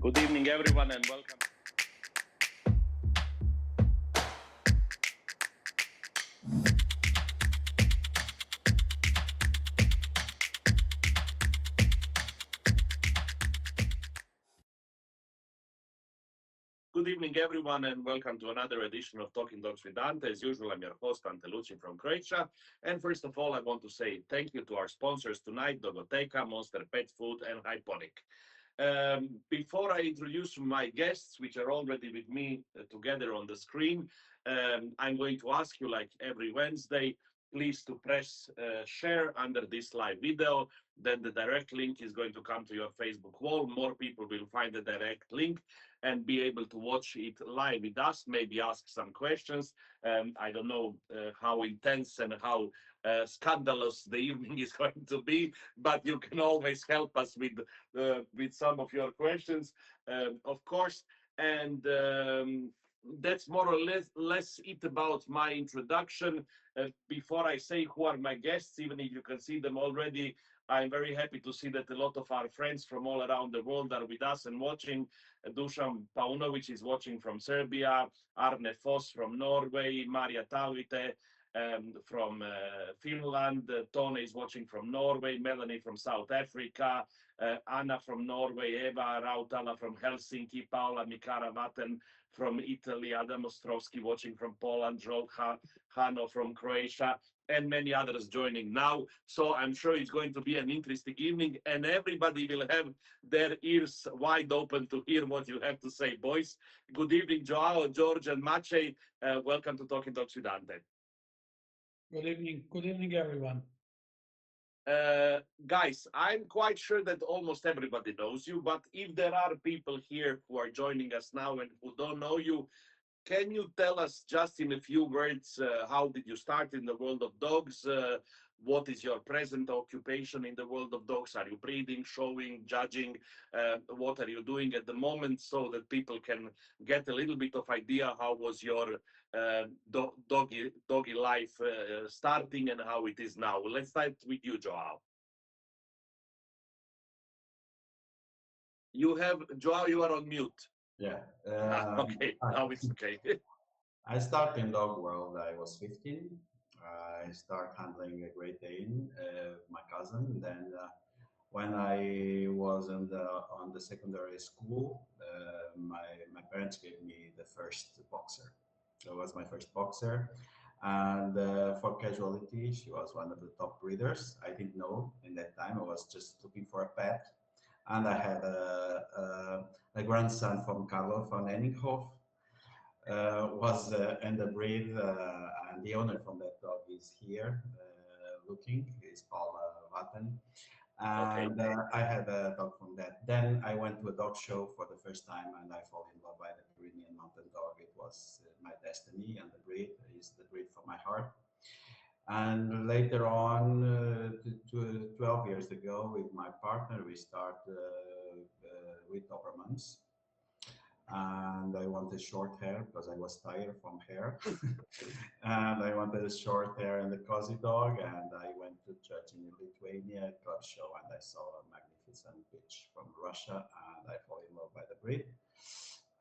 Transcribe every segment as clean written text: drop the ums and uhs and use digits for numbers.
Good evening, everyone, and welcome. Good evening, everyone, and welcome to another edition of Talking Dogs with Ante. As usual, I'm your host, Ante Luci from Croatia. And first of all, I want to say thank you to our sponsors tonight, Dogoteka, Monster Pet Food, and Hyponic. Before I introduce my guests, which are already with me together on the screen, I'm going to ask you, like every Wednesday, please to press share under this live video. Then the direct link is going to come to your Facebook wall. More people will find the direct link and be able to watch it live with us, maybe ask some questions. I don't know how intense and how scandalous the evening is going to be, but you can always help us with some of your questions, of course. And that's more or less it about my introduction. Before I say who are my guests, even if you can see them already, I'm very happy to see that a lot of our friends from all around the world are with us and watching. Dusan Paunovic is watching from Serbia, Arne Foss from Norway, Maria Talvite from Finland, Tone is watching from Norway, Melanie from South Africa, Anna from Norway, Eva Rautala from Helsinki, Paola Mikaravaten from Italy, Adam Ostrovsky watching from Poland, Joel Hano from Croatia, and many others joining now. So I'm sure it's going to be an interesting evening, and everybody will have their ears wide open to hear what you have to say, boys. Good evening, Joao, George, and Maciej. Welcome to Talking Dogs with Ante. Good evening, everyone. Guys, I'm quite sure that almost everybody knows you, but if there are people here who are joining us now and who don't know you, can you tell us just in a few words, how did you start in the world of dogs? What is your present occupation in the world of dogs? Are you breeding, showing, judging? What are you doing at the moment so that people can get a little bit of idea how was your doggy life starting and how it is now? Let's start with you, Joao. Joao, you are on mute. Yeah. Okay, now it's okay. I started in dog world. I was 15. I started handling a Great Dane, my cousin. Then, when I was on the secondary school, my parents gave me the first boxer. So it was my first boxer, and for casualty, she was one of the top breeders. I didn't know in that time. I was just looking for a pet, and I had a grandson from Carlo von Enninghoff. Was in the breed, and the owner from that dog is here looking. He's Paul Vatten. And I had a dog from that. Then I went to a dog show for the first time, and I fell in love by the Pyrenean mountain dog. It was my destiny, and the breed is the breed for my heart. And later on, 12 years ago, with my partner, we started with Dobermans. And I wanted short hair because I was tired from hair. And I wanted a short hair and a cozy dog. And I went to judge in Lithuania club show, and I saw a magnificent bitch from Russia, and I fell in love by the breed.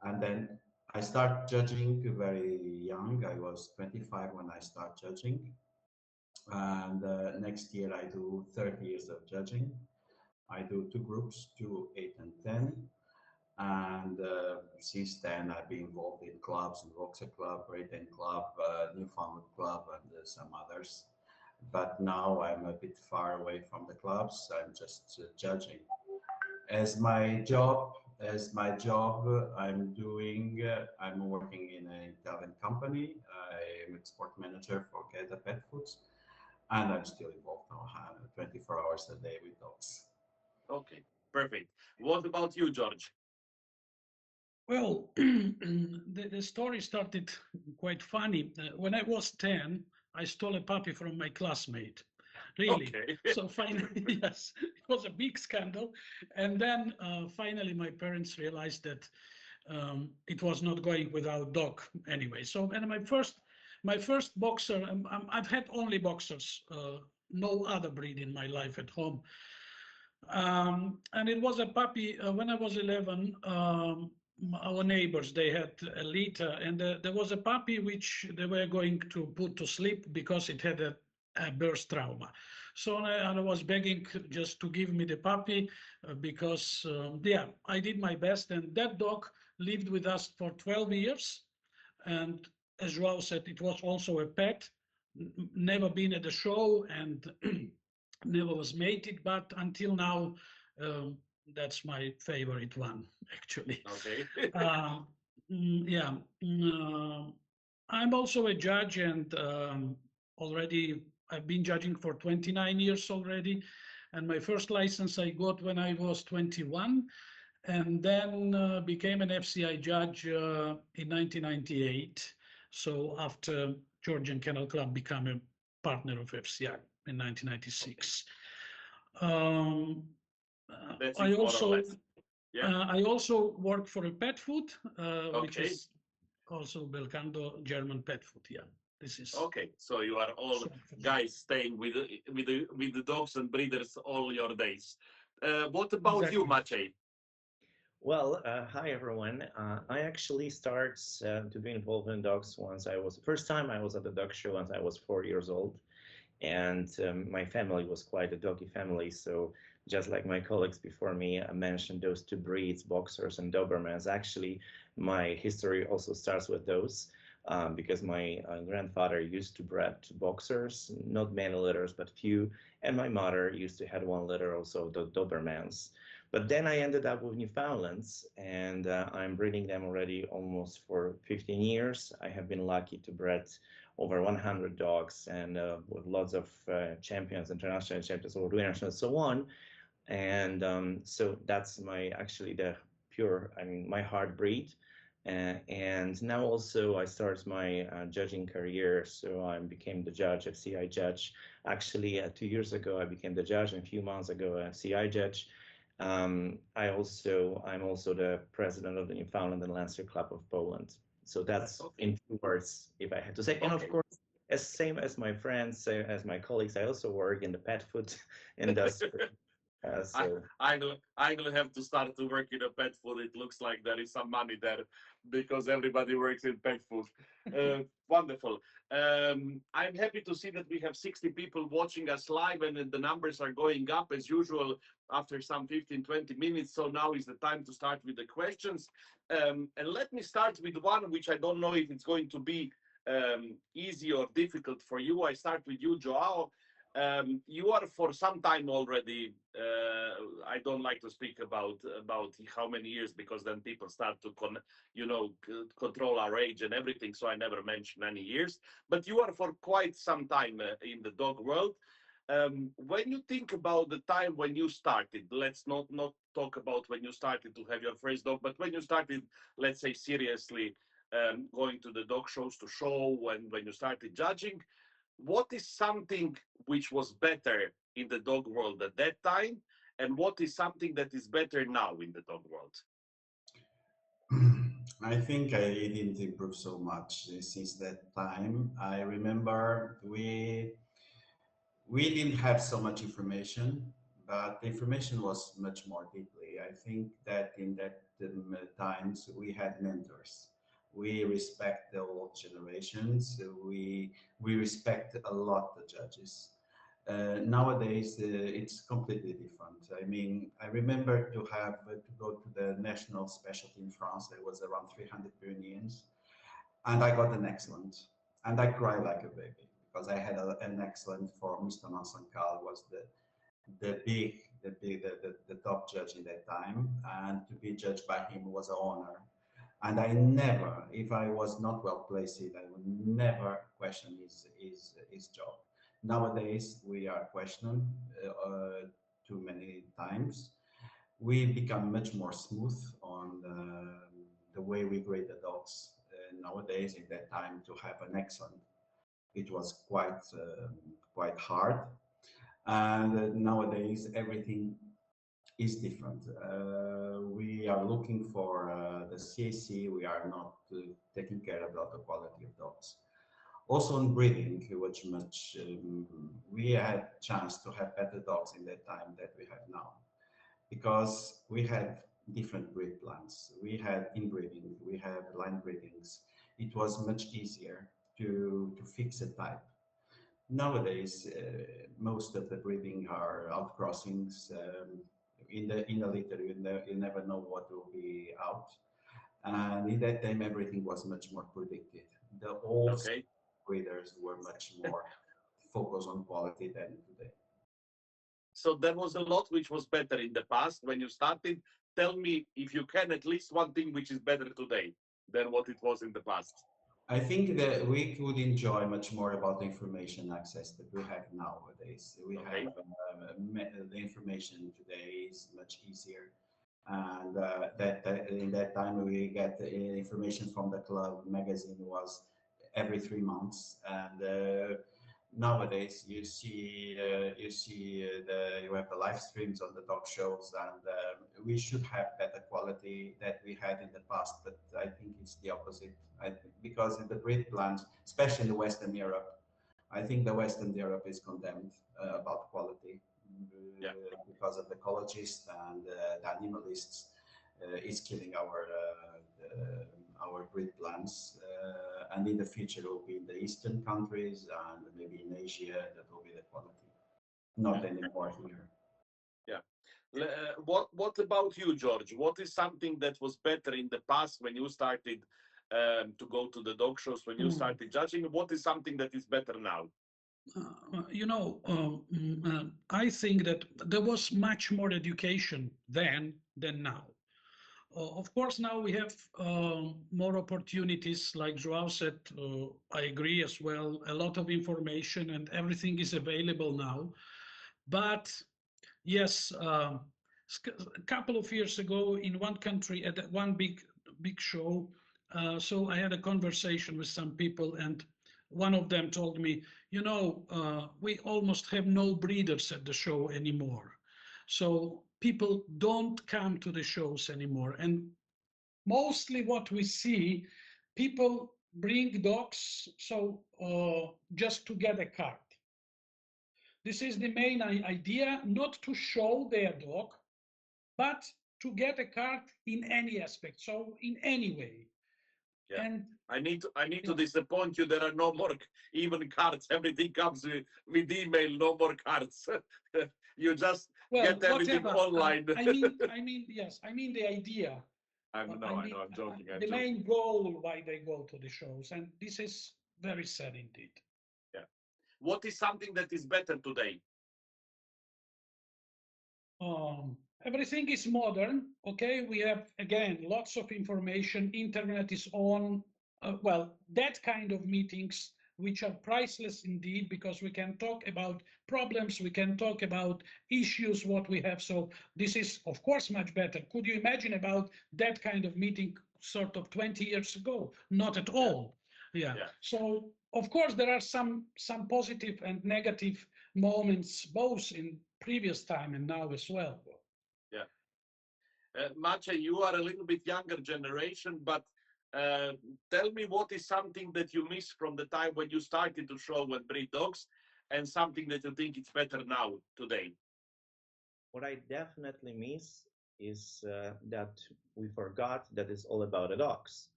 And then I started judging very young. I was 25 when I started judging. And next year I do 30 years of judging. I do two groups, 2, 8, and 10. And since then, I've been involved in clubs, Boxer Club, Great Dane Club, Newfoundland Club, and some others. But now I'm a bit far away from the clubs. I'm just judging. As my job, I'm doing. I'm working in an Italian company. I'm export manager for Geta Pet Foods, and I'm still involved now, 24 hours a day with dogs. Okay, perfect. What about you, George? Well, the story started quite funny. When I was 10, I stole a puppy from my classmate. Really. Okay. So finally, yes, it was a big scandal. And then finally, my parents realized that it was not going without dog anyway. So, and my first boxer, I've had only boxers, no other breed in my life at home. And it was a puppy. When I was 11, our neighbors, they had a litter, and there was a puppy which they were going to put to sleep because it had a birth trauma. So I was begging just to give me the puppy because, yeah, I did my best. And that dog lived with us for 12 years. And as Joao said, it was also a pet, never been at a show and never was mated, but until now, um, that's my favorite one, actually. Okay. Uh, yeah. I'm also a judge, and already I've been judging for 29 years already. And my first license I got when I was 21, and then became an FCI judge in 1998. So after Georgian Kennel Club became a partner of FCI in 1996. Um, That's I it, more or also less. Yeah. I also work for a pet food, which Okay. is also Belcando German pet food. Yeah, this is Okay. So you are all short for that. guys staying with the dogs and breeders all your days. What about you, Exactly. Maciej? Well, hi everyone. I actually started to be involved in dogs once I was, first time I was at the dog show once I was 4 years old. And my family was quite a doggy family. So just like my colleagues before me mentioned those two breeds, Boxers and Dobermans, actually my history also starts with those. Because my grandfather used to breed Boxers, not many litters, but few, and my mother used to have one litter also, the Dobermans. But then I ended up with Newfoundlands, and I'm breeding them already almost for 15 years. I have been lucky to breed over 100 dogs, and with lots of champions, international champions, world winners, and so on. And so that's my actually the pure, I mean, my heart breed. And now also I started my judging career. So I became the judge, FCI judge. Actually, 2 years ago, I became the judge, and a few months ago, FCI judge. I'm also the president of the Newfoundland and Lancer Club of Poland. So that's Okay. in 2 words, if I had to say. And of Okay. course, as same as my friends, as my colleagues, I also work in the pet food industry. I So I will have to start to work in a pet food. It looks like there is some money there because everybody works in pet food. Wonderful. I'm happy to see that we have 60 people watching us live, and then the numbers are going up as usual after some 15-20 minutes. So now is the time to start with the questions. And let me start with one which I don't know if it's going to be easy or difficult for you. I start with you, Joao. You are for some time already. I don't like to speak about how many years because then people start to control our age and everything. So I never mention any years. But you are for quite some time in the dog world. When you think about the time when you started, let's not talk about when you started to have your first dog, but when you started, let's say seriously, going to the dog shows to show when you started judging, what is something which was better in the dog world at that time, and what is something that is better now in the dog world? I think I didn't improve so much since that time. I remember we didn't have so much information, but the information was much more deeply. I think that in that times we had mentors. We respect the old generations. We respect a lot the judges. Nowadays, it's completely different. I mean, I remember to have to go to the national specialty in France. There was around 300 Pyreneans, and I got an excellent, and I cried like a baby because I had an excellent for Mr. Mansancal was the top judge in that time, and to be judged by him was an honor. And I never, if I was not well placed, I would never question his job. Nowadays, we are questioned too many times. We become much more smooth on the way we grade the dogs. Nowadays, in that time, to have an excellent, it was quite hard. And nowadays, everything is different. We are looking for the CAC. We are not taking care about the quality of dogs. Also in breeding, we had chance to have better dogs in that time that we have now. because we had different breed plans. We had inbreeding, we had line breedings. It was much easier to fix a type. Nowadays, most of the breeding are outcrossings. In the litter, you never know what will be out. And in that time, everything was much more predicted. The old Okay. breeders were much more focused on quality than today. So there was a lot which was better in the past when you started. Tell me if you can at least one thing which is better today than what it was in the past. I think that we could enjoy much more about the information access that we have nowadays. We have Okay. the information today is much easier, and that in that time we get the information from the club magazine was every 3 months, and nowadays you have the live streams on the talk shows, and we should have better quality that we had in the past, but I think it's the opposite. I think because in the breed plans, especially in the Western Europe, I think the Western Europe is condemned about quality Yeah. because of the ecologists and the animalists is killing our breed plants. And in the future, it will be in the Eastern countries and maybe in Asia that will be the quality, not anymore here. Yeah. What about you, George? What is something that was better in the past when you started to go to the dog shows, when you started judging? What is something that is better now? I think that there was much more education then than now. Of course, now we have more opportunities, like Joao said. I agree as well. A lot of information and everything is available now. But yes, a couple of years ago in one country at one big show, so I had a conversation with some people, and one of them told me, we almost have no breeders at the show anymore. So people don't come to the shows anymore. And mostly what we see, people bring dogs so just to get a card. This is the main idea, not to show their dog, but to get a card in any aspect, so in any way. Yeah. And I need to disappoint you. There are no more even cards. Everything comes with email. No more cards. You just well, get everything whatever. online. Yes, I mean the idea. I know. I'm joking. I'm The joking. main goal why they go to the shows, and this is very sad indeed. Yeah. What is something that is better today? Everything is modern. Okay, we have again lots of information. Internet is on. Well, that kind of meetings which are priceless indeed, because we can talk about problems, we can talk about issues what we have. So this is of course much better. Could you imagine about that kind of meeting sort of 20 years ago? Not at all. Yeah. So of course there are some positive and negative moments both in previous time and now as well. Yeah. Maciej, you are a little bit younger generation, but tell me what is something that you miss from the time when you started to show and breed dogs, and something that you think it's better now today. What I definitely miss is that we forgot that it's all about the dogs.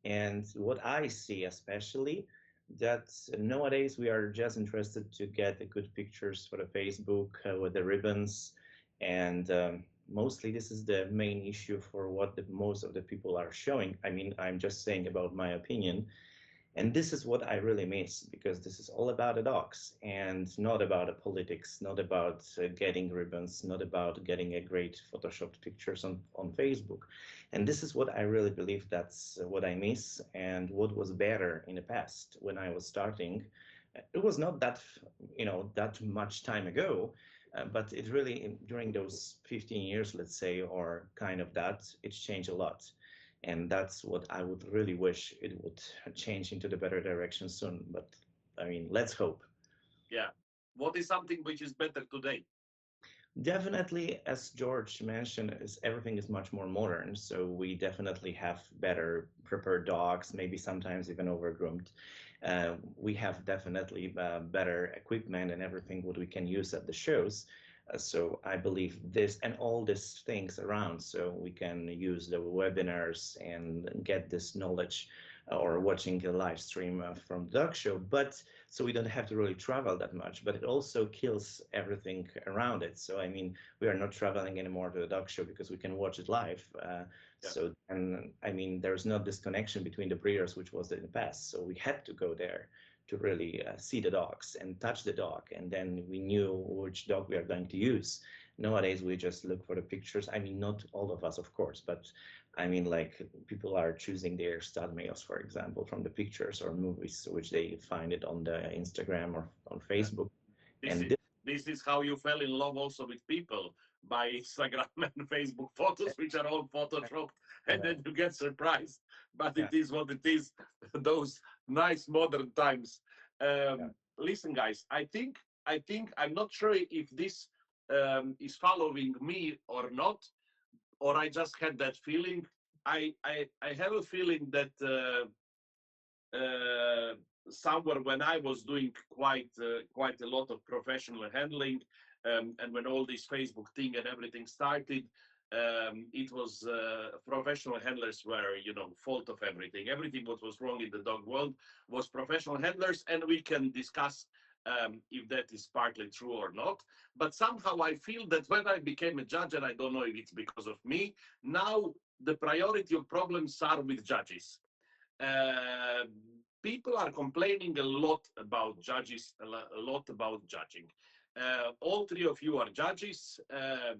And what I see especially, that nowadays we are just interested to get the good pictures for the Facebook with the ribbons, and mostly this is the main issue for what most of the people are showing. I mean, I'm just saying about my opinion. And this is what I really miss, because this is all about the dogs and not about the politics, not about getting ribbons, not about getting a great photoshopped pictures on Facebook. And this is what I really believe that's what I miss, and what was better in the past when I was starting. It was not that, that much time ago, but it really, during those 15 years, let's say, or kind of that, it's changed a lot. And that's what I would really wish it would change into the better direction soon. But I mean, let's hope. Yeah. What is something which is better today? Definitely, as George mentioned, is everything is much more modern. So we definitely have better prepared dogs, maybe sometimes even overgroomed. We have definitely better equipment and everything what we can use at the shows. So I believe this and all these things around, so we can use the webinars and get this knowledge or watching a live stream from the dog show, but so we don't have to really travel that much, but it also kills everything around it. So I mean, we are not traveling anymore to the dog show because we can watch it live. Yeah. So, and I mean, there's not this connection between the breeders, which was in the past. So we had to go there to really see the dogs and touch the dog, and then we knew which dog we are going to use. Nowadays, we just look for the pictures. I mean, not all of us, of course, but I mean, like people are choosing their stud males, for example, from the pictures or movies, which they find it on the Instagram or on Facebook. This And is, this is how you fell in love also with people, by Instagram and Facebook photos, which are all photoshopped, and then you get surprised. But it is what it is. Those nice modern times. Listen, guys, I think I'm not sure if this is following me or not, or I just had that feeling. I have a feeling that somewhere when I was doing quite a lot of professional handling, and when all this Facebook thing and everything started, it was professional handlers were, fault of everything. Everything what was wrong in the dog world was professional handlers, and we can discuss if that is partly true or not. But somehow I feel that when I became a judge, and I don't know if it's because of me, now the priority of problems are with judges. uh, People are complaining a lot about judges, a lot about judging. All three of you are judges.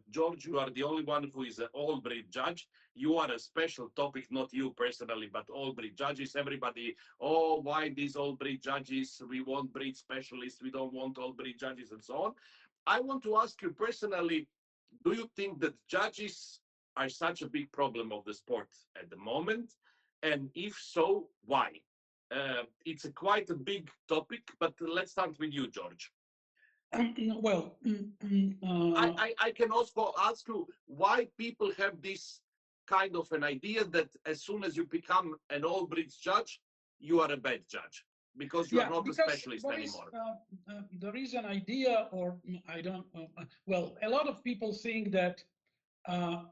George, you are the only one who is an all-breed judge. You are a special topic, not you personally, but all-breed judges. Everybody, oh, why these all-breed judges? We want breed specialists. We don't want all-breed judges and so on. I want to ask you personally, do you think that judges are such a big problem of the sport at the moment? And if so, why? It's quite a big topic, but let's start with you, George. Well, I can also ask you why people have this kind of an idea that as soon as you become an all breeds judge, you are a bad judge because you are not a specialist anymore. There is an idea, or I don't, well, a lot of people think that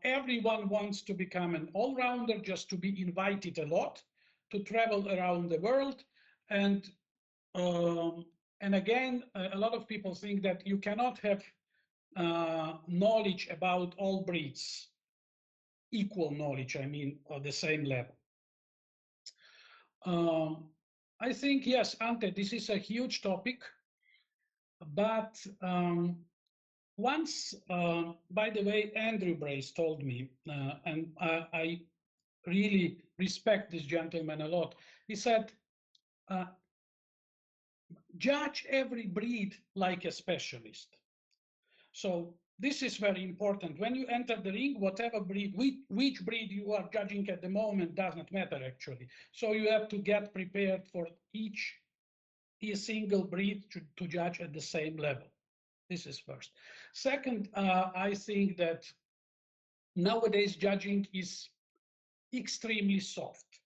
everyone wants to become an all-rounder, just to be invited a lot, to travel around the world. And again, a lot of people think that you cannot have knowledge about all breeds, equal knowledge, I mean, on the same level. I think, yes, Ante, this is a huge topic, but once, by the way, Andrew Brace told me, and I really respect this gentleman a lot. He said, judge every breed like a specialist. So this is very important. When you enter the ring, whatever breed, which breed you are judging at the moment does not matter actually. So you have to get prepared for each single breed to judge at the same level. This is first. Second, I think that nowadays judging is extremely soft.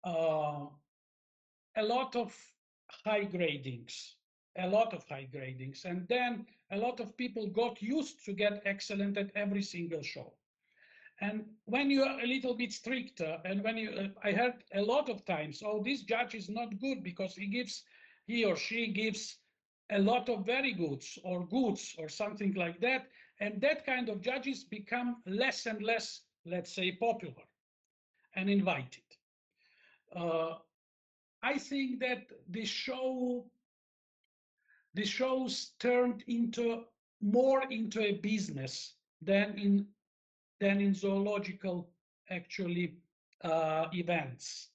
A lot of high gradings, and then a lot of people got used to get excellent at every single show. And when you are a little bit stricter, and when you, I heard a lot of times, oh, this judge is not good because he or she gives a lot of very goods or something like that. And that kind of judges become less and less, let's say, popular and invited. I think that the shows turned more into a business than in zoological actually events.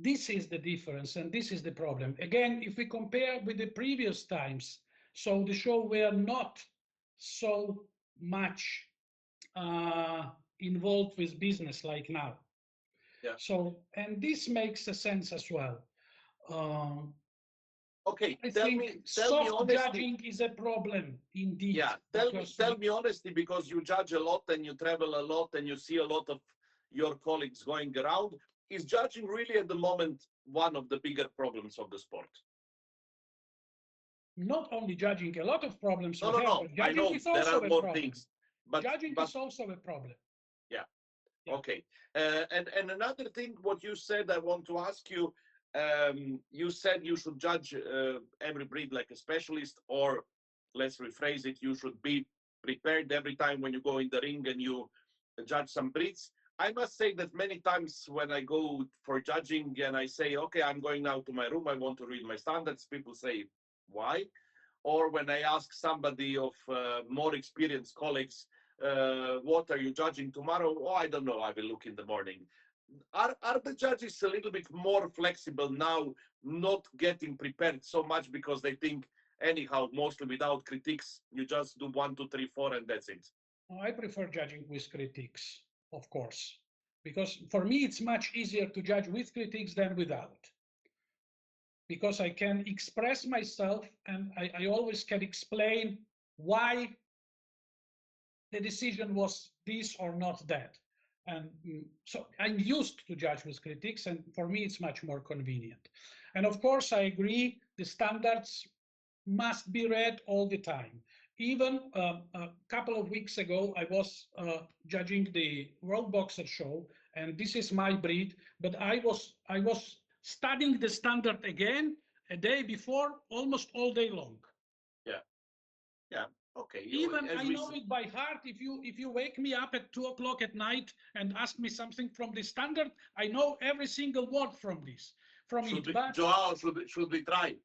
This is the difference, and this is the problem. Again, if we compare with the previous times, so the show were not so much involved with business like now. Yeah. So, and this makes a sense as well. Okay, I tell think me soft honestly. judging is a problem indeed. Yeah, tell me honestly, because you judge a lot and you travel a lot and you see a lot of your colleagues going around. Is judging really at the moment one of the bigger problems of the sport? not only judging, a lot of problems No, you no, have, no. but I judging know is there also are a more problem. things, but Judging is also a problem. Yeah. Yeah. Okay. And another thing, what you said, I want to ask you. You said you should judge every breed like a specialist, or let's rephrase it, you should be prepared every time when you go in the ring and you judge some breeds. I must say that many times when I go for judging and I say, okay, I'm going now to my room, I want to read my standards, people say, why? Or when I ask somebody of more experienced colleagues, what are you judging tomorrow? Oh, I don't know. I will look in the morning. Are the judges a little bit more flexible now, not getting prepared so much because they think, anyhow, mostly without critiques, you just do 1, 2, 3, 4, and that's it? I prefer judging with critiques, of course, because for me it's much easier to judge with critiques than without. Because I can express myself and I always can explain why the decision was this or not that. And so I'm used to judge with critics, and for me it's much more convenient. And of course, I agree, the standards must be read all the time. Even a couple of weeks ago, I was judging the World Boxer Show, and this is my breed, but I was studying the standard again a day before, almost all day long. Yeah, yeah, okay. Even I know it by heart. If you wake me up at 2 o'clock at night and ask me something from the standard, I know every single word from this, from should it. But Joao, should we try?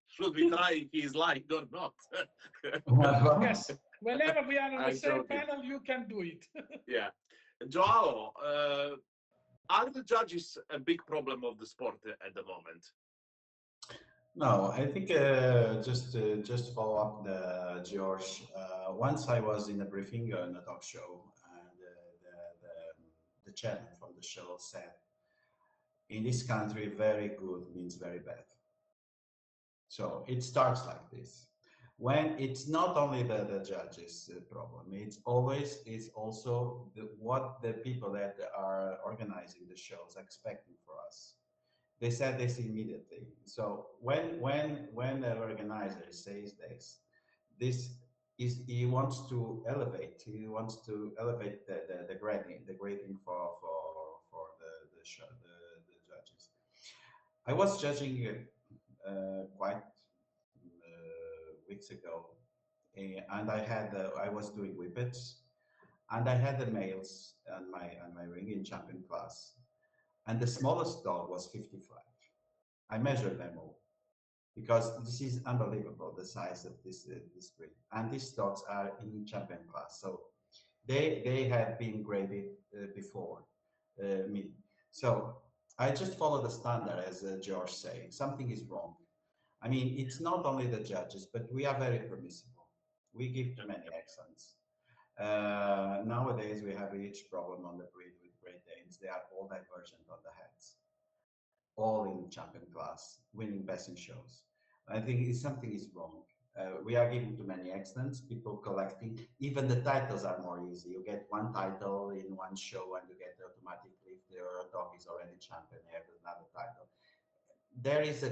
Should we try if he's lying or not? yes, whenever we are on the I'm same joking. panel, you can do it. Yeah, Joao, are the judges a big problem of the sport at the moment? No, I think just follow up the George. Once I was in a briefing on a talk show, and the chairman from the show said, "In this country, very good means very bad." So it starts like this. When it's not only the judges' problem, it's also what the people that are organizing the shows are expecting for us. They said this immediately. So when the organizer says this is he wants to elevate. He wants to elevate the grading for the show, the judges. I was judging quite weeks ago, and I was doing whippets, and I had the males on my ring in champion class, and the smallest dog was 55. I measured them all because this is unbelievable, the size of this breed, and these dogs are in champion class, so they have been graded before me. So I just follow the standard, as George saying. Something is wrong. I mean, it's not only the judges, but we are very permissible. We give too many accents. Nowadays, we have a huge problem on the breed with Great Danes. They are all divergent on the heads, all in champion class, winning best in shows. I think something is wrong. We are giving too many accents, people collecting. Even the titles are more easy. You get one title in one show and you get automatically, if your dog is already champion, you have another title. There is a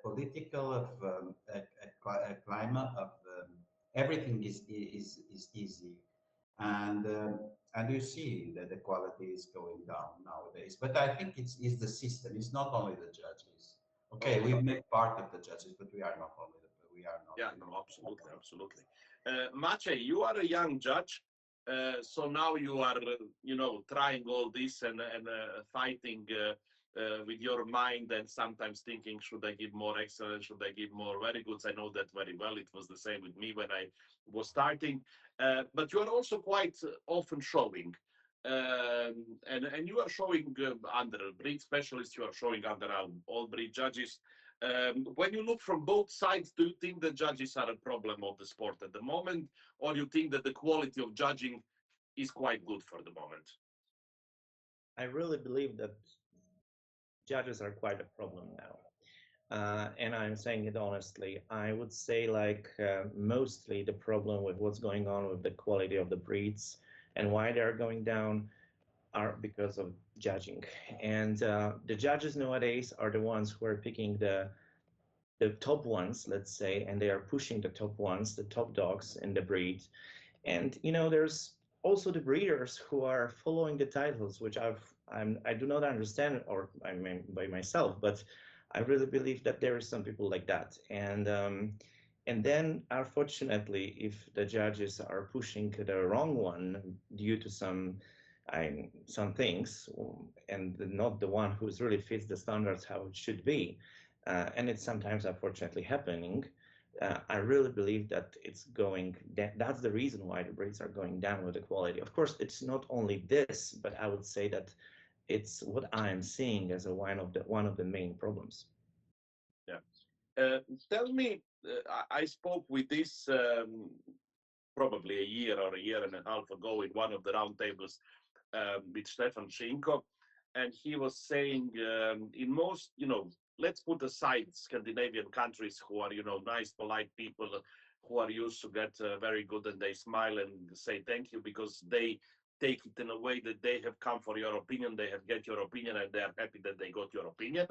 political of a climate of everything is easy, and you see that the quality is going down nowadays. But I think it's the system. It's not only the judges. Okay, we make part of the judges, but we are not only we are not. Yeah, no, absolutely, absolutely. Maciej, you are a young judge, so now you are, trying all this and fighting with your mind, and sometimes thinking, should I give more excellence? Should I give more very goods? I know that very well. It was the same with me when I was starting. But you are also quite often showing. And you are showing under breed specialists, you are showing under all breed judges. When you look from both sides, do you think the judges are a problem of the sport at the moment, or you think that the quality of judging is quite good for the moment? I really believe that judges are quite a problem now. And I'm saying it honestly. I would say mostly the problem with what's going on with the quality of the breeds and why they're going down are because of judging. And the judges nowadays are the ones who are picking the the top ones, let's say, and they are pushing the top ones, the top dogs in the breed. And there's also the breeders who are following the titles, which I do not understand, or I mean by myself, but I really believe that there are some people like that. And then, unfortunately, if the judges are pushing the wrong one due to some things, and not the one who's really fits the standards how it should be, and it's sometimes unfortunately happening. I really believe that it's going. That's the reason why the breeds are going down with the quality. Of course, it's not only this, but I would say that it's what I'm seeing as one of the main problems. Yeah. Tell me, I spoke with this probably a year or a year and a half ago in one of the roundtables with Stefan Schinko, and he was saying in most, let's put aside Scandinavian countries who are, nice, polite people who are used to get very good and they smile and say thank you because they take it in a way that they have come for your opinion, they have get your opinion and they are happy that they got your opinion.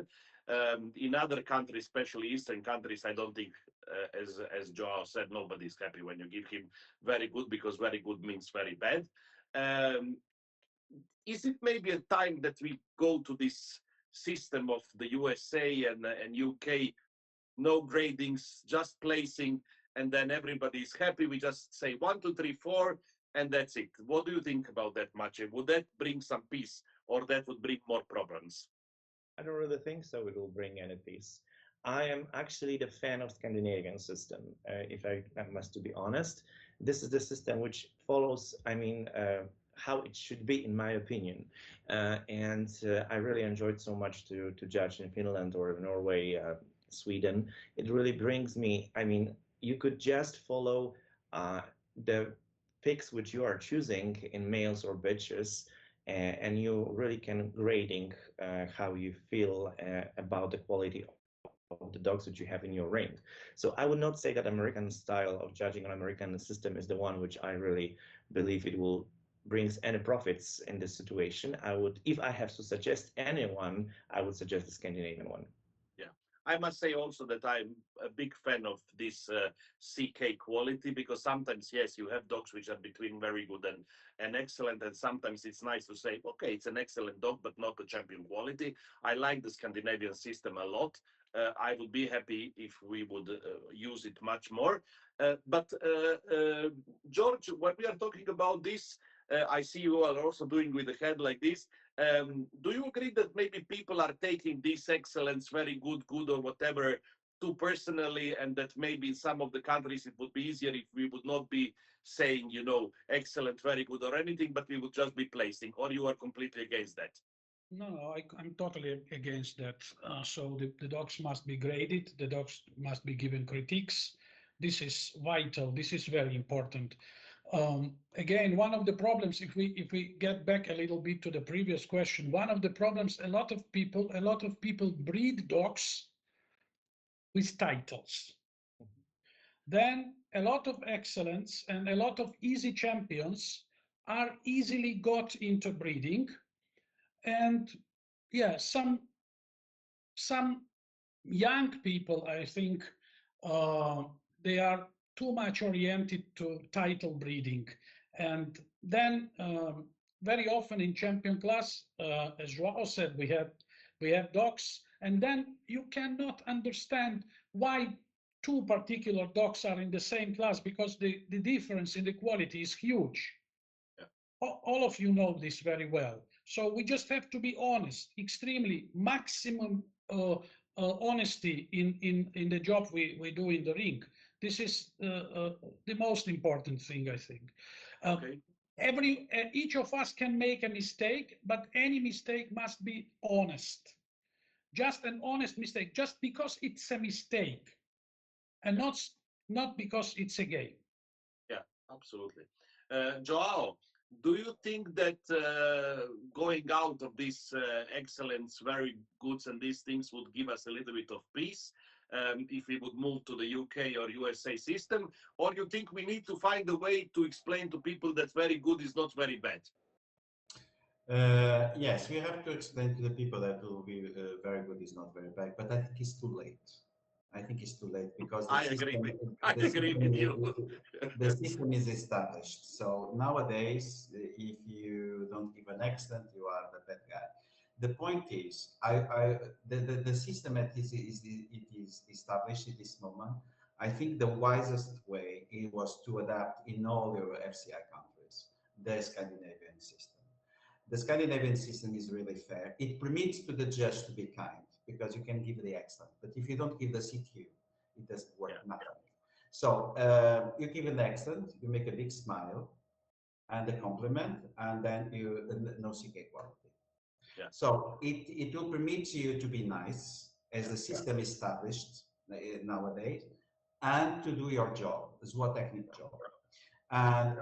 In other countries, especially Eastern countries, I don't think, as Joao said, nobody's happy when you give him very good because very good means very bad. Um, is it maybe a time that we go to this system of the USA and UK, no gradings, just placing, and then everybody is happy? We just say 1, 2, 3, 4, and that's it. What do you think about that, Maciej? Would that bring some peace, or that would bring more problems? I don't really think so. It will bring any peace. I am actually the fan of Scandinavian system. If I must to be honest, this is the system which follows. I mean, how it should be, in my opinion. And I really enjoyed so much to judge in Finland or Norway, Sweden. It really brings me. I mean, you could just follow the picks which you are choosing in males or bitches, and you really can grading how you feel about the quality of the dogs that you have in your ring. So I would not say that American style of judging an American system is the one which I really believe it will brings any profits in this situation. I would, if I have to suggest anyone, I would suggest the Scandinavian one. Yeah, I must say also that I'm a big fan of this CK quality because sometimes, yes, you have dogs which are between very good and excellent, and sometimes it's nice to say, okay, it's an excellent dog, but not a champion quality. I like the Scandinavian system a lot. I would be happy if we would use it much more. But George, when we are talking about this, I see you are also doing with the head like this. Do you agree that maybe people are taking this excellence, very good, good, or whatever, too personally, and that maybe in some of the countries it would be easier if we would not be saying, excellent, very good, or anything, but we would just be placing, or you are completely against that? No, I'm totally against that. So the dogs must be graded. The dogs must be given critiques. This is vital. This is very important. Again, one of the problems, if we get back a little bit to the previous question, one of the problems, a lot of people breed dogs with titles. Then a lot of excellence and a lot of easy champions are easily got into breeding. And yeah, some young people, I think, they are too much oriented to title breeding. And then very often in champion class, as Joao said, we have dogs, and then you cannot understand why two particular dogs are in the same class because the difference in the quality is huge. Yeah. All of you know this very well. So we just have to be honest, extremely maximum honesty in the job we do in the ring. This is the most important thing, I think. Okay. Each of us can make a mistake, but any mistake must be honest. Just an honest mistake, just because it's a mistake, and not because it's a game. Yeah, absolutely. Joao, do you think that going out of this excellence, very goods and these things would give us a little bit of peace if we would move to the UK or USA system? Or you think we need to find a way to explain to people that very good is not very bad? Yes, we have to explain to the people that will be very good is not very bad, but I think it's too late. I think it's too late because I agree with you. the system is established. So nowadays, if you don't give an excellent, you are the bad guy. The point is, the system it is established at this moment. I think the wisest way it was to adapt in all your FCI countries the Scandinavian system. The Scandinavian system is really fair. It permits to the judge to be kind because you can give the excellent, but if you don't give the CTU, it doesn't work, nothing. So you give an excellent, you make a big smile and a compliment, and then you no CK quality. Yeah. So it will permit you to be nice as the system is established nowadays, and to do your job, zootechnic job. And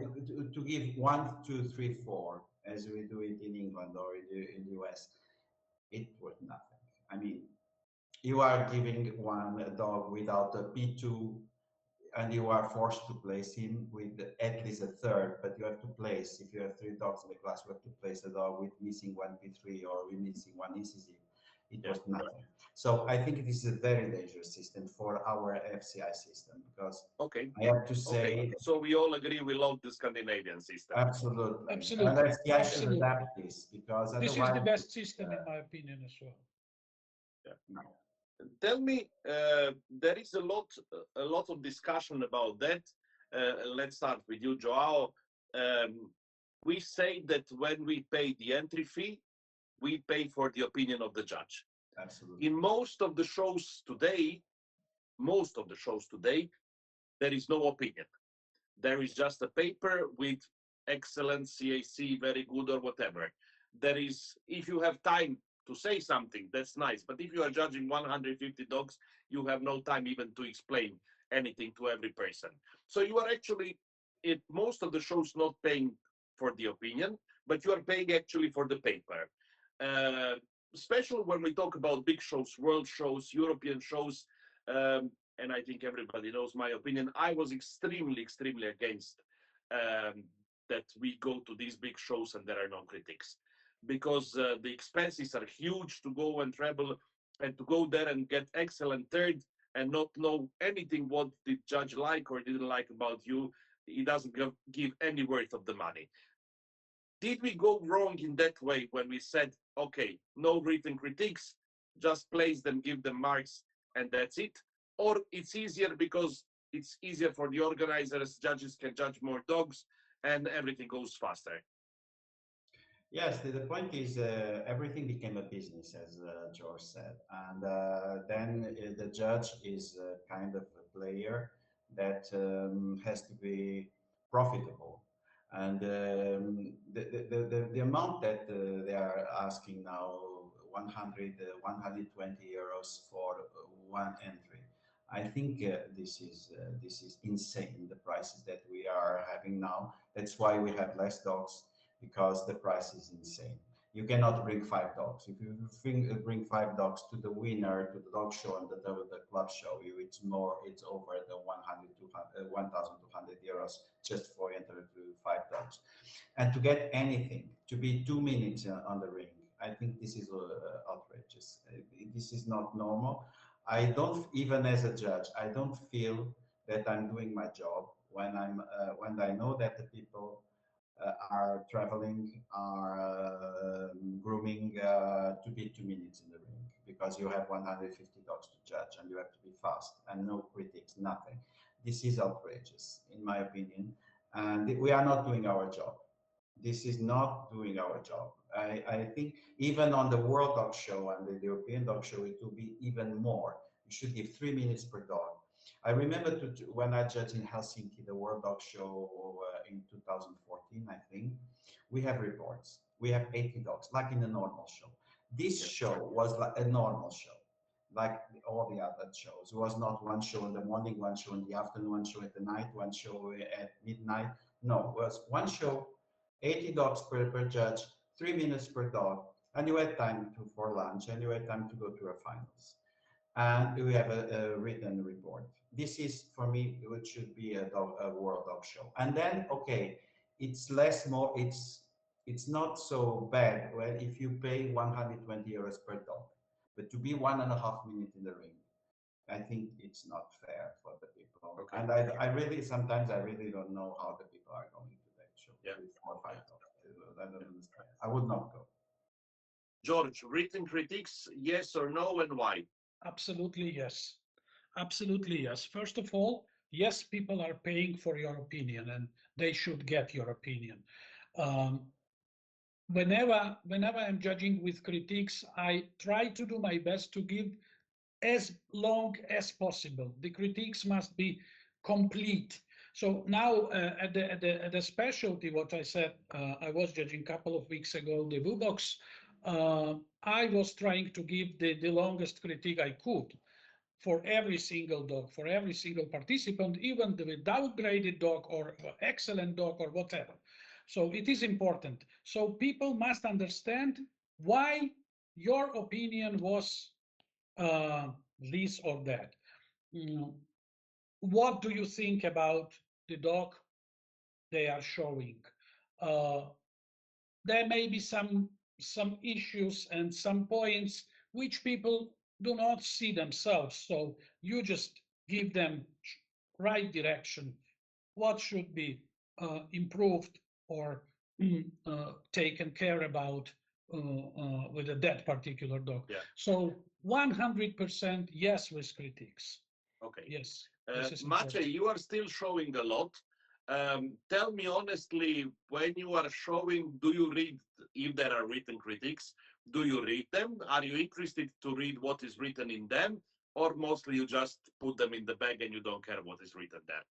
to give 1, 2, 3, 4, as we do it in England or in the US, it worth nothing. I mean, you are giving one dog without a P2, and you are forced to place him with at least a third, but you have to place, if you have 3 dogs in the class, you have to place a dog with missing one P3 or with missing one incisive. It was nothing. So I think it is a very dangerous system for our FCI system because I have to say. So we all agree we love the Scandinavian system. Absolutely. Absolutely. And FCI should adapt this because this is the best system in my opinion as well. Yeah. No. Tell me, there is a lot of discussion about that. Let's start with you, Joao. We say that when we pay the entry fee, we pay for the opinion of the judge. Absolutely. In most of the shows today, there is no opinion. There is just a paper with excellent CAC, very good or whatever. There is, if you have time to say something, that's nice. But if you are judging 150 dogs, you have no time even to explain anything to every person. So you are actually, in most of the shows, not paying for the opinion, but you are paying actually for the paper. Especially when we talk about big shows, world shows, European shows, and I think everybody knows my opinion. I was extremely against that we go to these big shows and there are no critics, because the expenses are huge to go and travel and to go there and get excellent third and not know anything what the judge like or didn't like about you. He doesn't give any worth of the money. Did we go wrong in that way when we said, okay, no written critiques, just place them, give them marks, and that's it? Or it's easier because it's easier for the organizers, judges can judge more dogs, and everything goes faster? Yes, the point is everything became a business, as George said. And then the judge is kind of a player that has to be profitable. And the amount that they are asking now, 100, 120 euros for one entry. I think this is insane, the prices that we are having now. That's why we have less dogs, because the price is insane. You cannot bring 5 dogs. If you bring 5 dogs to the winner, to the dog show and the club show, it's over the 1,200 euros just for entering to 5 dogs. And to get anything, to be 2 minutes on the ring, I think this is outrageous. This is not normal. I don't, even as a judge, I don't feel that I'm doing my job when I know that the people are traveling, are grooming to be 2 minutes in the ring, because you have 150 dogs to judge and you have to be fast and no critics, nothing. This is outrageous, in my opinion, and we are not doing our job. This is not doing our job. I think even on the World Dog Show and the European Dog Show, it will be even more. You should give 3 minutes per dog. I remember when I judged in Helsinki, the World Dog Show in 2014, I think, we have reports. We have 80 dogs, like in a normal show. This show was like a normal show, like all the other shows. It was not one show in the morning, one show in the afternoon, one show at the night, one show at midnight. No, it was one show, 80 dogs per judge, 3 minutes per dog, and you had time for lunch, and you had time to go to a finals. And we have a written report. This is, for me, it should be a World Dog Show. And then, okay, it's it's not so bad if you pay 120 euros per dog, but to be 1.5 minutes in the ring, I think it's not fair for the people. Okay. And I really, sometimes I really don't know how the people are going to that show. Yeah. 4 or 5 dogs. I don't understand. I would not go. George, written critiques, yes or no, and why? Absolutely yes. Absolutely yes. First of all, yes, people are paying for your opinion and they should get your opinion. Um, whenever I'm judging with critiques, I try to do my best to give as long as possible. The critiques must be complete. So now at the specialty, what I said, I was judging a couple of weeks ago, the VUBOX, I was trying to give the longest critique I could for every single dog, for every single participant, even the downgraded dog or excellent dog or whatever. So it is important. So people must understand why your opinion was uh, this or that. What do you think about the dog they are showing? Uh, there may be some issues and some points which people do not see themselves. So you just give them right direction. What should be improved or taken care about with that particular dog. Yeah. So 100% yes with critics. Okay. Yes, this is Maciej, important. you are still showing a lot. Tell me honestly, when you are showing, do you read, if there are written critiques, do you read them? Are you interested to read what is written in them? Or mostly you just put them in the bag and you don't care what is written there?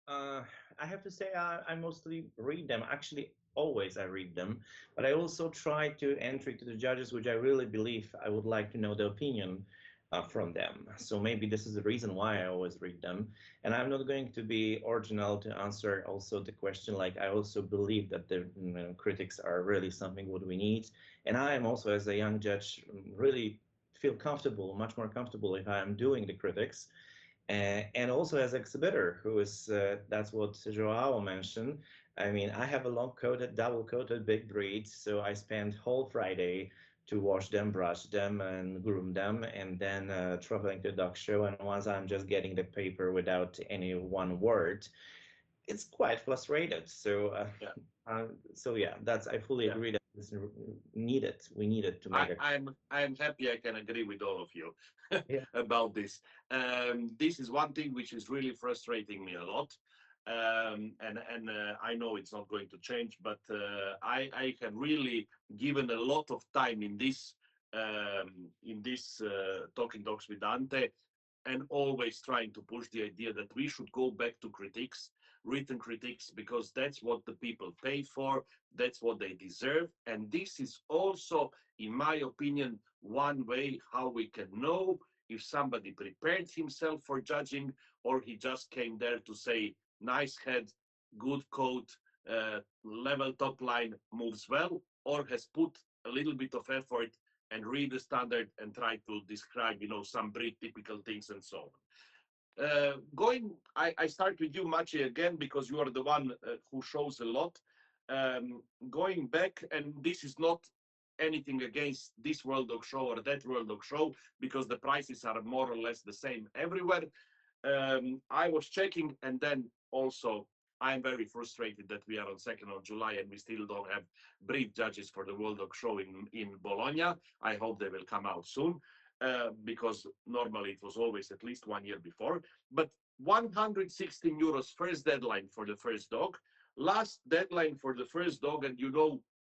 Uh, I have to say I mostly read them. Actually, always I read them, but I also try to enter to the judges, which I really believe I would like to know the opinion from them. So maybe this is the reason why I always read them. And I'm not going to be original to answer also the question. Like I also believe that the critics are really something what we need. And I am also, as a young judge, really feel comfortable, much more comfortable if I am doing the critics. And also as exhibitor, who is that's what Joao mentioned. I mean, I have a long-coated, double-coated big breed, so I spend whole Friday to wash them, brush them, and groom them, and then traveling to the dog show. And once I'm just getting the paper without any one word, it's quite frustrated. Yeah. So yeah, that's I fully Yeah. agree that it's needed. We need it to make it. I'm happy I can agree with all of you Yeah. about this. This is one thing which is really frustrating me a lot. And I know it's not going to change, but I have really given a lot of time in this Talking Dogs with Dante, and always trying to push the idea that we should go back to critiques, written critiques, because that's what the people pay for, that's what they deserve. And this is also, in my opinion, one way how we can know if somebody prepared himself for judging or he just came there to say, nice head, good coat, level top line, moves well, or has put a little bit of effort and read the standard and try to describe, some breed typical things and so on. I start with you, Maciej, again, because you are the one who shows a lot. Going back, and this is not anything against this World Dog Show or that World Dog Show, because the prices are more or less the same everywhere. I was checking, and then also I'm very frustrated that we are on 2nd of July and we still don't have breed judges for the World Dog Show in Bologna. I hope they will come out soon, because normally it was always at least 1 year before. But 116 euros first deadline for the first dog, last deadline for the first dog, and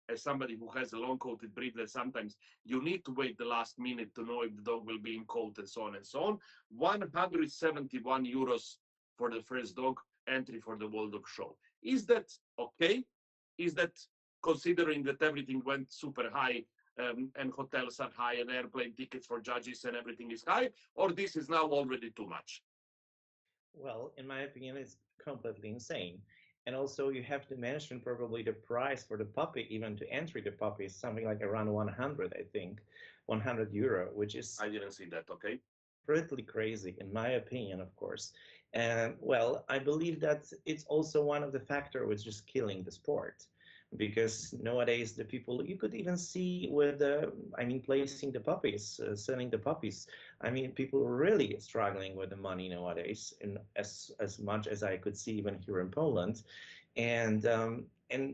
as somebody who has a long-coated breed, that sometimes you need to wait the last minute to know if the dog will be in coat and so on and so on. 171 euros for the first dog entry for the World Dog Show. Is that okay? Is that, considering that everything went super high, and hotels are high and airplane tickets for judges and everything is high, or this is now already too much? Well, in my opinion, it's completely insane. And also, you have to mention probably the price for the puppy, even to entry the puppy, is something like around 100, I think, 100 euro, which is I didn't see that. Okay. pretty crazy, in my opinion, of course. And well, I believe that it's also one of the factors which is killing the sport. because nowadays the people, you could even see with I mean, placing the puppies, selling the puppies. I mean, people are really struggling with the money nowadays, and as much as I could see even here in Poland, and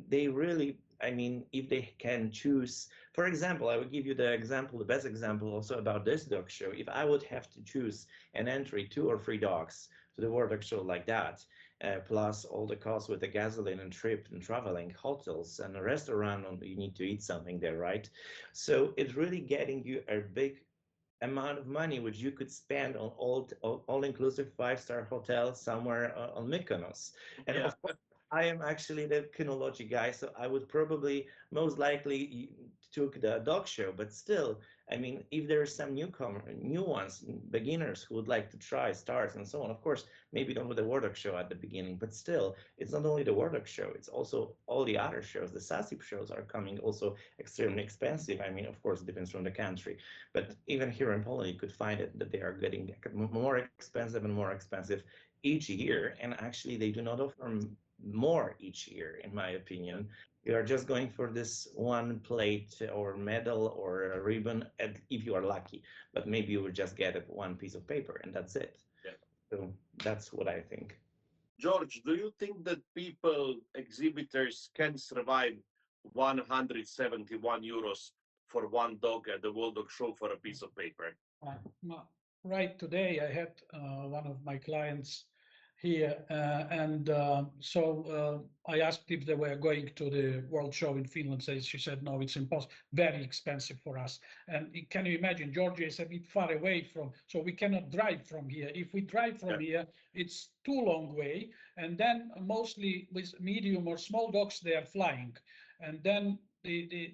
they really, I mean, if they can choose, for example, I would give you the example, the best example also about this dog show. If I would have to choose an entry, 2 or 3 dogs to the World Dog Show like that, plus all the costs with the gasoline and trip and traveling, hotels and a restaurant, and you need to eat something there, right? So it's really getting you a big amount of money which you could spend on all-inclusive five-star hotel somewhere on Mykonos. And Yeah. of course, I am actually the kinology guy, so I would probably most likely took the dog show. But still, I mean, if there's some new ones, beginners who would like to try, start, and so on, of course, maybe don't with the Wardog show at the beginning, but still, it's not only the Wardog show, it's also all the other shows. The SASIP shows are coming also extremely expensive. I mean, of course, it depends from the country. But even here in Poland, you could find it that they are getting more expensive and more expensive each year. And actually, they do not offer more each year, in my opinion. You are just going for this one plate or medal or a ribbon, if you are lucky. But maybe you will just get one piece of paper and that's it. Yeah. So that's what I think. George, do you think that people, exhibitors, can survive 171 euros for one dog at the World Dog Show for a piece of paper? Right today, I had one of my clients here, and so I asked if they were going to the World Show in Finland. She said, no, it's impossible, very expensive for us. And can you imagine, Georgia is a bit far away from, so we cannot drive from here. If we drive from here, it's too long way. And then mostly with medium or small dogs, they are flying. And then the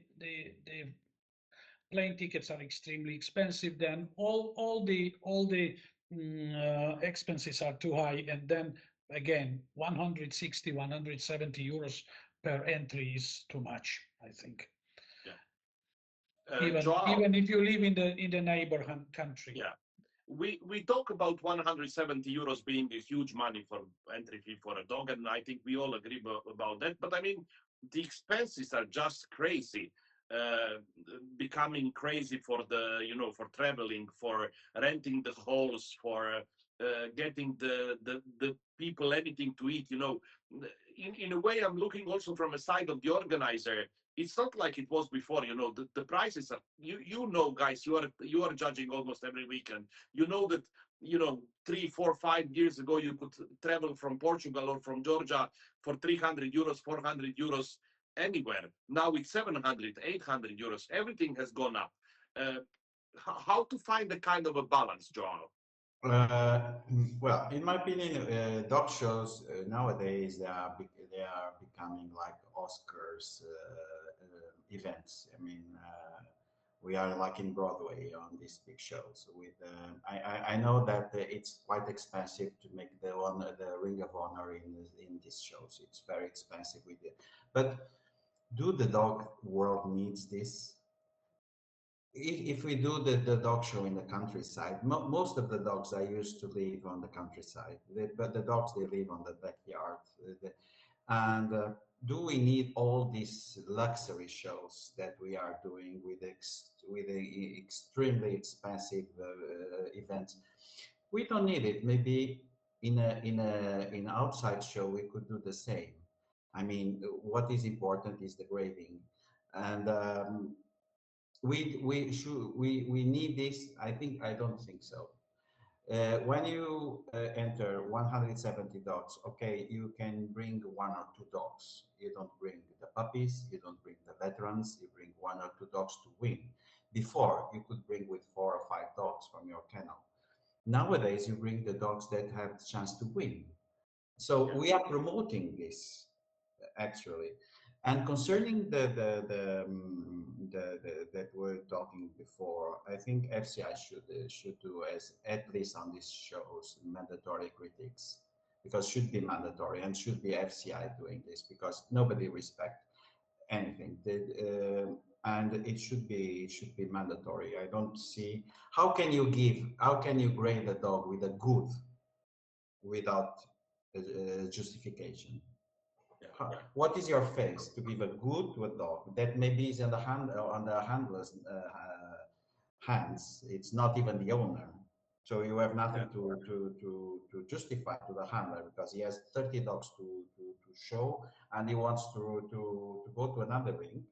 plane tickets are extremely expensive. Then all the expenses are too high, and then again 160 170 euros per entry is too much, I think. Yeah. Joao, Even if you live in the neighborhood country. Yeah. We talk about 170 euros being a huge money for entry fee for a dog, and I think we all agree about that. But I mean, the expenses are just crazy, becoming crazy for the, you know, for traveling, for renting the halls, for getting the people anything to eat. You know, in a way, I'm looking also from a side of the organizer. It's not like it was before. You know, the prices are, you know, guys, you are judging almost every weekend. You know that, you know, 3 4 5 years ago you could travel from Portugal or from Georgia for 300 euros 400 euros anywhere. Now it's 700 800 euros. Everything has gone up. How to find a kind of a balance, Joao? Well, in my opinion, dog shows nowadays they are becoming like Oscars events. I mean, we are like in Broadway on these big shows. With I know that it's quite expensive to make the Ring of Honor in these shows. It's very expensive with it. But do the dog world needs this? If we do the dog show in the countryside, most of the dogs I used to live on the countryside, but the dogs they live on the backyard. And do we need all these luxury shows that we are doing with extremely expensive events? We don't need it. Maybe in an outside show we could do the same. I mean, what is important is the grading, and we need this. I don't think so. When you enter 170 dogs, okay, you can bring 1 or 2 dogs. You don't bring the puppies, you don't bring the veterans, you bring 1 or 2 dogs to win. Before, you could bring with 4 or 5 dogs from your kennel. Nowadays, you bring the dogs that have the chance to win. So we are promoting this actually. And concerning that we're talking before, I think FCI should do as at least on these shows mandatory critics, because should be mandatory and should be FCI doing this because nobody respect anything. And it should be mandatory. I don't see how can you grade a dog with a good without justification. What is your face to give a good to a dog that maybe is in the on the handler's hands? It's not even the owner. So you have nothing to justify to the handler because he has 30 dogs to show and he wants to go to another ring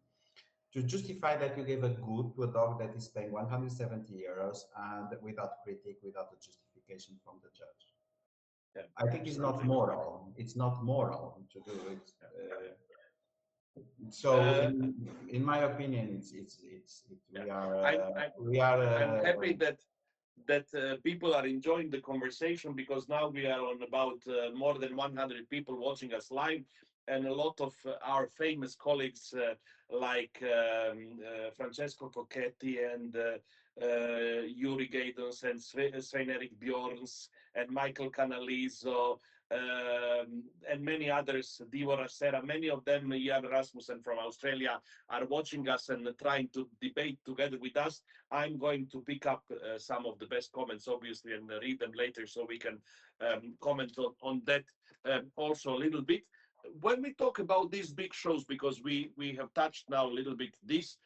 to justify that you gave a good to a dog that is paying 170 euros and without critique, without a justification from the judge. Yeah, I think it's not moral. It's not moral to do it. So, in my opinion, we are. I'm happy that people are enjoying the conversation because now we are on about more than 100 people watching us live, and a lot of our famous colleagues like Francesco Cocchetti and Yuri Gaidons and Svein-Erik Bjorns and Michael Canalizo and many others, Divo Rasera, many of them, Ian Rasmussen from Australia, are watching us and trying to debate together with us. I'm going to pick up some of the best comments, obviously, and read them later so we can comment on that also a little bit. When we talk about these big shows, because we have touched now a little bit this,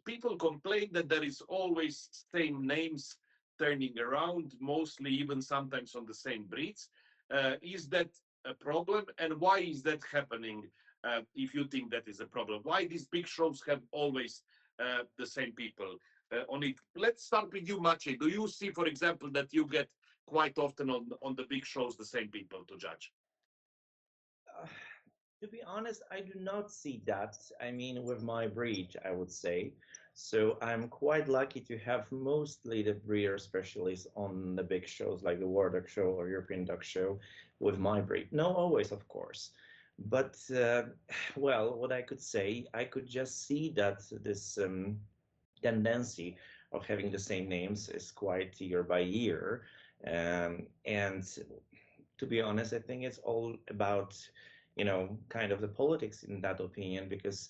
people complain that there is always same names turning around, mostly even sometimes on the same breeds. Is that a problem, and why is that happening? If you think that is a problem, why these big shows have always the same people on it? Let's start with you, Maciej. Do you see, for example, that you get quite often on the big shows the same people to judge? To be honest, I do not see that. I mean, with my breed, I would say. So I'm quite lucky to have mostly the breeder specialists on the big shows like the World Dog Show or European Dog Show with my breed. No, always, of course. But, well, what I could say, I could just see that this tendency of having the same names is quite year by year. And to be honest, I think it's all about, kind of the politics in that opinion, because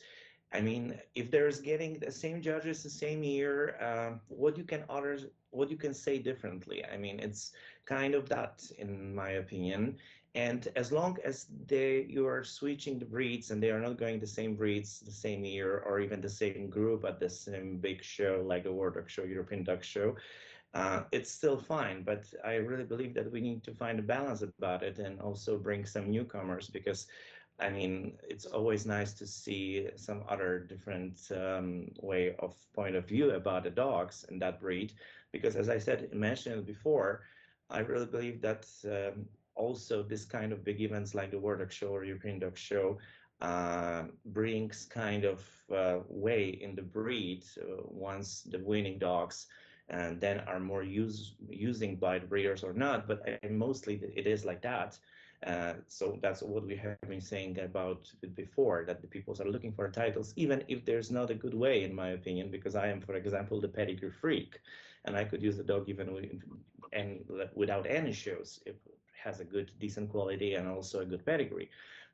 I mean, if there's getting the same judges the same year, what you can say differently? I mean, it's kind of that, in my opinion. And as long as you are switching the breeds and they are not going the same breeds the same year or even the same group at the same big show like the World Dog Show, European Dog Show, it's still fine. But I really believe that we need to find a balance about it and also bring some newcomers because I mean, it's always nice to see some other different way of point of view about the dogs in that breed. Because as I said, mentioned before, I really believe that also this kind of big events like the World Dog Show or European Dog Show brings kind of way in the breed once the winning dogs and then are more using by the breeders or not. But mostly it is like that. So that's what we have been saying about it before, that the people are looking for titles, even if there's not a good way, in my opinion, because I am, for example, the pedigree freak, and I could use the dog even without any shows. It has a good, decent quality and also a good pedigree.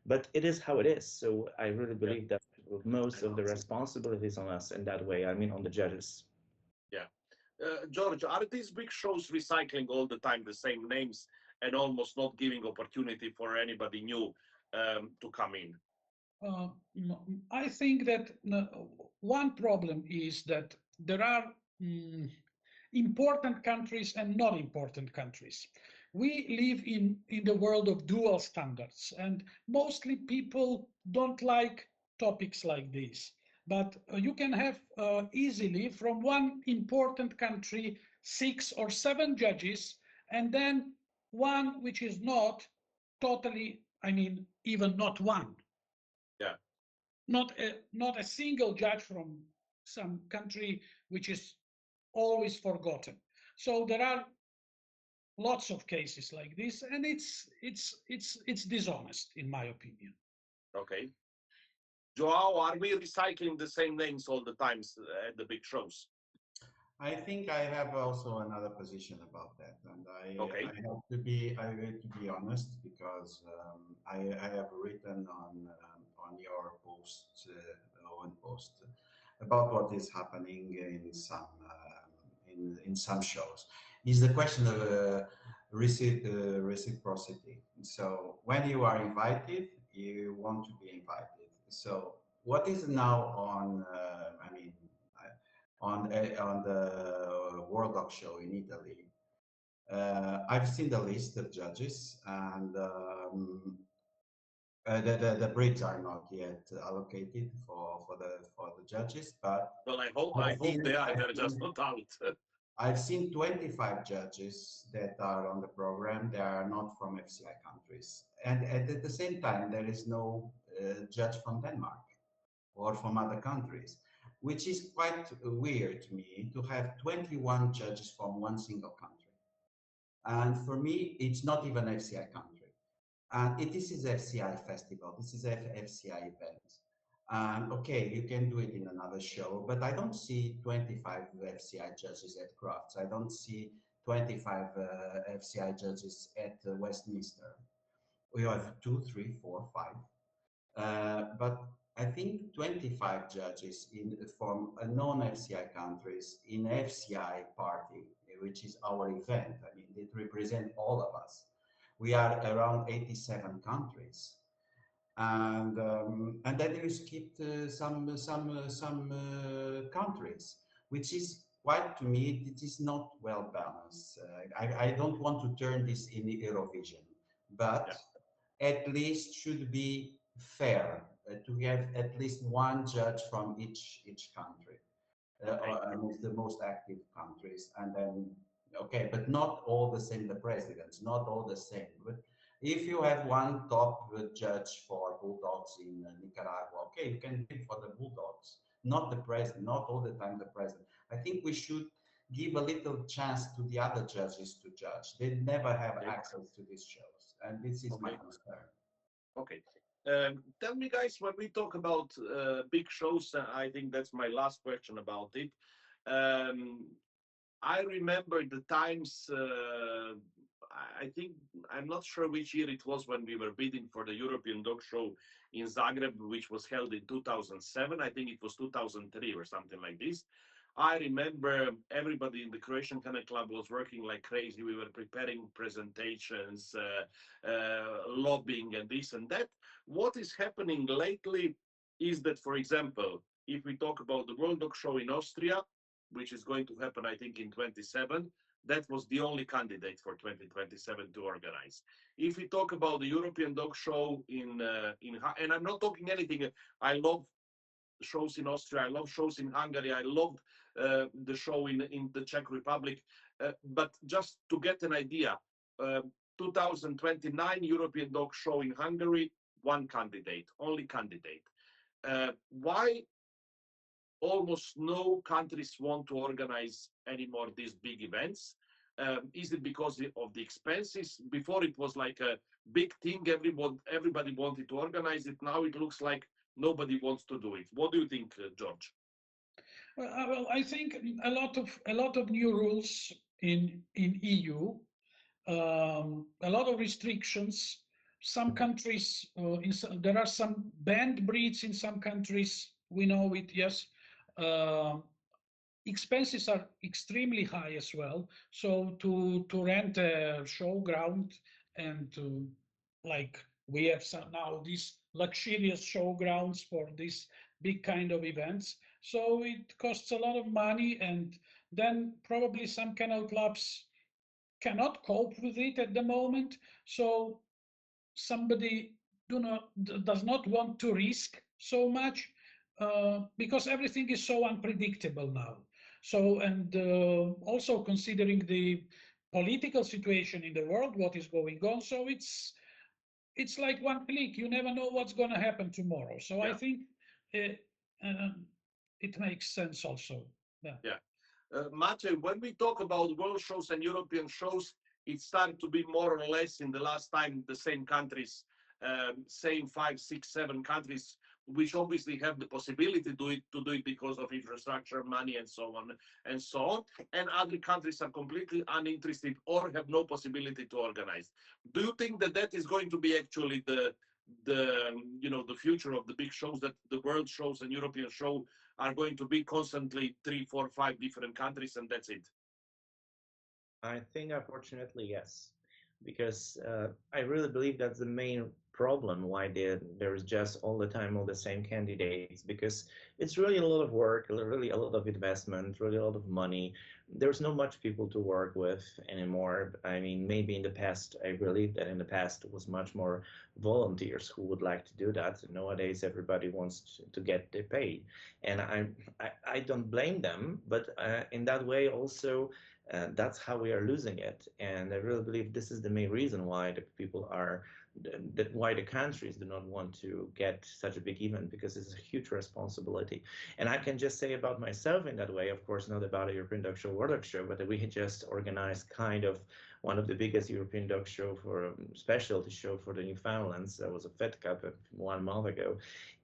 But it is how it is. So I really believe that most of the responsibility is on us in that way. I mean, on the judges. Yeah. George, are these big shows recycling all the time the same names and almost not giving opportunity for anybody new to come in? I think that one problem is that there are important countries and not important countries. We live in the world of dual standards, and mostly people don't like topics like this. But you can have easily from one important country 6 or 7 judges, and then one which is not totally, I mean, even not one. Yeah. Not a single judge from some country which is always forgotten. So there are lots of cases like this, and it's dishonest, in my opinion. Okay. Joao, are we recycling the same names all the times at the big shows? I think I have also another position about that, and Okay. I have to be honest because I have written on your post, Owen post, about what is happening in some in some shows. Is the question of reciprocity. So when you are invited, you want to be invited. So what is now on? On the World Dog Show in Italy. I've seen the list of judges, and the breeds are not yet allocated for the judges, but Well, I hope they are. They're just not out. I've seen 25 judges that are on the program. They are not from FCI countries, and at the same time, there is no judge from Denmark or from other countries, which is quite weird to me to have 21 judges from one single country. And for me, it's not even FCI country. And this is FCI festival. This is FCI event. And okay, you can do it in another show, but I don't see 25 FCI judges at Crafts. I don't see 25 FCI judges at Westminster. We have 2, 3, 4, 5. But I think 25 judges from non-FCI countries in FCI party, which is our event. I mean, it represents all of us. We are around 87 countries, and then you skipped some countries, which is quite, to me, it is not well balanced. I don't want to turn this in Eurovision, but at least should be fair to have at least one judge from each country, amongst the most active countries, and then okay, but not all the same. The presidents, not all the same. But if you have one top judge for bulldogs in Nicaragua, okay, you can do it for the bulldogs, not the president, not all the time the president. I think we should give a little chance to the other judges to judge. They never have access to these shows, and this is my concern. Okay. Tell me, guys, when we talk about big shows, I think that's my last question about it. I remember the times, I think, I'm not sure which year it was when we were bidding for the European Dog Show in Zagreb, which was held in 2007. I think it was 2003 or something like this. I remember everybody in the Croatian Kennel Club was working like crazy. We were preparing presentations, lobbying and this and that. What is happening lately is that, for example, if we talk about the World Dog Show in Austria, which is going to happen, I think, in 27, that was the only candidate for 2027 to organize. If we talk about the European Dog Show and I'm not talking anything, I love shows in Austria, I love shows in Hungary, I loved the show in the Czech Republic, but just to get an idea, 2029 European Dog Show in Hungary, one candidate, only candidate. Why almost no countries want to organize anymore these big events? Is it because of the expenses? Before it was like a big thing, everybody wanted to organize it. Now it looks like nobody wants to do it. What do you think, George? Well, I think a lot of new rules in EU, a lot of restrictions. Some countries, there are some banned breeds in some countries. We know it, yes. Expenses are extremely high as well. So to rent a showground and to, like, we have now these luxurious showgrounds for these big kind of events. So it costs a lot of money, and then probably some kennel clubs cannot cope with it at the moment. So somebody does not want to risk so much because everything is so unpredictable now. So, and also considering the political situation in the world, what is going on. So it's like one click. You never know what's going to happen tomorrow. So yeah. I think it makes sense also. Yeah. Maciej, when we talk about world shows and European shows, it started to be more or less in the last time the same countries, same 5, 6, 7 countries, which obviously have the possibility to do it because of infrastructure, money, and so on and so on. And other countries are completely uninterested or have no possibility to organize. Do you think that that is going to be actually the future of the big shows, that the world shows and European show are going to be constantly 3, 4, 5 different countries and that's it? I think, unfortunately, yes. because I really believe that's the main problem why there's just all the time all the same candidates, because it's really a lot of work, really a lot of investment, really a lot of money. There's not much people to work with anymore. I mean, maybe in the past, I believe that in the past it was much more volunteers who would like to do that. Nowadays everybody wants to get their pay, and I don't blame them, but in that way also that's how we are losing it. And I really believe this is the main reason why the people are, that why the countries do not want to get such a big event, because it's a huge responsibility. And I can just say about myself in that way, of course, not about a European Dog Show, World Dog Show, but we had just organized kind of one of the biggest European dog show for specialty show for the Newfoundlands. There was a Fed Cup 1 month ago,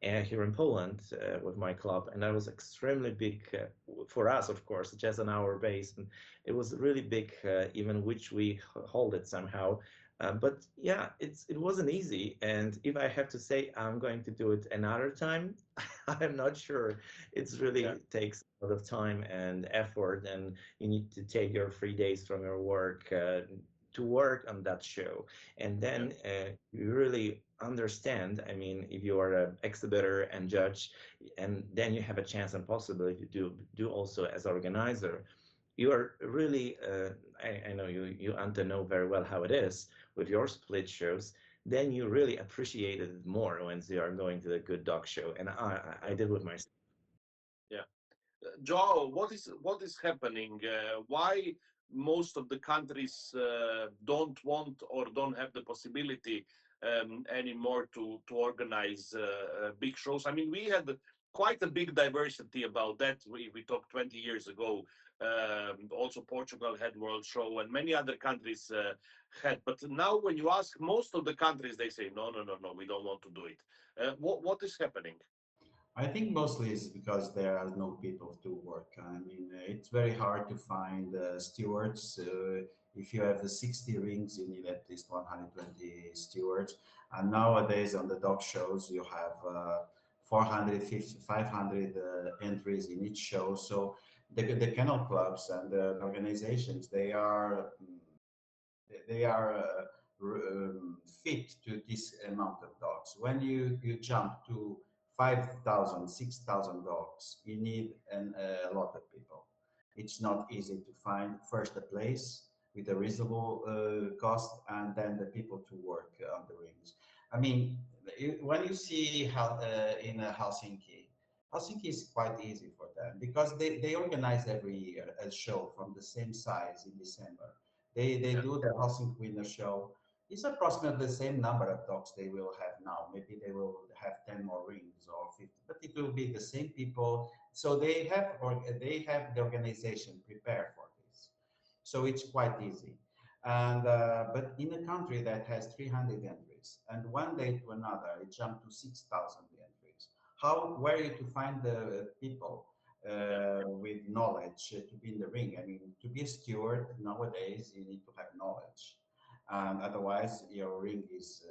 and here in Poland with my club, and that was extremely big for us, of course, just on our base. And it was really big, even which we hold it somehow. But yeah, it wasn't easy. And if I have to say I'm going to do it another time, I'm not sure. It's really takes a lot of time and effort, and you need to take your 3 days from your work to work on that show. And then you really understand. I mean, if you are an exhibitor and judge, and then you have a chance and possibility to do also as organizer, you are really I know you Ante know very well how it is with your split shows. Then you really appreciate it more when you are going to a good dog show, and I did with myself. Yeah. Joao, what is happening? Why most of the countries don't want or don't have the possibility anymore to organize big shows? I mean, we had quite a big diversity about that. We talked 20 years ago. Also, Portugal had World Show, and many other countries had. But now, when you ask most of the countries, they say no, no, no, no, we don't want to do it. What is happening? I think mostly it's because there are no people to work. I mean, it's very hard to find stewards. If you have the 60 rings, you need at least 120 stewards. And nowadays on the dog shows, you have 450, 500 entries in each show. So the kennel clubs and the organizations, they are fit to this amount of dogs. When you jump to 5,000, 6,000 dogs, you need a lot of people. It's not easy to find first a place with a reasonable cost, and then the people to work on the rings. I mean, when you see how in Helsinki, Helsinki is quite easy for them because they organize every year a show from the same size in December. They Yeah, do the Helsinki Winter Show. It's approximately the same number of dogs they will have now. Maybe they will have 10 more rings or 50, but it will be the same people. So they have the organization prepared for this. So it's quite easy. And but in a country that has 300 entries, and one day to another it jumped to 6,000 entries, how where are you to find the people yeah, with knowledge to be in the ring? I mean, to be a steward nowadays, you need to have knowledge, and otherwise your ring is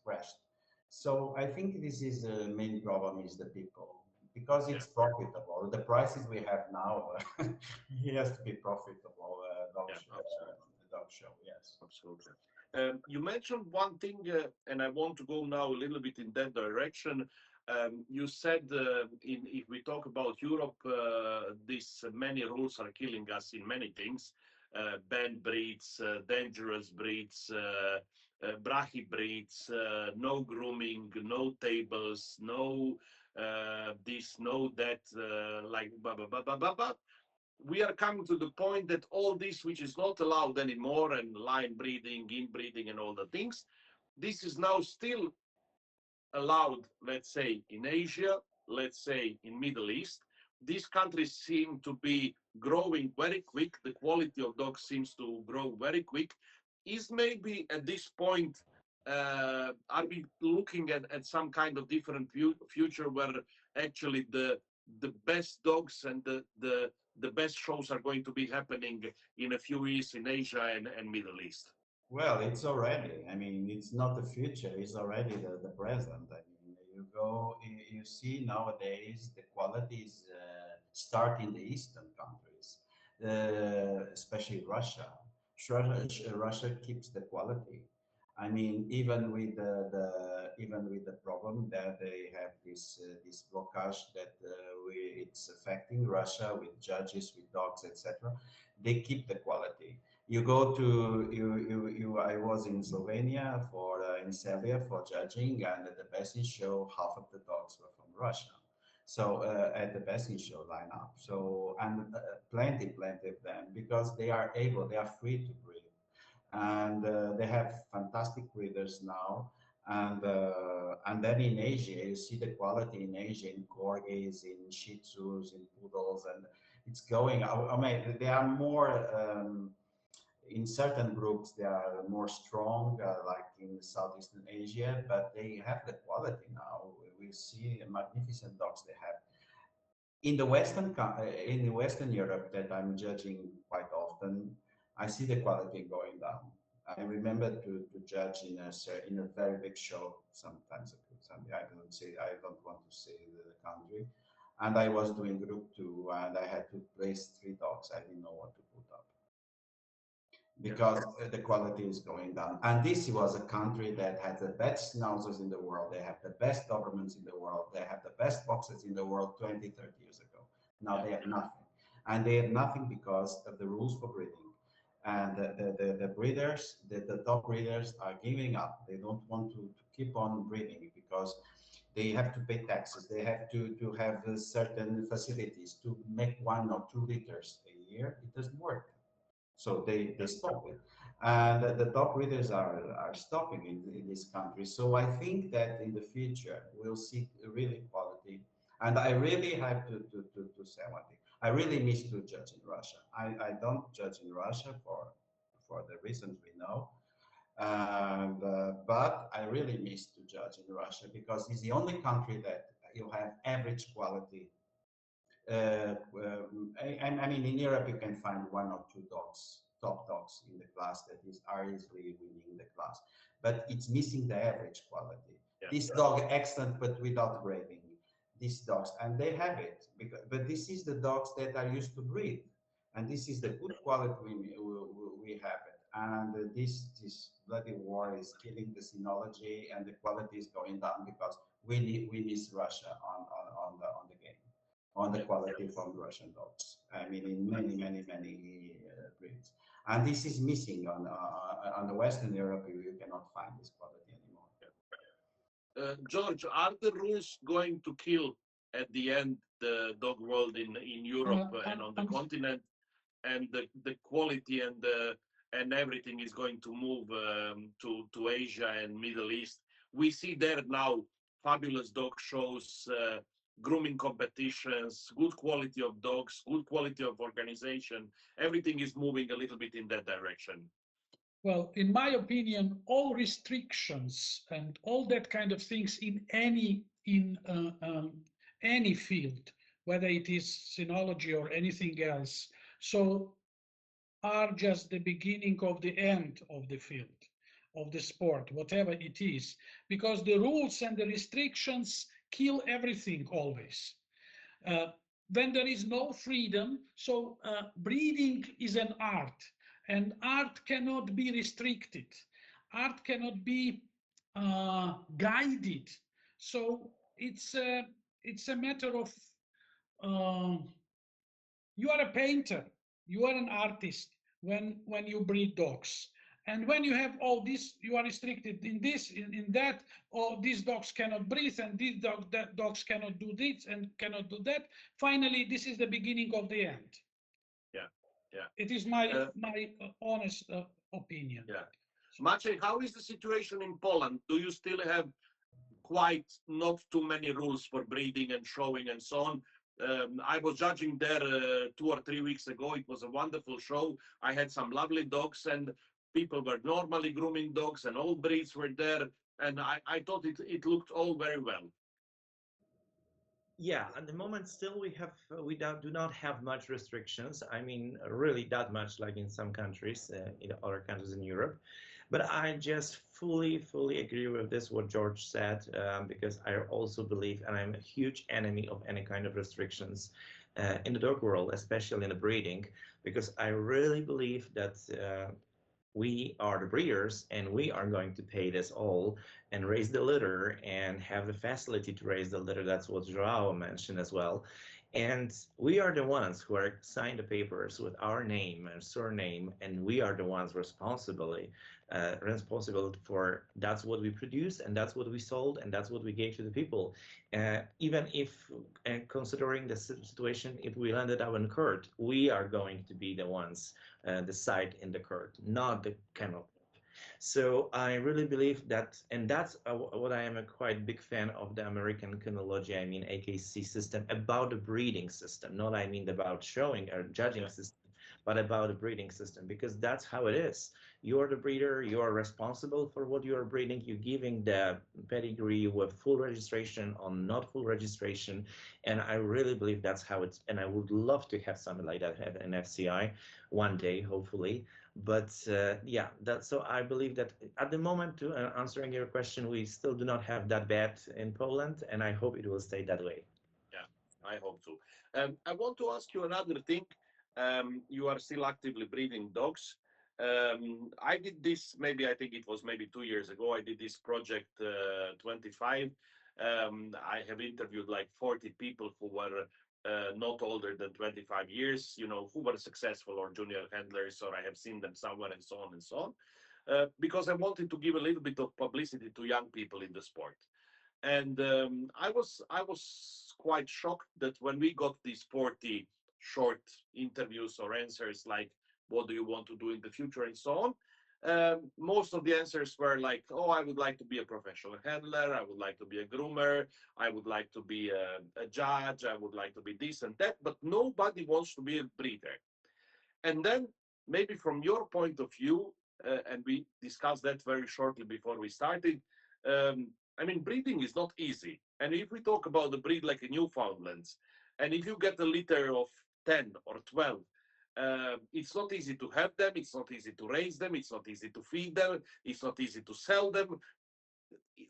crashed. So I think this is the main problem is the people because yeah, it's profitable. The prices we have now, it has to be profitable. yeah, absolutely. Dog show, yes. Absolutely. You mentioned one thing, and I want to go now a little bit in that direction. You said if we talk about Europe, these many rules are killing us in many things. Banned breeds, dangerous breeds, brachy breeds, no grooming, no tables, no this, no that, like blah, blah, blah, blah, blah, blah. We are coming to the point that all this, which is not allowed anymore, and line breeding, inbreeding, and all the things, this is now still allowed, let's say, in Asia, let's say in Middle East. These countries seem to be growing very quick. The quality of dogs seems to grow very quick. Is maybe at this point, are we looking at some kind of different future where actually the best dogs and the best shows are going to be happening in a few years in Asia and Middle East? Well, it's already. I mean, it's not the future. It's already the present. I mean, you see nowadays the quality is start in the eastern countries, especially Russia. Russia keeps the quality. I mean, even with even with the problem that they have this blockage that it's affecting Russia with judges, with dogs, etc. They keep the quality. You go to I was in Slovenia for in Serbia for judging, and at the best in show, half of the dogs were from Russia. So at the best in show lineup. So and plenty of them because they are able, they are free to breed, and they have fantastic breeders now. And then in Asia, you see the quality in Asia in corgis, in Shih Tzus, in poodles, and it's going. I mean, they are more. In certain groups they are more strong, like in Southeastern Asia, but they have the quality now. We see magnificent dogs they have. In the in the Western Europe that I'm judging quite often, I see the quality going down. I remember to judge in a very big show sometimes ago. I don't want to say the country, and I was doing group two, and I had to place three dogs. I didn't know what to put up because the quality is going down. And this was a country that has the best schnauzers in the world. They have the best Dobermans in the world. They have the best boxers in the world 20, 30 years ago. Now they have nothing. And they have nothing because of the rules for breeding. And the breeders, the dog breeders are giving up. They don't want to keep on breeding because they have to pay taxes. They have to have certain facilities to make 1 or 2 litters a year. It doesn't work. So they stop it. And the dog breeders are stopping in this country. So I think that in the future, we'll see really quality. And I really have to say one thing. I really miss to judge in Russia. I don't judge in Russia for the reasons we know. And, but I really miss to judge in Russia because it's the only country that you have average quality. I mean, in Europe, you can find 1 or 2 dogs, top dogs in the class that are easily winning the class, but it's missing the average quality. Yeah, this dog excellent, but without grading. These dogs, and they have it, because, but this is the dogs that are used to breed, and this is the good quality we have it. And this bloody war is killing the sinology, and the quality is going down because we miss Russia on the game, on the quality from Russian dogs. I mean, in many breeds, and this is missing on the Western Europe. You cannot find this quality anymore. George, are the rules going to kill at the end the dog world in Europe and on the continent, and the quality and everything is going to move to Asia and Middle East? We see there now fabulous dog shows, grooming competitions, good quality of dogs, good quality of organization. Everything is moving a little bit in that direction. Well, in my opinion, all restrictions and all that kind of things in any field, whether it is sinology or anything else, so are just the beginning of the end of the field, of the sport, whatever it is, because the rules and the restrictions kill everything always. When there is no freedom, so breeding is an art, and art cannot be restricted. Art cannot be guided. So it's a matter of you are a painter, you are an artist when you breed dogs. And when you have all this, you are restricted in this, in that, or these dogs cannot breathe, and these dogs cannot do this and cannot do that. Finally, this is the beginning of the end. Yeah, yeah. It is my honest opinion. Yeah. Maciej, how is the situation in Poland? Do you still have quite not too many rules for breeding and showing and so on? I was judging there 2 or 3 weeks ago. It was a wonderful show. I had some lovely dogs, and people were normally grooming dogs, and all breeds were there. And I thought it looked all very well. Yeah, at the moment still we do not have much restrictions. I mean, really that much like in some countries, in other countries in Europe. But I just fully agree with this, what George said, because I also believe, and I'm a huge enemy of any kind of restrictions in the dog world, especially in the breeding, because I really believe that we are the breeders and we are going to pay this all and raise the litter and have the facility to raise the litter. That's what Joao mentioned as well. And we are the ones who are signed the papers with our name and surname, and we are the ones responsible for that's what we produced and that's what we sold and that's what we gave to the people. Even if, considering the situation, if we landed up in court, we are going to be the ones decide in the court, not the kennel. So I really believe that, and that's what I am a quite big fan of the American Kynology, I mean AKC system, about the breeding system, not I mean about showing or judging system, but about the breeding system, because that's how it is. You're the breeder, you are responsible for what you are breeding, you're giving the pedigree with full registration or not full registration, and I really believe that's how it's, and I would love to have something like that have an FCI one day, hopefully. But yeah, that's, so I believe that at the moment, to answering your question, we still do not have that bad in Poland, and I hope it will stay that way. Yeah, I hope so. I want to ask you another thing. You are still actively breeding dogs. I did this, maybe I think it was maybe 2 years ago. I did this project 25. I have interviewed like 40 people who were not older than 25 years, you know, who were successful or junior handlers, or I have seen them somewhere and so on and so on. Because I wanted to give a little bit of publicity to young people in the sport. And I was quite shocked that when we got these 40 short interviews or answers like what do you want to do in the future and so on, most of the answers were like, oh, I would like to be a professional handler, I would like to be a groomer, I would like to be a judge, I would like to be this and that, but nobody wants to be a breeder. And then maybe from your point of view, and we discussed that very shortly before we started, I mean, breeding is not easy. And if we talk about the breed like a Newfoundlands, and if you get a litter of 10 or 12, it's not easy to have them, it's not easy to raise them, it's not easy to feed them, it's not easy to sell them.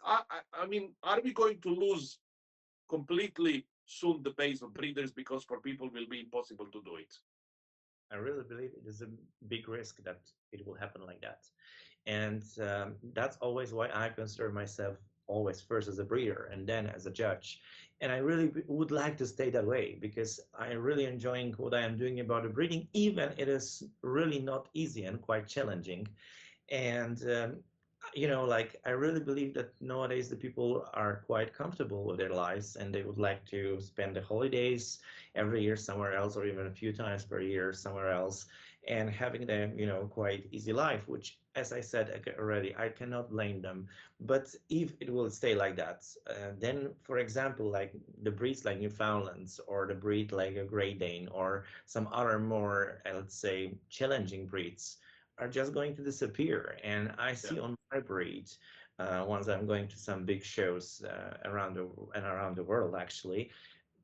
I mean, are we going to lose completely soon the base of breeders because for people will be impossible to do it? I really believe it is a big risk that it will happen like that. And that's always why I consider myself always first as a breeder and then as a judge. And I really would like to stay that way because I really enjoying what I am doing about the breeding, even it is really not easy and quite challenging. And you know, like I really believe that nowadays the people are quite comfortable with their lives and they would like to spend the holidays every year somewhere else or even a few times per year somewhere else and having them, you know, quite easy life, which as I said already, I cannot blame them. But if it will stay like that, then for example, like the breeds like Newfoundlands or the breed like a Great Dane or some other more, let's say, challenging breeds, are just going to disappear. And I see on my breed, once I'm going to some big shows around the world, actually,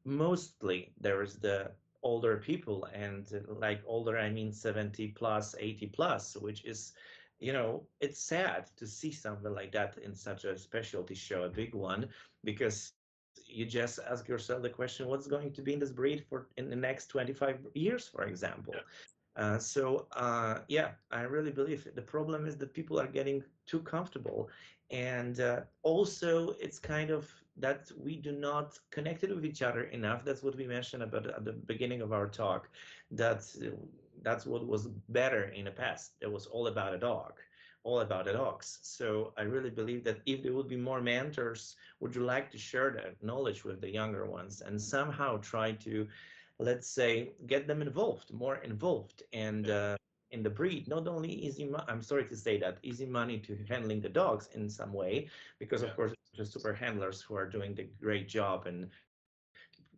mostly there is the older people, and like older, I mean 70 plus, 80 plus, which is, you know, it's sad to see something like that in such a specialty show, a big one, because you just ask yourself the question, what's going to be in this breed for in the next 25 years, for example. Yeah, I really believe the problem is that people are getting too comfortable, and also it's kind of that we do not connect it with each other enough. That's what we mentioned about at the beginning of our talk. That that's what was better in the past. It was all about a dog, all about the dogs. So I really believe that if there would be more mentors, would you like to share that knowledge with the younger ones and somehow try to, let's say, get them involved, more involved, and in the breed. Not only easy, I'm sorry to say that, easy money to handling the dogs in some way, because of course there's super handlers who are doing the great job and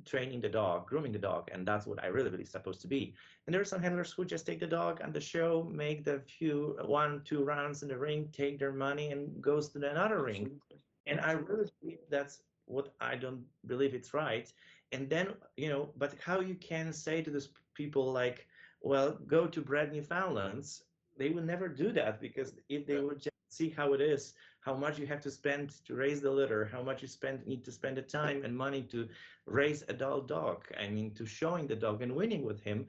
training the dog, grooming the dog, and that's what I really believe is supposed to be. And there are some handlers who just take the dog on the show, make the few 1, 2 rounds in the ring, take their money, and goes to another ring. And I really believe that's what I don't believe it's right. And then, you know, but how you can say to these people like, well, go to Bred Newfoundlands, they will never do that, because if they would just see how it is, how much you have to spend to raise the litter, how much you need to spend the time and money to raise adult dog, I mean, to showing the dog and winning with him,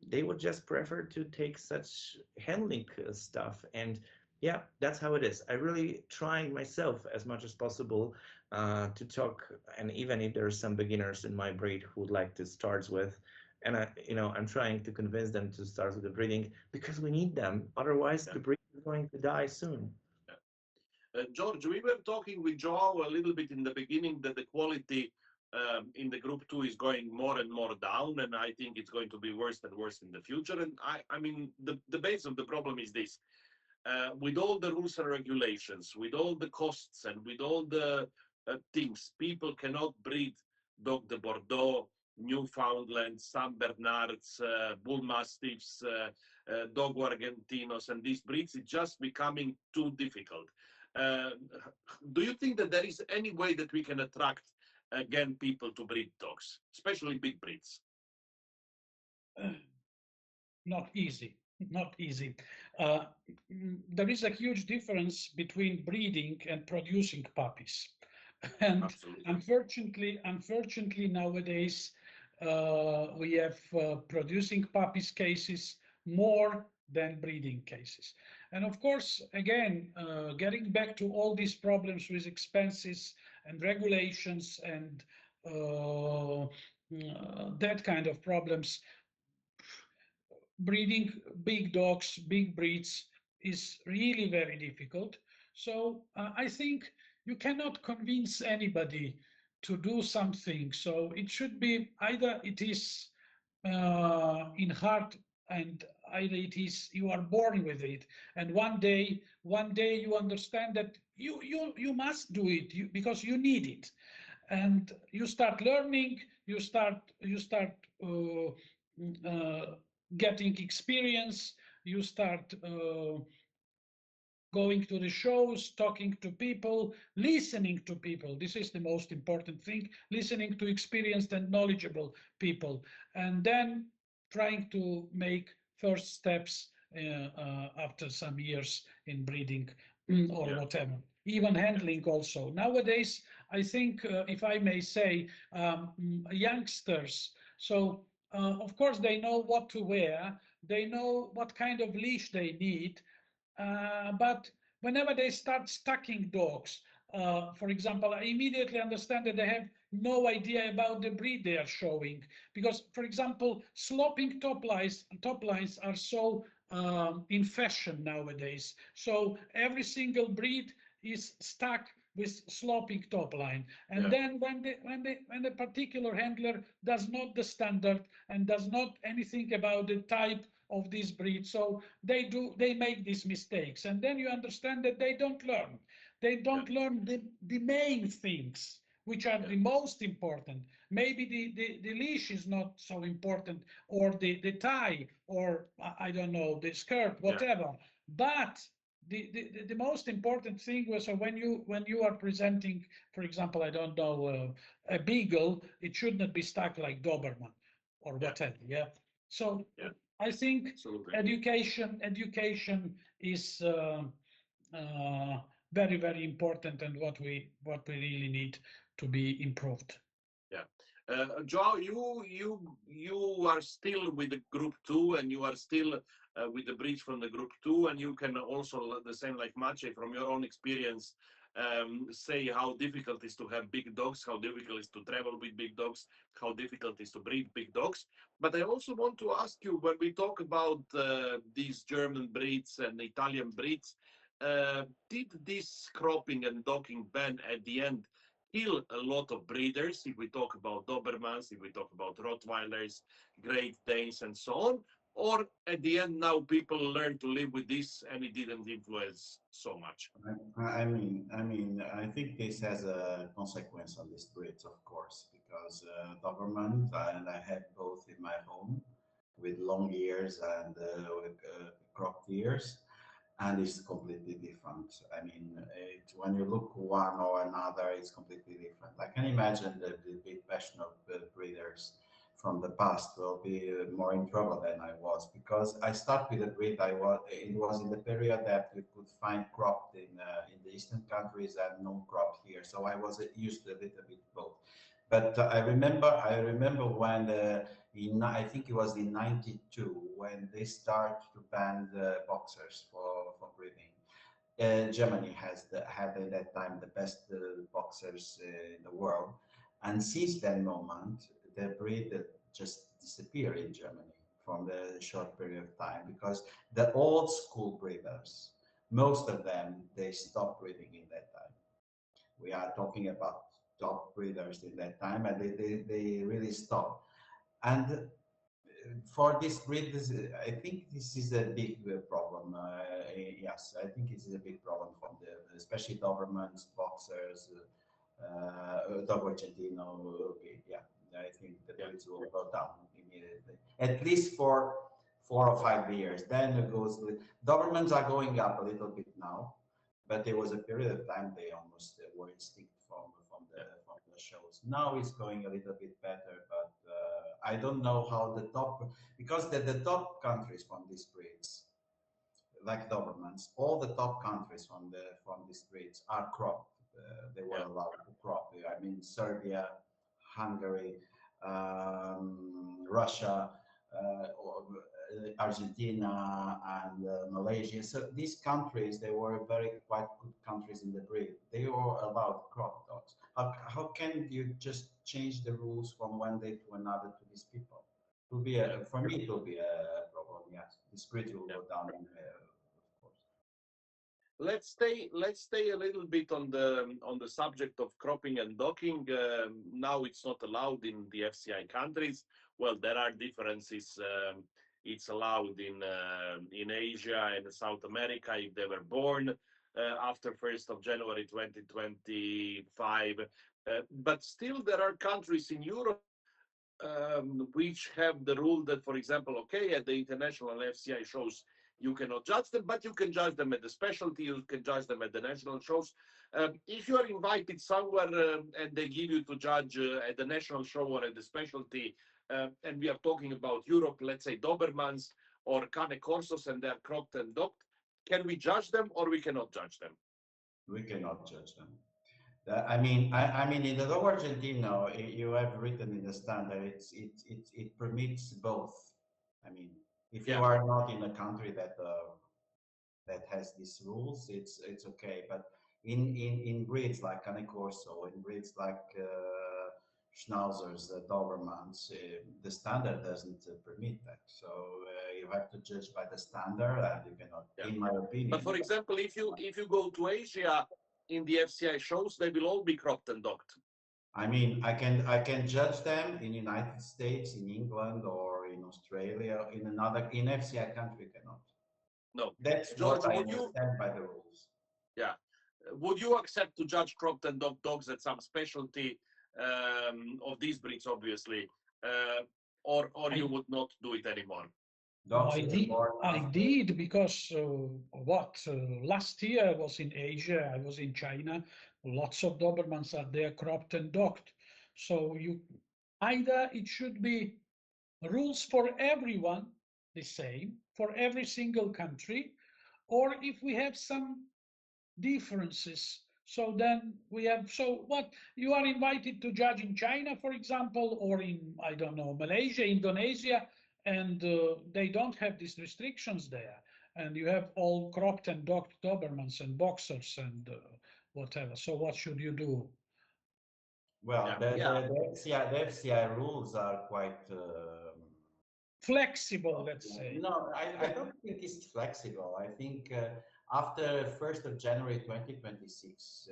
they would just prefer to take such handling stuff. And yeah, that's how it is. I really trying myself as much as possible to talk, and even if there's some beginners in my breed who would like to start with, and I'm trying to convince them to start with the breeding because we need them. Otherwise, Yeah. the breed is going to die soon. George, we were talking with Joao a little bit in the beginning that the quality in the group two is going more and more down, and I think it's going to be worse and worse in the future. And I mean, the base of the problem is this: with all the rules and regulations, with all the costs, and with all the things, people cannot breed Dog de Bordeaux, Newfoundland, San Bernards, Bull Mastiffs, Dogo Argentinos, and these breeds. It's just becoming too difficult. Uh, do you think that there is any way that we can attract again people to breed dogs, especially big breeds? Not easy, not easy. Uh, there is a huge difference between breeding and producing puppies. And Absolutely. unfortunately nowadays, we have producing puppies cases more than breeding cases. And of course, again, getting back to all these problems with expenses and regulations and that kind of problems, breeding big dogs, big breeds is really very difficult. So I think you cannot convince anybody to do something. So it should be either it is in heart, and either it is you are born with it, and one day you understand that you must do it because you need it, and you start learning, you start uh, getting experience, you start going to the shows, talking to people, listening to people. This is the most important thing, listening to experienced and knowledgeable people, and then trying to make first steps after some years in breeding or Yeah. whatever. Even handling also. Nowadays, I think, if I may say, youngsters, so of course they know what to wear, they know what kind of leash they need, but whenever they start stacking dogs, for example, I immediately understand that they have no idea about the breed they are showing. Because, for example, sloping top lines are so in fashion nowadays. So every single breed is stuck with sloping top line. And Yeah. then when the particular handler does not the standard and does not anything about the type of this breed, so they make these mistakes, and then you understand that they don't learn the main things which are Yeah. the most important. Maybe the leash is not so important, or the tie, or I don't know, the skirt, Yeah. whatever. But the most important thing was, so when you are presenting, for example, I don't know, a beagle, it should not be stuck like Doberman or Yeah. whatever. Yeah. So Yeah. I think Absolutely. education is uh, very, very important, and what we really need to be improved. Yeah. Joao, you are still with the group two, and you are still with the breeds from the group two, and you can also, the same like Maciej, from your own experience, say how difficult it is to have big dogs, how difficult it is to travel with big dogs, how difficult it is to breed big dogs. But I also want to ask you, when we talk about these German breeds and Italian breeds, did this cropping and docking ban at the end kill a lot of breeders? If we talk about Dobermans, if we talk about Rottweilers, Great Danes, and so on, or at the end now people learn to live with this and it didn't influence so much? I think this has a consequence on the streets, of course, because Doberman, and I had both in my home, with long ears and with cropped ears, and it's completely different. When you look one or another, it's completely different. I can imagine that the big passion of breeders from the past will be more in trouble than I was, because I started with a breed. It was in the period that you could find cropped in the eastern countries and non cropped here, so I was used to a little bit both. But I remember when I think it was in '92 when they start to ban the boxers for breeding. Germany had at that time the best boxers in the world, and since that moment, the breed just disappeared in Germany from the short period of time because the old school breeders, most of them, they stopped breeding in that time. We are talking about top breeders in that time, and they really stopped. And for this breed, I think this is a big problem. Yes, I think it's a big problem from the especially Dobermans, boxers, Dog Argentino. Okay, yeah, I think the breeds will go down immediately, at least for 4 or 5 years. Then it goes. Dobermans are going up a little bit now, but there was a period of time they almost were extinct from the shows. Now it's going a little bit better, but I don't know how the top, because the top countries from these breeds, like Dobermans, all the top countries from these breeds are cropped. They were allowed to crop. I mean, Serbia, Hungary, Russia, Argentina, and Malaysia. So these countries, they were very quite good countries in the breed. They were allowed crop dogs. How can you just change the rules from one day to another to these people? It will be for me, it will be a problem. Yes, this breed will go down. Of course. Let's stay a little bit on the subject of cropping and docking. Now it's not allowed in the FCI countries. Well, there are differences. It's allowed in Asia and South America if they were born after 1st of January 2025. But still, there are countries in Europe which have the rule that, for example, okay, at the international FCI shows, you cannot judge them, but you can judge them at the specialty, you can judge them at the national shows. If you are invited somewhere and they give you to judge at the national show or at the specialty, and we are talking about Europe, let's say Dobermans or Cane Corsos, and they're cropped and docked, can we judge them or we cannot judge them? We cannot judge them. I mean, in the Dog Argentino, you have written in the standard, it permits both. I mean, if you are not in a country that has these rules, it's okay. But in breeds like Cane Corso, in breeds like Schnauzers, Dobermans, the standard doesn't permit that. So you have to judge by the standard, and you cannot, in my opinion. But for example, if you go to Asia in the FCI shows, they will all be cropped and docked. I mean, I can judge them in United States, in England, or in Australia, in FCI country cannot. No. That's George, what I understand by the rules. Yeah. Would you accept to judge cropped and docked dogs at some specialty of these breeds, obviously, or you would not do it anymore? I did because last year I was in Asia, I was in China. Lots of Dobermans are there cropped and docked. So either it should be rules for everyone the same for every single country, or if we have some differences, so then we have, so what, you are invited to judge in China, for example, or in, I don't know, Malaysia, Indonesia, and they don't have these restrictions there, and you have all cropped and docked Dobermans and boxers and whatever. So what should you do? Well, the FCI rules are quite flexible, let's say. No, I don't think it's flexible. I think after 1st of January 2026,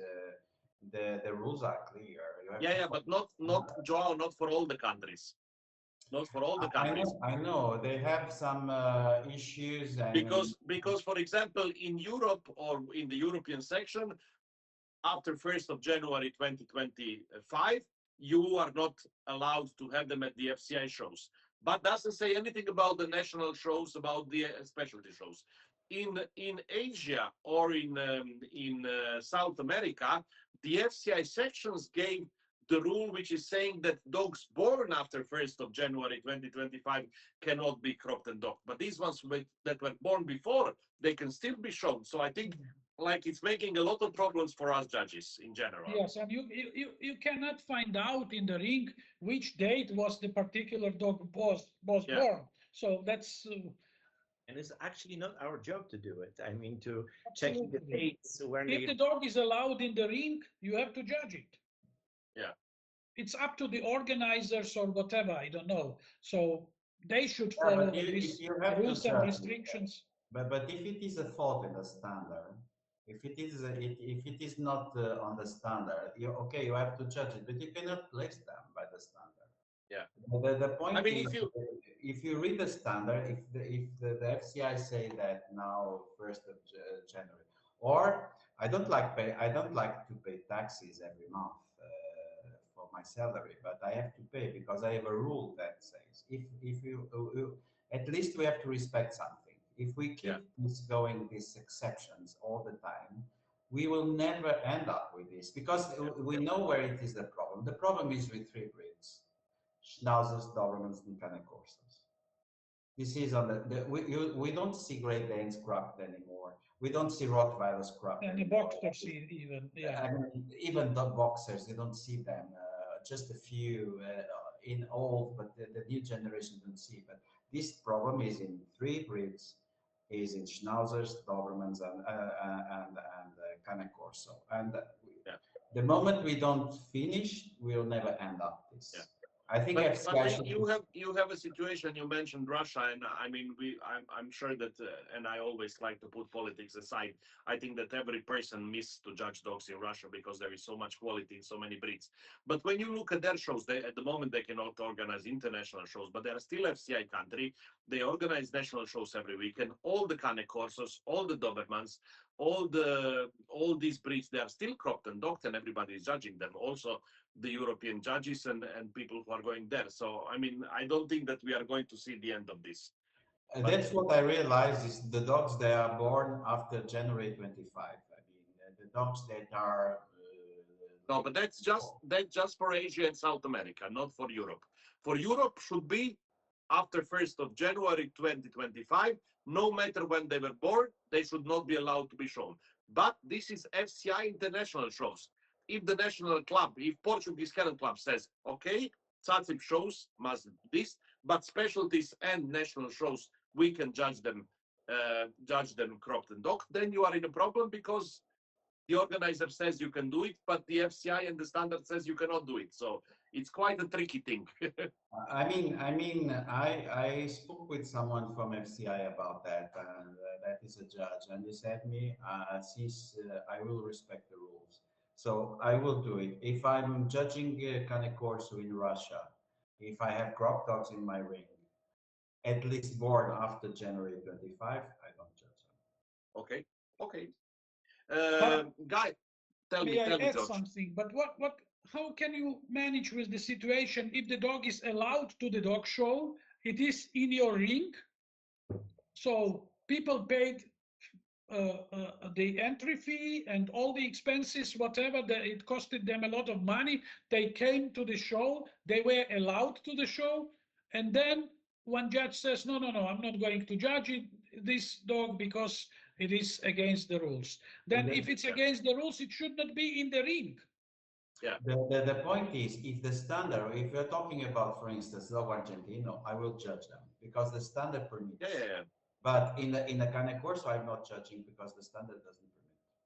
the rules are clear. But not Joao, not for all the countries. Not for all the countries. I know they have some issues. Because, for example, in Europe or in the European section, after 1st of January 2025, you are not allowed to have them at the FCI shows. But doesn't say anything about the national shows, about the specialty shows. In Asia or in South America, the FCI sections gave the rule which is saying that dogs born after 1st of January 2025 cannot be cropped and docked. But these ones that were born before, they can still be shown. So I think like it's making a lot of problems for us judges in general. Yes, and you cannot find out in the ring which date was the particular dog was Yeah. born. So that's And it's actually not our job to do it. I mean, to check the absolutely. dates when If they. the dog is allowed in the ring, you have to judge it. Yeah. It's up to the organizers or whatever, I don't know. So they should Yeah, follow but these you have to rules and judge it. restrictions. But if it is a fault in the standard, if it is if it is not on the standard, okay, you have to judge it, but you cannot place them by the standard. Yeah. The point I mean, is, if you read the standard, if the FCI say that now 1st of January, or I don't like to pay taxes every month for my salary, but I have to pay because I have a rule that says if you at least we have to respect something. If we keep this going, these exceptions all the time, we will never end up with this because we know where it is the problem. The problem is with three breeds: Schnauzers, Dobermans, and Cane-Corsos. This is on we don't see Great Danes cropped anymore. We don't see Rottweilers cropped And the anymore. boxers even, yeah. I mean, even the boxers, you don't see them. Just a few in old, but the new generation don't see. But this problem is in three breeds, is in Schnauzers, Dobermans, and Cane-Corso. And the moment we don't finish, we'll never end up this. Yeah. I think but you have a situation. You mentioned Russia, and I mean, I'm sure that, and I always like to put politics aside. I think that every person misses to judge dogs in Russia because there is so much quality in so many breeds. But when you look at their shows, at the moment they cannot organize international shows, but they are still FCI country. They organize national shows every weekend. All the Cane-Corsos, all the Dobermans, all these breeds, they are still cropped and docked, and everybody is judging them. Also, the European judges and people who are going there. So, I mean, I don't think that we are going to see the end of this. That's what I realized is the dogs that are born after January 25. I mean, the dogs that are. No, but that's just for Asia and South America, not for Europe. For Europe should be after 1st of January 2025, no matter when they were born, they should not be allowed to be shown. But this is FCI international shows. If the national club, if Portuguese Kennel Club says, okay, Tzatzik shows must this, but specialties and national shows, we can judge them cropped and docked, then you are in a problem because the organizer says you can do it, but the FCI and the standard says you cannot do it. So it's quite a tricky thing. I spoke with someone from FCI about that, and that is a judge, and he said me, since I will respect the rules, so I will do it. If I'm judging Cane-Corso in Russia, if I have crop dogs in my ring, at least born after January 25, I don't judge them. Okay. Guy, tell May me, I add George. something? But how can you manage with the situation if the dog is allowed to the dog show? It is in your ring, so people paid the entry fee and all the expenses, whatever, it costed them a lot of money. They came to the show, they were allowed to the show, and then one judge says, no, I'm not going to judge this dog because it is against the rules. Then if it's against the rules, it should not be in the ring. Yeah. The point is, if the standard, if you're talking about, for instance, dog Argentino, I will judge them because the standard permits. Yeah. But in the Cane-Corso, I'm not judging because the standard doesn't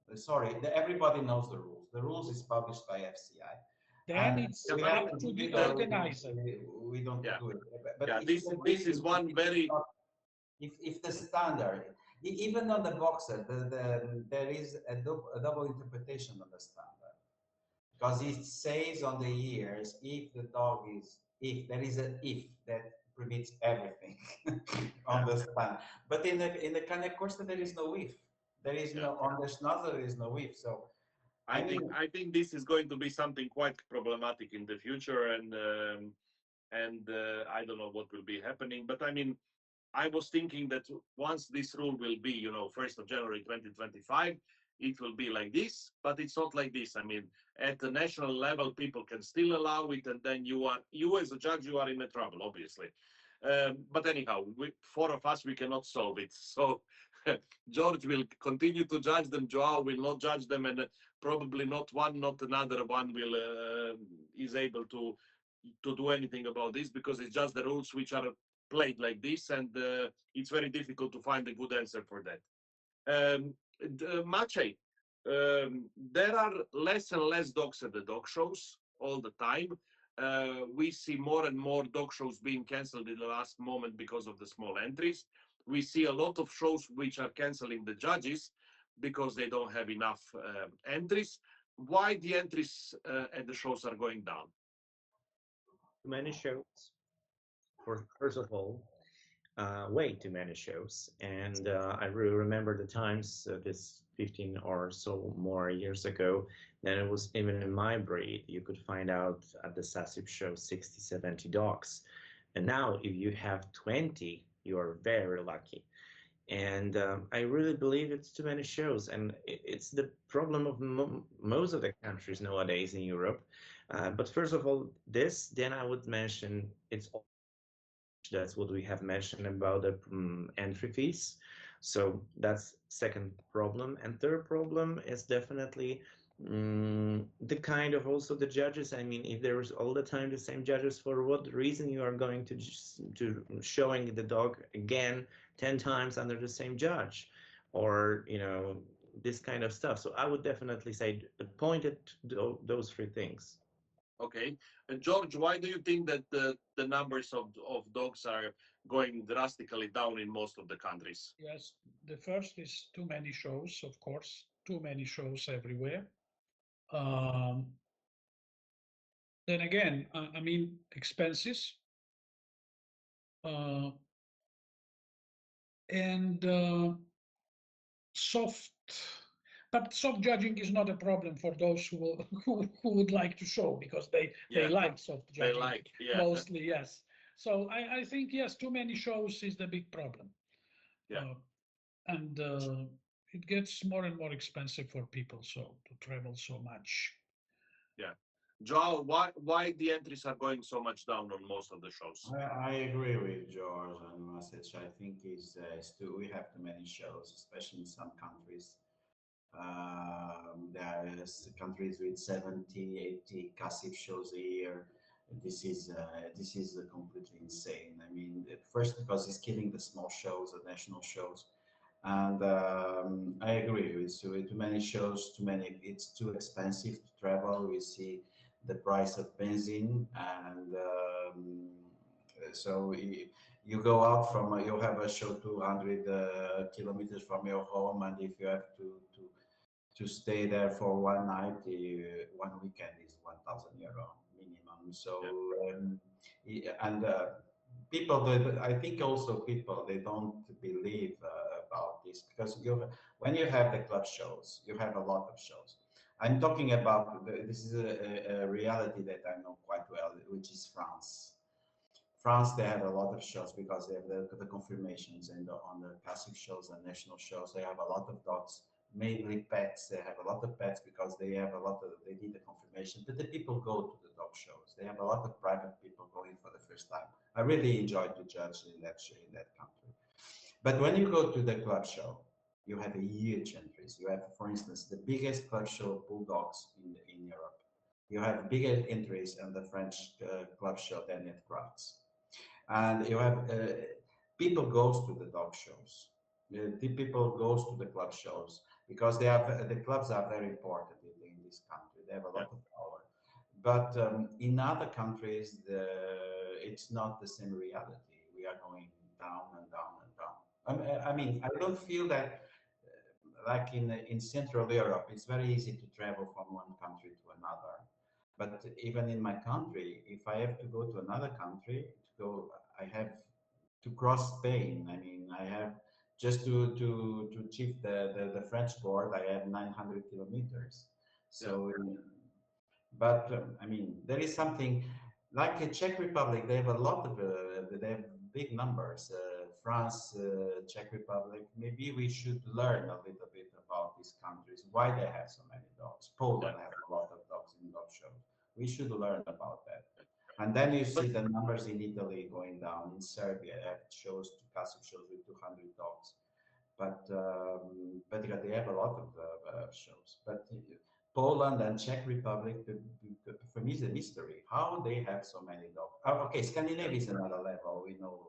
permit. Sorry, everybody knows the rules. The rules is published by FCI. Then it's up to the organizer. We don't do it. But yeah, this is one very. If the standard, even on the boxer, there is a double interpretation of the standard, because it says on the ears if the dog is, if there is an if that permits everything on the stand. But in the Cane-Corso there is no if. There is no on the Schnauzer there is no if. So I think this is going to be something quite problematic in the future, and I don't know what will be happening. But I mean, I was thinking that once this rule will be, 1st of January 2025, it will be like this, but it's not like this. I mean, at the national level, people can still allow it, and then you as a judge, you are in a trouble, obviously. But anyhow, four of us, we cannot solve it. So George will continue to judge them. Joao will not judge them, and probably not one, not another one will is able to do anything about this because it's just the rules which are played like this, and it's very difficult to find a good answer for that. Maciej, there are less and less dogs at the dog shows all the time. We see more and more dog shows being cancelled in the last moment because of the small entries. We see a lot of shows which are canceling the judges because they don't have enough entries. Why the entries at the shows are going down? Too many shows. First of all, way too many shows. And I really remember the times, this 15 or so more years ago, then it was even in my breed, you could find out at the SASIP show 60, 70 dogs. And now if you have 20, you are very lucky. And I really believe it's too many shows. And it's the problem of most of the countries nowadays in Europe. But first of all, this, then I would mention it's that's what we have mentioned about the entry fees. So that's second problem. And third problem is definitely the kind of also the judges. I mean, if there's all the time the same judges, for what reason you are going to showing the dog again 10 times under the same judge, or this kind of stuff. So I would definitely say point at those three things. Okay. And George, why do you think that the numbers of dogs are going drastically down in most of the countries? Yes, the first is too many shows, of course, too many shows everywhere. Then again, I mean, expenses. And soft, but soft judging is not a problem for those who would like to show, because they like soft They judging like, yeah. mostly, yes. So I think, yes, too many shows is the big problem. Yeah. And it gets more and more expensive for people to travel so much. Yeah. Joao, why the entries are going so much down on most of the shows? I agree with George and Maciej. I think we have too many shows, especially in some countries. There's countries with 70, 80 CASIP shows a year. This is completely insane. I mean, first because it's killing the small shows, the national shows, and I agree with too many shows, too many. It's too expensive to travel. We see the price of benzene, and so you go out from you have a show 200 kilometers from your home, and if you have to stay there for one night, one weekend is 1,000 euro minimum. So and people, I think also people they don't believe about this, because when you have the club shows, you have a lot of shows. I'm talking about this is a reality that I know quite well, which is France. France, they have a lot of shows because they have the confirmations, and on the classic shows and national shows, they have a lot of dogs, mainly pets. They have a lot of pets because they need the confirmation. But the people go to the dog shows. They have a lot of private people going for the first time. I really enjoy to judge in that country. But when you go to the club show, you have a huge entries. You have, for instance, the biggest club show of bulldogs in Europe. You have bigger entries in the French club show than at France. And you have people goes to the dog shows. The people goes to the club shows because the clubs are very important in this country. They have a lot of power. But in other countries, it's not the same reality. We are going down and down and down. I mean, I don't feel that like in Central Europe, it's very easy to travel from one country to another. But even in my country, if I have to go to another country I have to cross Spain. I mean, I have just to achieve the French board. I have 900 kilometers. So, but I mean, there is something like the Czech Republic. They have a lot of they have big numbers. France, Czech Republic. Maybe we should learn a little bit about these countries. Why they have so many dogs? Poland has a lot of dogs in dog shows. We should learn about that. And then you see the numbers in Italy going down. In Serbia, it shows classic shows with 200 dogs. but they have a lot of shows. But Poland and Czech Republic, for me, is a mystery how they have so many dogs. Oh, okay, Scandinavia is another level. We know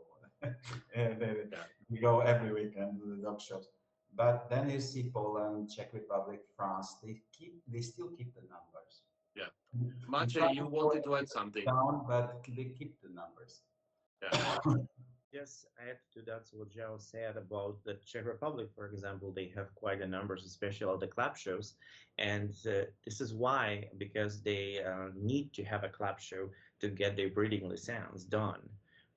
we go every weekend to the dog shows. But then you see Poland, Czech Republic, France. They still keep the numbers. Yeah. In Maciej, you wanted to add something. down, but they keep the numbers. Yeah. Yes, add to that what Joao said about the Czech Republic, for example, they have quite a numbers, especially at the club shows. And this is why, because they need to have a club show to get their breeding license done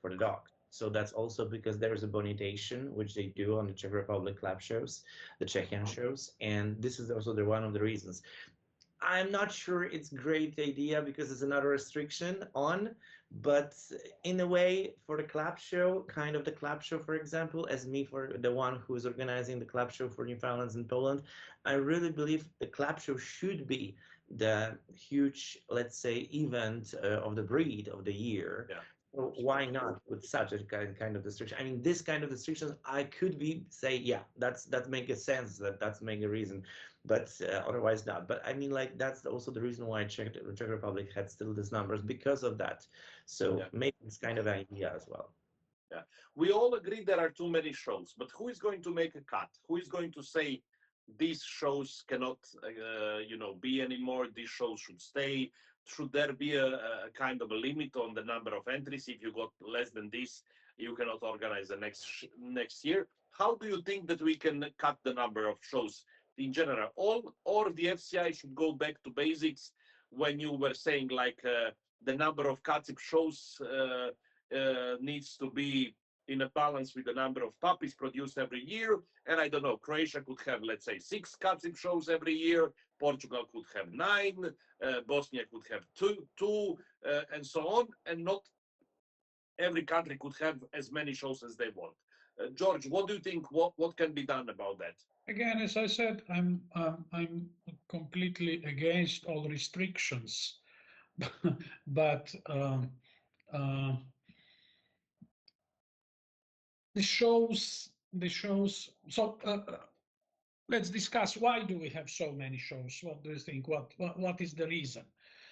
for the dog. So that's also because there is a bonitation, which they do on the Czech Republic club shows, the Czechian shows. And this is also one of the reasons. I'm not sure it's a great idea because it's another restriction on, but in a way for the club show, kind of the club show, for example, as me for the one who is organizing the club show for Newfoundlands and Poland, I really believe the club show should be the huge, let's say, event of the breed of the year. Yeah. So why not with such a kind of restriction? I mean, this kind of restrictions, I could be say, yeah, that make a sense, that's make a reason, but otherwise not. But I mean, like that's also the reason why Czech Republic had still these numbers because of that. So Yeah. maybe it's kind of an idea as well. Yeah, we all agree there are too many shows, but who is going to make a cut? Who is going to say these shows cannot, be anymore? These shows should stay. Should there be a kind of a limit on the number of entries? If you got less than this, you cannot organize the next year. How do you think that we can cut the number of shows in general? Or the FCI should go back to basics when you were saying like the number of KACIP shows needs to be in a balance with the number of puppies produced every year. And I don't know, Croatia could have, let's say, 6 KACIP shows every year. Portugal could have 9. Bosnia could have two, and so on. And not every country could have as many shows as they want. George, what do you think? What can be done about that? Again, as I said, I'm completely against all restrictions, but the shows. So let's discuss why do we have so many shows? What do you think? What is the reason?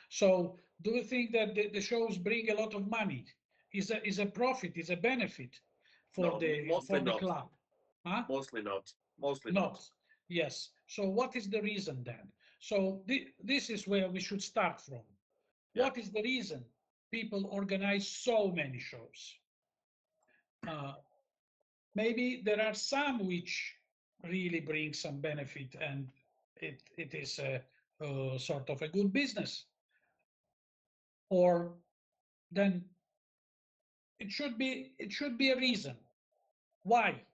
So do you think that the shows bring a lot of money? Is a profit? Is a benefit for No, the club? Huh? Mostly not. Mostly Not. Yes. So what is the reason then? So this is where we should start from. Yeah. What is the reason people organize so many shows? Maybe there are some which really bring some benefit and it is a sort of a good business. Or then it should be a reason. Why?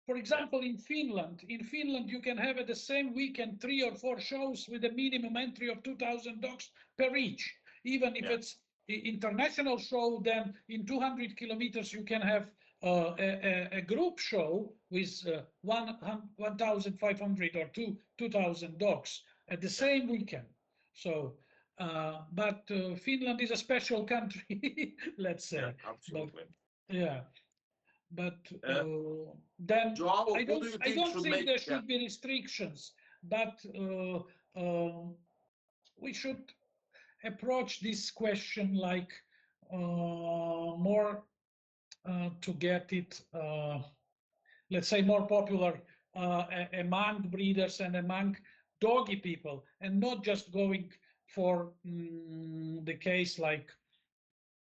For example, in Finland, you can have at the same weekend 3 or 4 shows with a minimum entry of 2,000 dogs per each. Even if it's the international show, then in 200 kilometers you can have a group show with 1,500 or 2,000 dogs at the same weekend. So, but Finland is a special country, let's say. Yeah, absolutely. But then Joao, I don't think there should be restrictions, but we should approach this question like more to get it, let's say, more popular among breeders and among doggy people, and not just going for the case like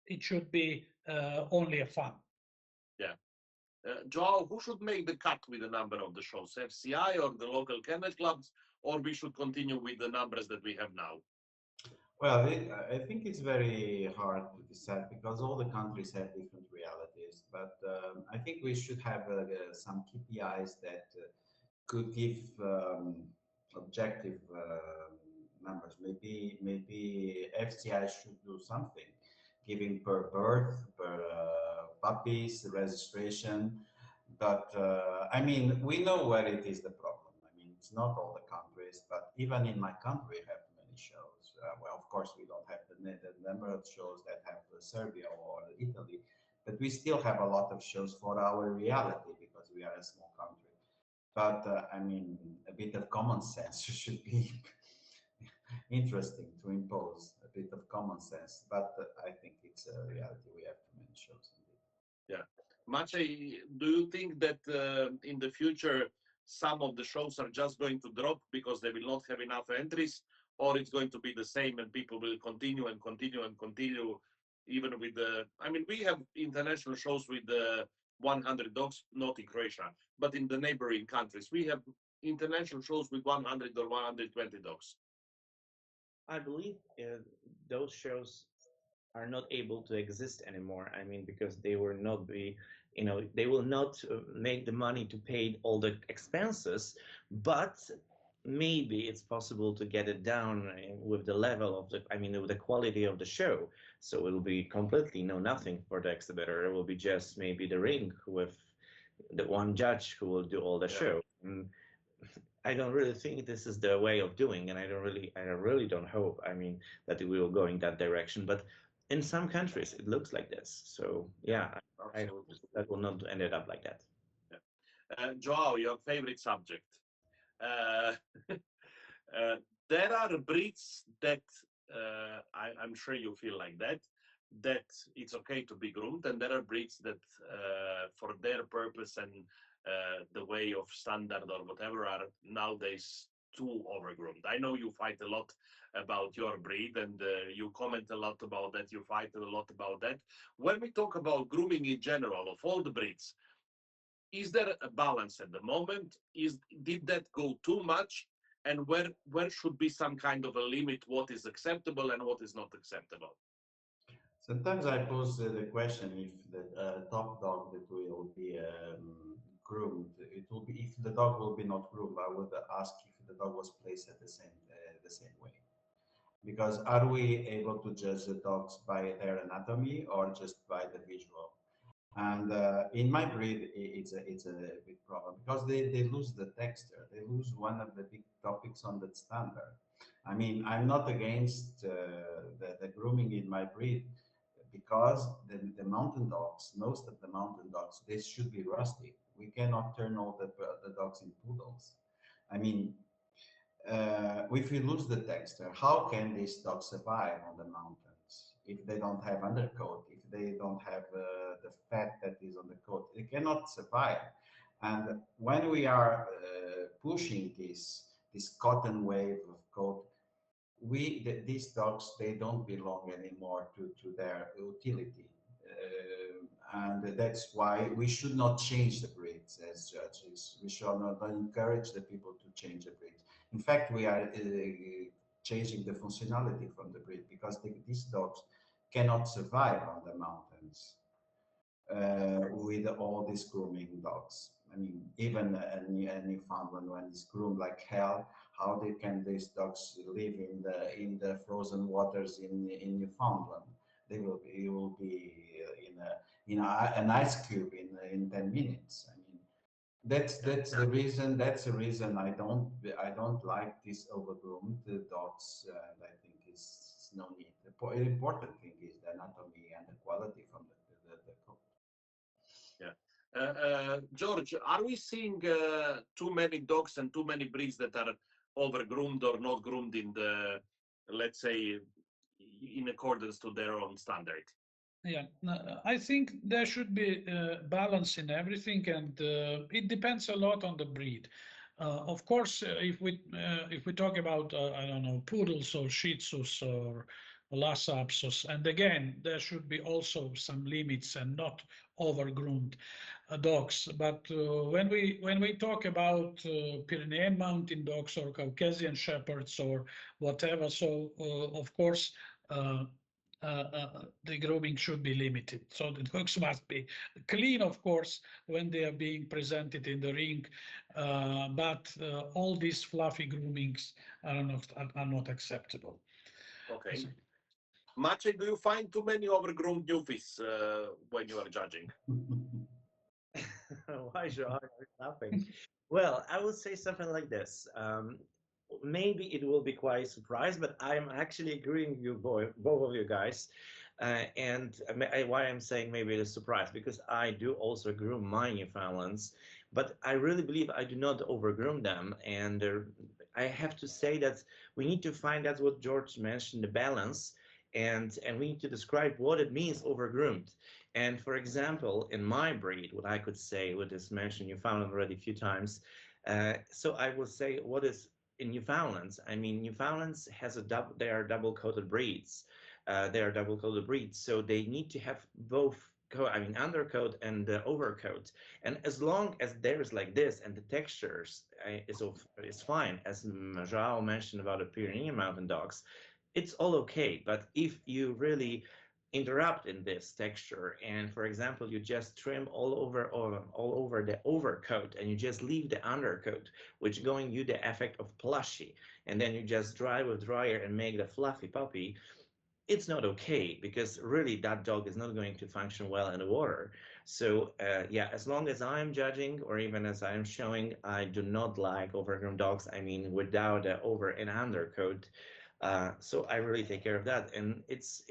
it should be only a fun. Yeah. Joao, who should make the cut with the number of the shows? FCI or the local kennel clubs, or we should continue with the numbers that we have now? Well, I think it's very hard to decide because all the countries have different realities. But I think we should have some KPIs that could give objective numbers. Maybe FCI should do something, giving per birth, per puppies, registration. But I mean, we know where it is the problem. I mean, it's not all the countries, but even in my country, we have many shows. Well, of course, we don't have the number of shows that have Serbia or Italy, But we still have a lot of shows for our reality because we are a small country. But I mean, a bit of common sense should be interesting to impose a bit of common sense. But I think it's a reality. We have too many shows. Yeah. Maciej, do you think that in the future some of the shows are just going to drop because they will not have enough entries, or it's going to be the same and people will continue and continue and continue, even with the? I mean, we have international shows with 100 dogs, not in Croatia, but in the neighboring countries, we have international shows with 100 or 120 dogs. I believe those shows are not able to exist anymore. I mean, because they will not be, they will not make the money to pay all the expenses, but maybe it's possible to get it down with the level of the, I mean, with the quality of the show. So it will be completely nothing for the exhibitor. It will be just maybe the ring with the one judge who will do all the Yeah. show. And I don't really think this is the way of doing, and I really don't hope. I mean, that we will go in that direction. But in some countries, it looks like this. So yeah, I hope Absolutely. that will not end up like that. Joao, your favorite subject. Uh, there are breeds that I'm sure you feel like that it's okay to be groomed, and there are breeds that for their purpose and the way of standard or whatever are nowadays too overgroomed. I know you fight a lot about your breed and you comment a lot about that, you fight a lot about that. When we talk about grooming in general of all the breeds, is there a balance at the moment? Did that go too much? And where should be some kind of a limit, what is acceptable and what is not acceptable? Sometimes I pose the question if the top dog that will be groomed, it will be if the dog will be not groomed. I would ask if the dog was placed at the same way. Because are we able to judge the dogs by their anatomy or just by the visual? And in my breed, it's a big problem because they lose the texture. They lose one of the big topics on that standard. I mean, I'm not against the grooming in my breed because the mountain dogs, most of the mountain dogs, they should be rustic. We cannot turn all the dogs in poodles. I mean, if we lose the texture, how can these dogs survive on the mountains if they don't have undercoat, if they don't have the fat that is on the coat? They cannot survive. And when we are pushing this cotton wave of coat, these dogs, they don't belong anymore to their utility. And that's why we should not change the breeds as judges. We should not encourage the people to change the breeds. In fact, we are changing the functionality from the breed because these dogs cannot survive on the mountains with all these grooming dogs. I mean, even a Newfoundland, when it's groomed like hell, how these dogs live in the frozen waters in Newfoundland? You will be an ice cube in 10 minutes. I mean, that's the reason I don't like these overgroomed dogs, and I think it's no need. The important thing is the anatomy and the quality from the coat. Yeah. George, are we seeing too many dogs and too many breeds that are overgroomed or not groomed in the, let's say, in accordance to their own standard? Yeah, I think there should be balance in everything, and it depends a lot on the breed. Of course, if we talk about I don't know, poodles or Shih Tzus or Lhasa Apsos, and again there should be also some limits and not overgroomed dogs. But when we talk about Pyrenean mountain dogs or Caucasian shepherds or whatever, so of course. The grooming should be limited. So the dogs must be clean, of course, when they are being presented in the ring, but all these fluffy groomings are not acceptable. Okay. Maciej, do you find too many overgroomed newfies when you are judging? Why, Joao, you're laughing? Well, I would say something like this. Maybe it will be quite a surprise, but I'm actually agreeing with you, both of you guys. Why I'm saying maybe a surprise, because I do also groom my Newfoundlands, but I really believe I do not overgroom them. And I have to say that we need to find out what George mentioned, the balance, and we need to describe what it means overgroomed. And for example, in my breed, what I could say, what is mentioned Newfoundland already a few times, so I will say what is in Newfoundlands. I mean, Newfoundlands has a double, they are double coated breeds. They are double coated breeds, so they need to have both I mean, undercoat and overcoat. And as long as there's like this and the textures is fine, as Joao mentioned about the Pyrenean mountain dogs, it's all okay. But if you really interrupt in this texture, and for example you just trim all over the overcoat and you just leave the undercoat, which going you the effect of plushy, and then you just dry with dryer and make the fluffy puppy, it's not okay, because really that dog is not going to function well in the water. So yeah, as long as I'm judging, or even as I'm showing, I do not like overgrown dogs. I mean, without a over and undercoat. So I really take care of that, and it's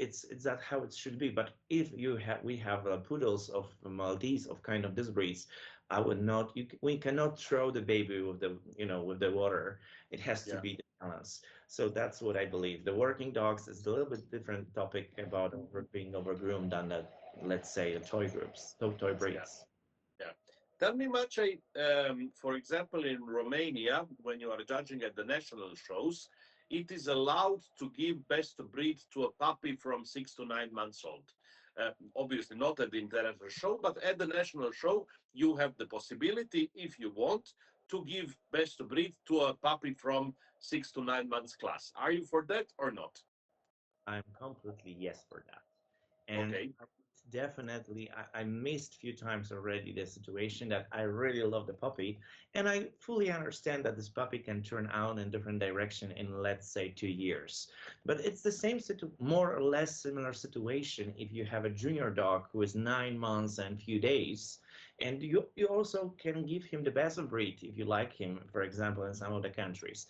that how it should be. But if you have we have poodles of Maltese of kind of this breeds, I would not. We cannot throw the baby with the with the water. It has to Yeah. be the balance. So that's what I believe. The working dogs is a little bit different topic about being overgroomed than the, let's say, the toy groups, toy Yeah. breeds. Yeah. Tell me, Maciej, for example, in Romania, when you are judging at the national shows, it is allowed to give best breed to a puppy from 6 to 9 months old. Obviously, not at the international show, but at the national show, you have the possibility, if you want, to give best breed to a puppy from 6 to 9 months class. Are you for that or not? I'm completely yes for that. And Okay. I definitely, I missed a few times already the situation that I really love the puppy, and I fully understand that this puppy can turn out in different direction in, let's say, 2 years. But it's the same more or less similar situation if you have a junior dog who is 9 months and few days, and you also can give him the best of breed if you like him, for example, in some of the countries.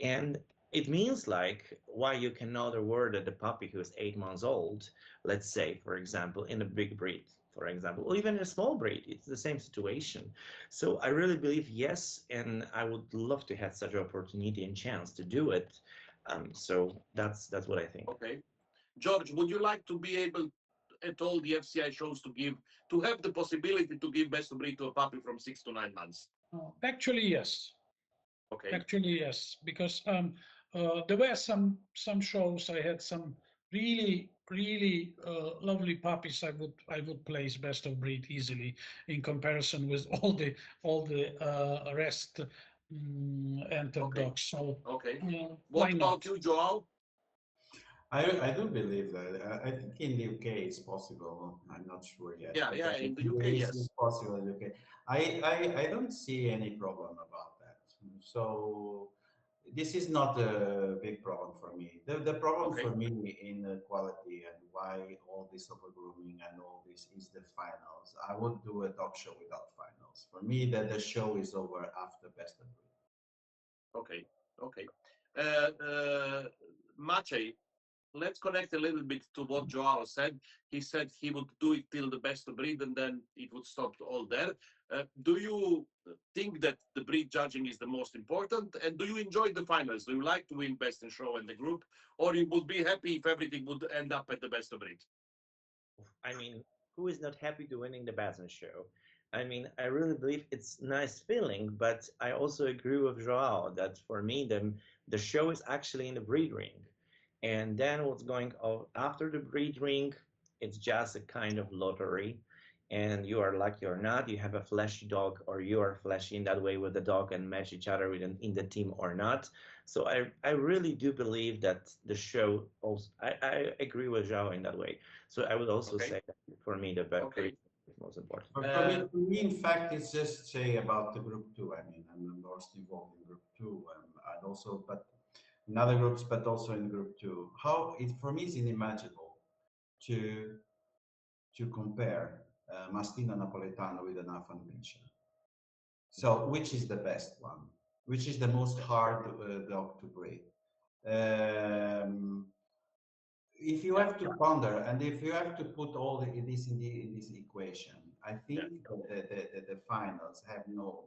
And it means like why you cannot award the puppy who is 8 months old, let's say, for example, in a big breed, for example, or even in a small breed, it's the same situation. So I really believe yes, and I would love to have such an opportunity and chance to do it. So that's what I think. Okay. George, would you like to be able at all the FCI shows to have the possibility to give best of breed to a puppy from 6 to 9 months? Actually, yes. Okay. Actually, yes, because there were some shows I had some really lovely puppies. I would place best of breed easily in comparison with all the rest entered Okay. dogs. So Okay. why What not? about you, Joao? I do believe that. I think in the UK it's possible. I'm not sure yet, Yeah, but yeah, in the UK, it's yes. possible in the UK. I don't see any problem about that. So this is not a big problem for me. The problem Okay. for me in quality and why all this over grooming and all this is the finals. I would do a dog show without finals. For me, that the show is over after best of breed. Okay. Okay. Uh, uh, Maciej, let's connect a little bit to what Joao said. He said he would do it till the best of breed and then it would stop all there. Do you think that the breed judging is the most important? And do you enjoy the finals? Do you like to win best in show and the group? Or you would be happy if everything would end up at the best of breed? I mean, who is not happy to winning the Baton show? I mean, I really believe it's nice feeling, but I also agree with Joao that for me, the show is actually in the breed ring. And then what's going on after the breed ring, it's just a kind of lottery. And you are lucky or not, you have a flashy dog, or you are flashy in that way with the dog and match each other in the team or not. So I really do believe that the show also, I agree with Joao in that way. So I would also Okay. say that for me, the Okay. breed is most important. For me, in fact, it's just say about the group two. I mean, I'm the most involved in group two, and also, but in other groups, but also in group two. How it for me is unimaginable to compare Mastino Napoletano with an Afan Pinscher. So, which is the best one? Which is the most hard dog to breed? Um, if you have to ponder and if you have to put all this in this equation, I think the finals have no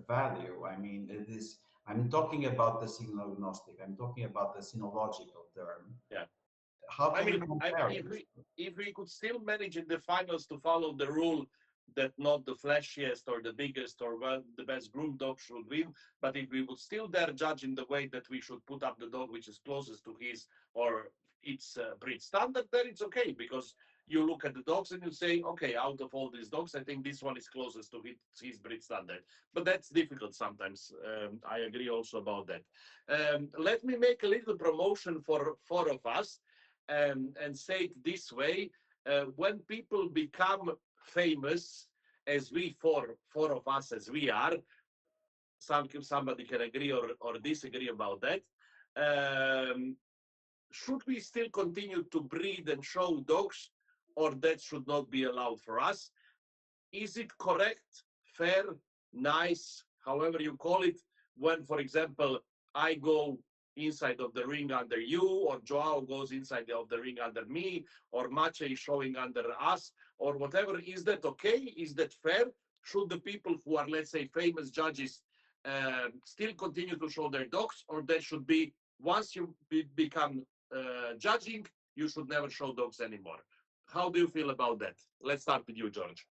value. I mean, it is. I'm talking about the signal agnostic. I'm talking about the sinological term. Yeah. How I can you mean, compare if we could still manage in the finals to follow the rule that not the flashiest or the biggest or the best groomed dog should win, but if we would still dare judge in the way that we should put up the dog which is closest to his or its breed standard, then it's okay, because you look at the dogs and you say, okay, out of all these dogs, I think this one is closest to his breed standard. But that's difficult sometimes. I agree also about that. Let me make a little promotion for four of us, and say it this way. When people become famous, as we four of us as we are, somebody can agree or disagree about that. Um, should we still continue to breed and show dogs, or that should not be allowed for us? Is it correct, fair, nice, however you call it, when, for example, I go inside of the ring under you, or Joao goes inside of the ring under me, or Maciej is showing under us, or whatever? Is that okay? Is that fair? Should the people who are, let's say, famous judges still continue to show their dogs, or that should be, once you become judging, you should never show dogs anymore? How do you feel about that? Let's start with you, George.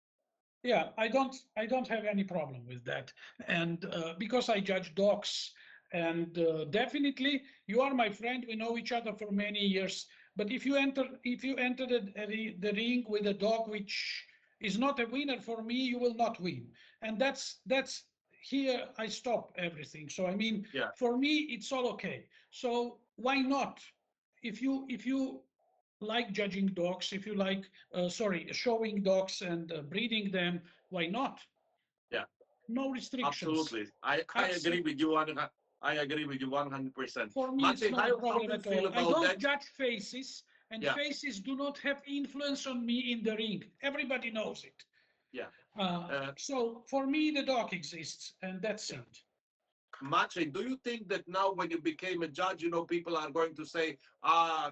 Yeah, I don't have any problem with that, and because I judge dogs, and definitely you are my friend. We know each other for many years. But if you enter the ring with a dog which is not a winner for me, you will not win, and that's here I stop everything. So I mean, Yeah. for me it's all okay. So why not? If you like judging dogs, if you like, showing dogs and breeding them, why not? Yeah. No restrictions. Absolutely. I agree with you. I agree with you 100%. For me, it's Maciej, not a how problem do you at feel all. I about don't that? judge faces, and Yeah. faces do not have influence on me in the ring. Everybody knows it. Yeah. So for me, the dog exists, and that's Yeah. it. Maciej, do you think that now when you became a judge, people are going to say,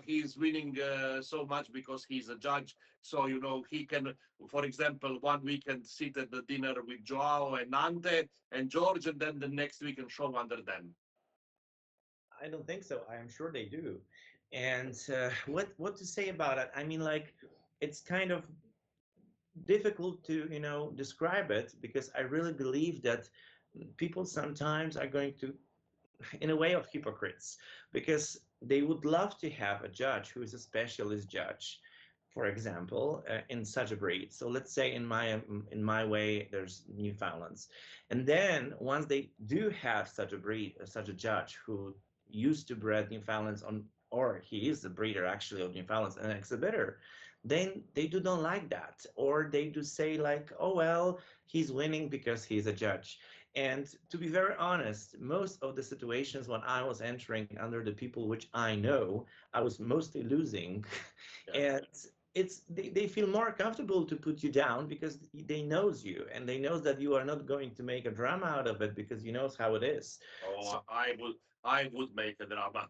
he's winning so much because he's a judge. So, he can, for example, one weekend sit at the dinner with Joao and Ante and George, and then the next weekend show under them. I don't think so. I am sure they do. And what to say about it? I mean, like, it's kind of difficult to describe it, because I really believe that people sometimes are going to, in a way, of hypocrites, because they would love to have a judge who is a specialist judge, for example, in such a breed. So let's say in my way there's Newfoundlands, and then once they do have such a breed, such a judge who used to breed Newfoundlands on, or he is the breeder actually of Newfoundlands, an exhibitor, then they do not like that, or they do say like, oh well, he's winning because he's a judge. And to be very honest, most of the situations when I was entering under the people which I know, I was mostly losing. Yeah. And they feel more comfortable to put you down because they knows you, and they knows that you are not going to make a drama out of it, because you knows how it is. Oh, So I would make a drama.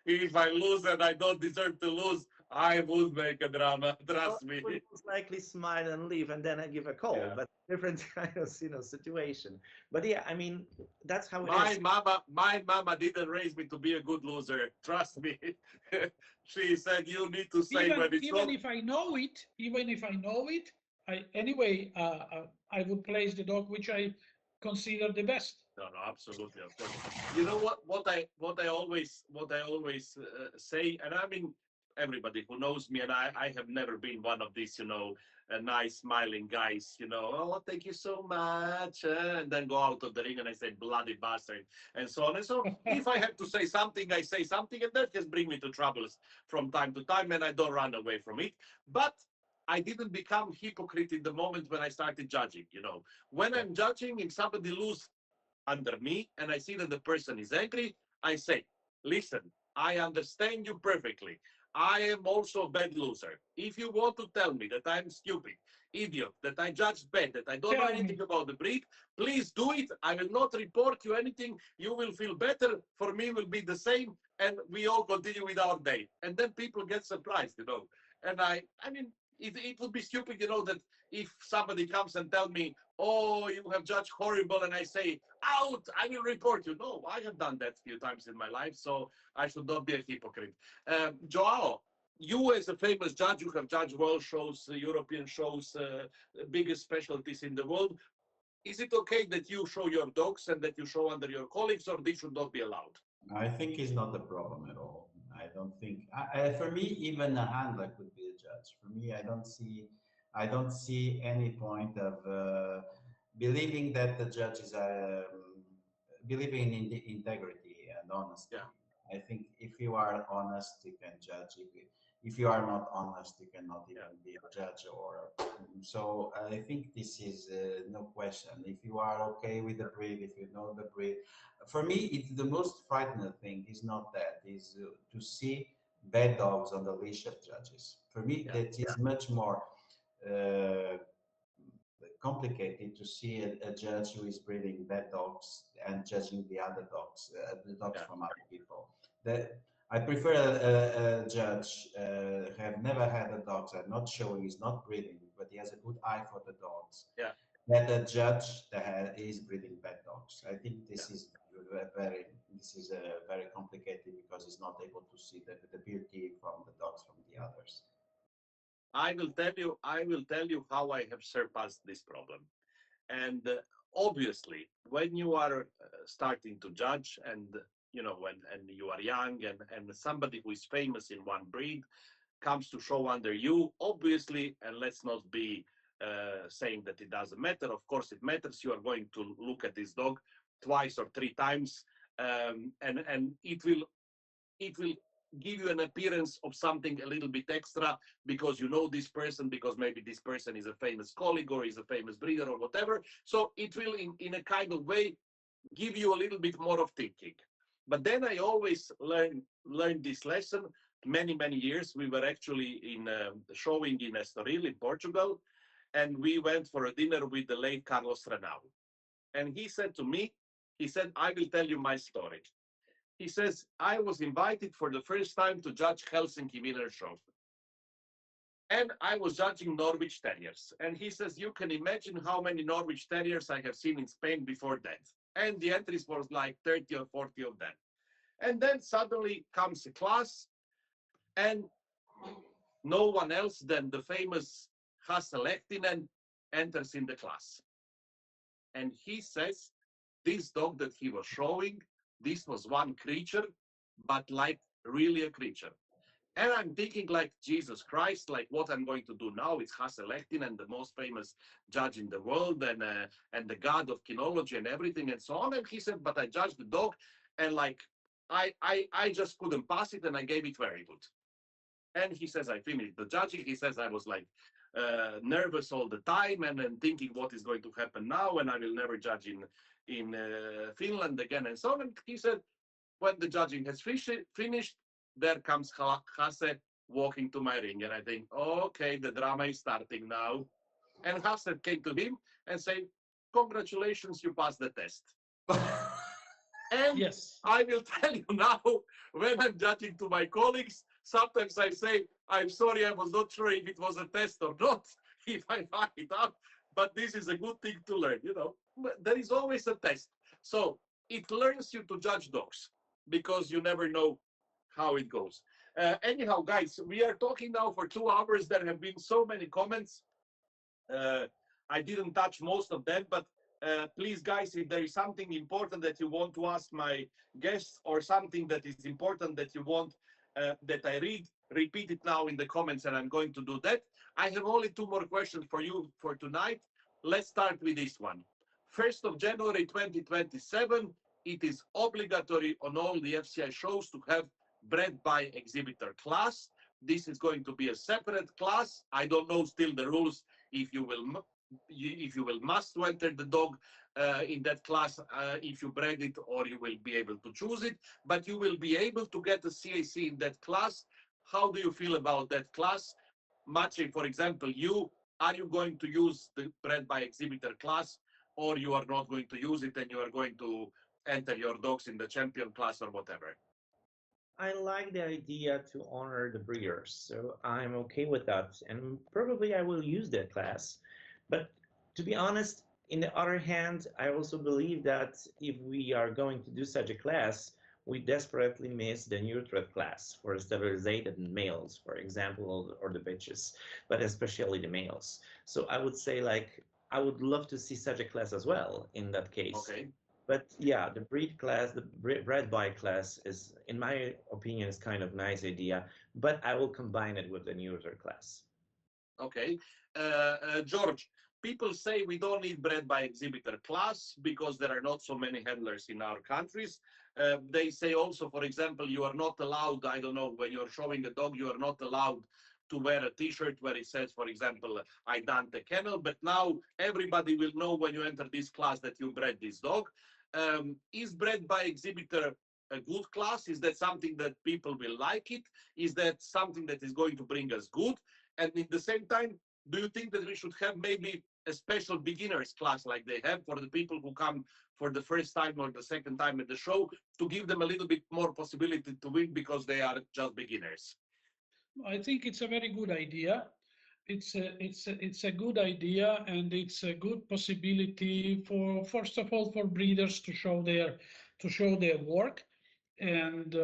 If I lose and I don't deserve to lose, I would make a drama. Trust me. I would most likely smile and leave, and then I give a call, Yeah. but different kind of situation. But yeah, I mean, that's how it My is. mama didn't raise me to be a good loser. Trust me. She said you need to say even when it's even wrong. if I know it, I would place the dog which I consider the best. No, no, absolutely, of course. You know what I always say, and I mean everybody who knows me, and I have never been one of these, nice smiling guys, oh, thank you so much, and then go out of the ring and I say bloody bastard, and so on and so. If I have to say something, I say something, and that just bring me to troubles from time to time, and I don't run away from it. But I didn't become hypocrite in the moment when I started judging. When I'm judging, if somebody lose under me and I see that the person is angry, I say, listen, I understand you perfectly. I am also a bad loser. If you want to tell me that I'm stupid, idiot, that I judge bad, that I don't know anything about the breed, please do it. I will not report you anything. You will feel better. For me, will be the same, and we all continue with our day. And then people get surprised, you know. And I mean, it would be stupid, you know, that if somebody comes and tell me, oh, you have judged horrible, and I say, out, I will report you. No, I have done that a few times in my life, so I should not be a hypocrite. Joao, you as a famous judge, you have judged world shows, European shows, biggest specialties in the world. Is it okay that you show your dogs and that you show under your colleagues, or this should not be allowed? I think it's not a problem at all. I don't think. For me, even a handler could be a judge. For me, I don't see any point of believing that the judge is believing in the integrity and honesty. Yeah. I think if you are honest, you can judge. If you are not honest, you cannot even be a judge. Or so I think this is no question. If you are okay with the breed, if you know the breed, for me, it's the most frightening thing is not that, is to see bad dogs on the leash of judges. For me, that is much more uh, complicated to see a judge who is breeding bad dogs and judging the dogs from other people. That I prefer a judge have never had a dog, so not showing, is not breeding, but he has a good eye for the dogs. Yeah. That a judge that is breeding bad dogs. I think this is very complicated because he's not able to see the beauty from the dogs from the others. I will tell you how I have surpassed this problem. And obviously, when you are starting to judge, and you know, and you are young, and somebody who is famous in one breed comes to show under you, obviously, and let's not be saying that it doesn't matter. Of course, it matters. You are going to look at this dog twice or three times, and it will give you an appearance of something a little bit extra because you know this person, because maybe this person is a famous colleague or is a famous breeder or whatever. So it will, in a kind of way, give you a little bit more of thinking. But then I always learned this lesson. Many years we were actually in showing in Estoril in Portugal, and we went for a dinner with the late Carlos Renau. And he said to me, he said, I will tell you my story. He says, I was invited for the first time to judge Helsinki Winter Show. And I was judging Norwich Terriers. And he says, you can imagine how many Norwich Terriers I have seen in Spain before that. And the entries was like 30 or 40 of them. And then suddenly comes a class, and no one else than the famous Hasse Lehtinen enters in the class. And he says, this dog that he was showing, this was one creature, but like really a creature. And I'm thinking like, Jesus Christ, like what I'm going to do now? It's Hasse Lehtinen, the most famous judge in the world, and the god of kinology and everything and so on. And he said, but I judged the dog, and like I just couldn't pass it, and I gave it very good. And he says, I finished the judging. He says, I was like nervous all the time, and thinking what is going to happen now, and I will never judge in Finland again, and so on. And he said, when the judging has finished, there comes Hasse walking to my ring, and I think, okay, the drama is starting now. And Hasse came to him and said, congratulations, you passed the test. And yes, I will tell you now, when I'm judging to my colleagues, sometimes I say, I'm sorry, I was not sure if it was a test or not, if I find it out, but this is a good thing to learn, you know. But there is always a test. So it learns you to judge dogs, because you never know how it goes. Anyhow, guys, we are talking now for 2 hours. There have been so many comments. I didn't touch most of them, but please, guys, if there is something important that you want to ask my guests, or something that is important that you want that I repeat it now in the comments, and I'm going to do that. I have only 2 more questions for you for tonight. Let's start with this one. 1st of January 2027, it is obligatory on all the FCI shows to have bred by exhibitor class. This is going to be a separate class. I don't know still the rules if you will must to enter the dog in that class if you bred it, or you will be able to choose it, but you will be able to get a CAC in that class How do you feel about that class? Maciej, for example, are you going to use the bred by exhibitor class, or you are not going to use it and you are going to enter your dogs in the champion class or whatever? I like the idea to honor the breeders, so I'm okay with that, and probably I will use that class. But to be honest, in the other hand, I also believe that if we are going to do such a class, we desperately miss the neutral class for sterilized males, for example, or the bitches, but especially the males. So I would say, like, I would love to see such a class as well in that case. Okay. But yeah, the breed class, the bred by class is, in my opinion, is kind of nice idea, but I will combine it with the neuter class. Okay. George, people say we don't need bred by exhibitor class because there are not so many handlers in our countries. They say also, for example, you are not allowed, I don't know, when you're showing a dog, you are not allowed to wear a t-shirt where it says, for example, I Dante Kennel, but now everybody will know when you enter this class that you bred this dog. Is bred by exhibitor a good class? Is that something that people will like it? Is that something that is going to bring us good? And in the same time, do you think that we should have maybe a special beginners class like they have for the people who come for the first time or the second time at the show, to give them a little bit more possibility to win because they are just beginners? I think it's a very good idea. It's a good idea, and it's a good possibility for, first of all, for breeders to show their work. And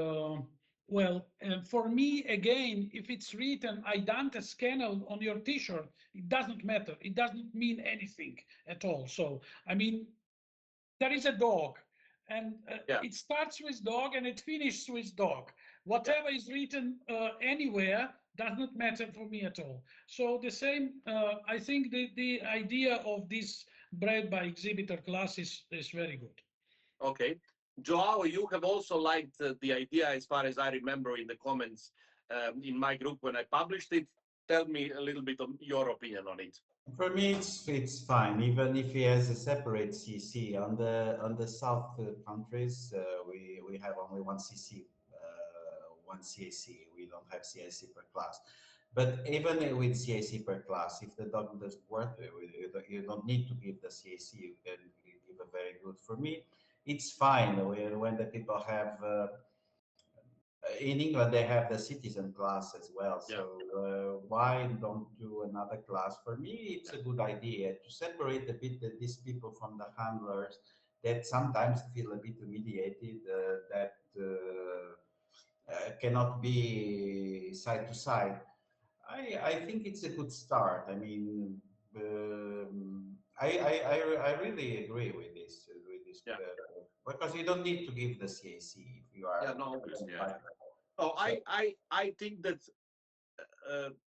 well, for me, again, if it's written Idante Kennel on your T-shirt, it doesn't matter. It doesn't mean anything at all. So I mean, there is a dog, and Yeah. it starts with dog and it finishes with dog. Whatever is written anywhere does not matter for me at all. So the same, I think the idea of this bred by exhibitor class is very good. Okay. Joao, you have also liked the idea, as far as I remember in the comments in my group when I published it. Tell me a little bit of your opinion on it. For me, it's fine, even if he has a separate CC. On the south countries, we have only one CC, one CAC. We don't have CAC per class. But even with CAC per class, if the dog doesn't work, you don't need to give the CAC. You can give a very good. For me, it's fine when the people have. In England, they have the citizen class as well. Yeah. So why don't do another class? For me, it's a good idea to separate a bit these people from the handlers that sometimes feel a bit humiliated, that cannot be side to side. I think it's a good start. I mean, I really agree with this Yeah. because you don't need to give the CAC if you are. Yeah, no, obviously. Yeah. Oh, I think that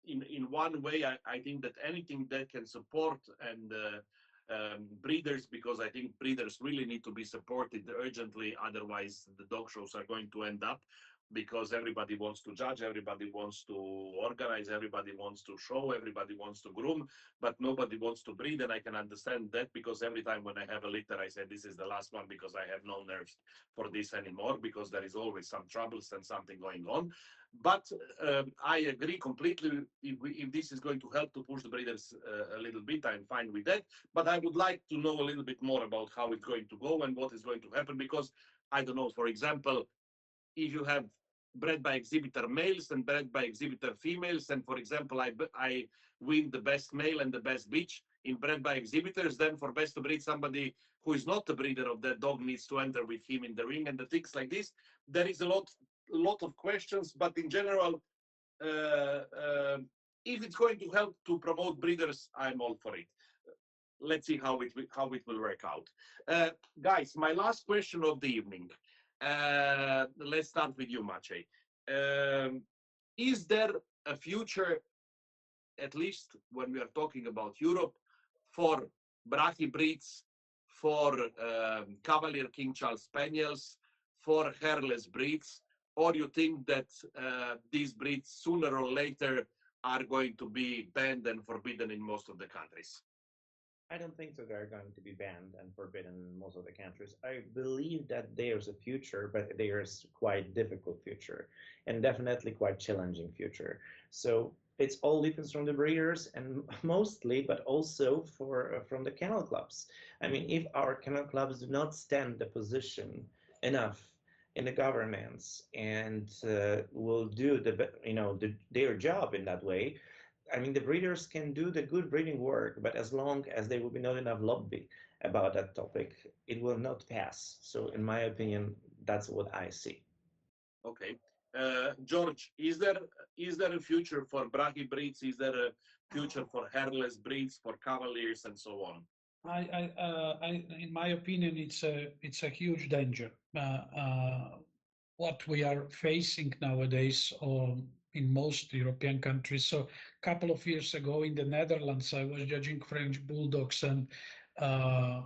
in one way, I think that anything that can support and breeders, because I think breeders really need to be supported urgently. Otherwise, the dog shows are going to end up because everybody wants to judge, everybody wants to organize, everybody wants to show, everybody wants to groom, but nobody wants to breed. And I can understand that, because every time when I have a litter, I say this is the last one because I have no nerves for this anymore, because there is always some troubles and something going on. But I agree completely. If this is going to help to push the breeders a little bit, I'm fine with that. But I would like to know a little bit more about how it's going to go and what is going to happen, because I don't know, for example, if you have bred by exhibitor males and bred by exhibitor females, and for example, I win the best male and the best bitch in bred by exhibitors, then for best to breed, somebody who is not the breeder of that dog needs to enter with him in the ring and the things like this. There is a lot of questions, but in general, if it's going to help to promote breeders, I'm all for it. Let's see how it will work out. Guys, my last question of the evening. Let's start with you, Maciej. Is there a future, at least when we are talking about Europe, for Brachy breeds, for Cavalier King Charles Spaniels, for hairless breeds, or you think that these breeds sooner or later are going to be banned and forbidden in most of the countries? I don't think that they're going to be banned and forbidden in most of the countries. I believe that there's a future, but there's quite difficult future and definitely quite challenging future. So it's all depends from the breeders and mostly, but also from the kennel clubs. I mean, if our kennel clubs do not stand the position enough in the governments and will do their job in that way, I mean, the breeders can do the good breeding work, but as long as there will be not enough lobby about that topic, it will not pass. So, in my opinion, that's what I see. Okay. George, is there a future for brachy breeds? Is there a future for hairless breeds, for cavaliers, and so on? In my opinion, it's a huge danger. What we are facing nowadays, in most European countries. So, a couple of years ago in the Netherlands, I was judging French bulldogs, and uh,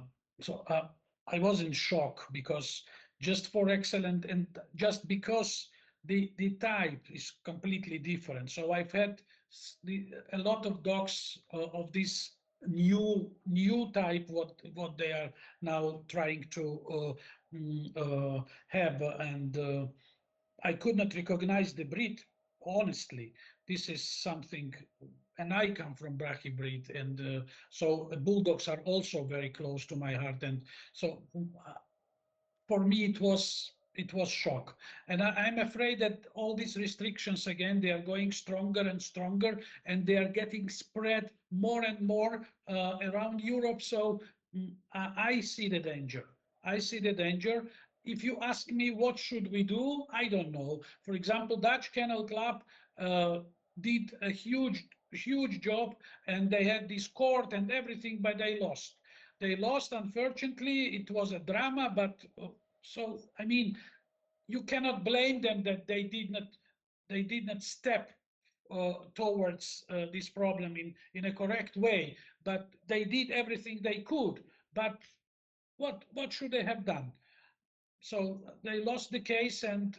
I was in shock because just for excellent and just because the type is completely different. So I've had a lot of dogs of this new type what they are now trying to have, and I could not recognize the breed. Honestly, this is something, and I come from brachy breed, and so bulldogs are also very close to my heart, and so for me it was shock, and I'm afraid that all these restrictions again they are going stronger and stronger, and they are getting spread more and more around Europe. So I see the danger. I see the danger. If you ask me what should we do, I don't know. For example, Dutch Kennel Club did a huge job, and they had this court and everything, but they lost. They lost, unfortunately. It was a drama, but so I mean, you cannot blame them that they did not step towards this problem in a correct way. But they did everything they could. But what should they have done? So they lost the case, and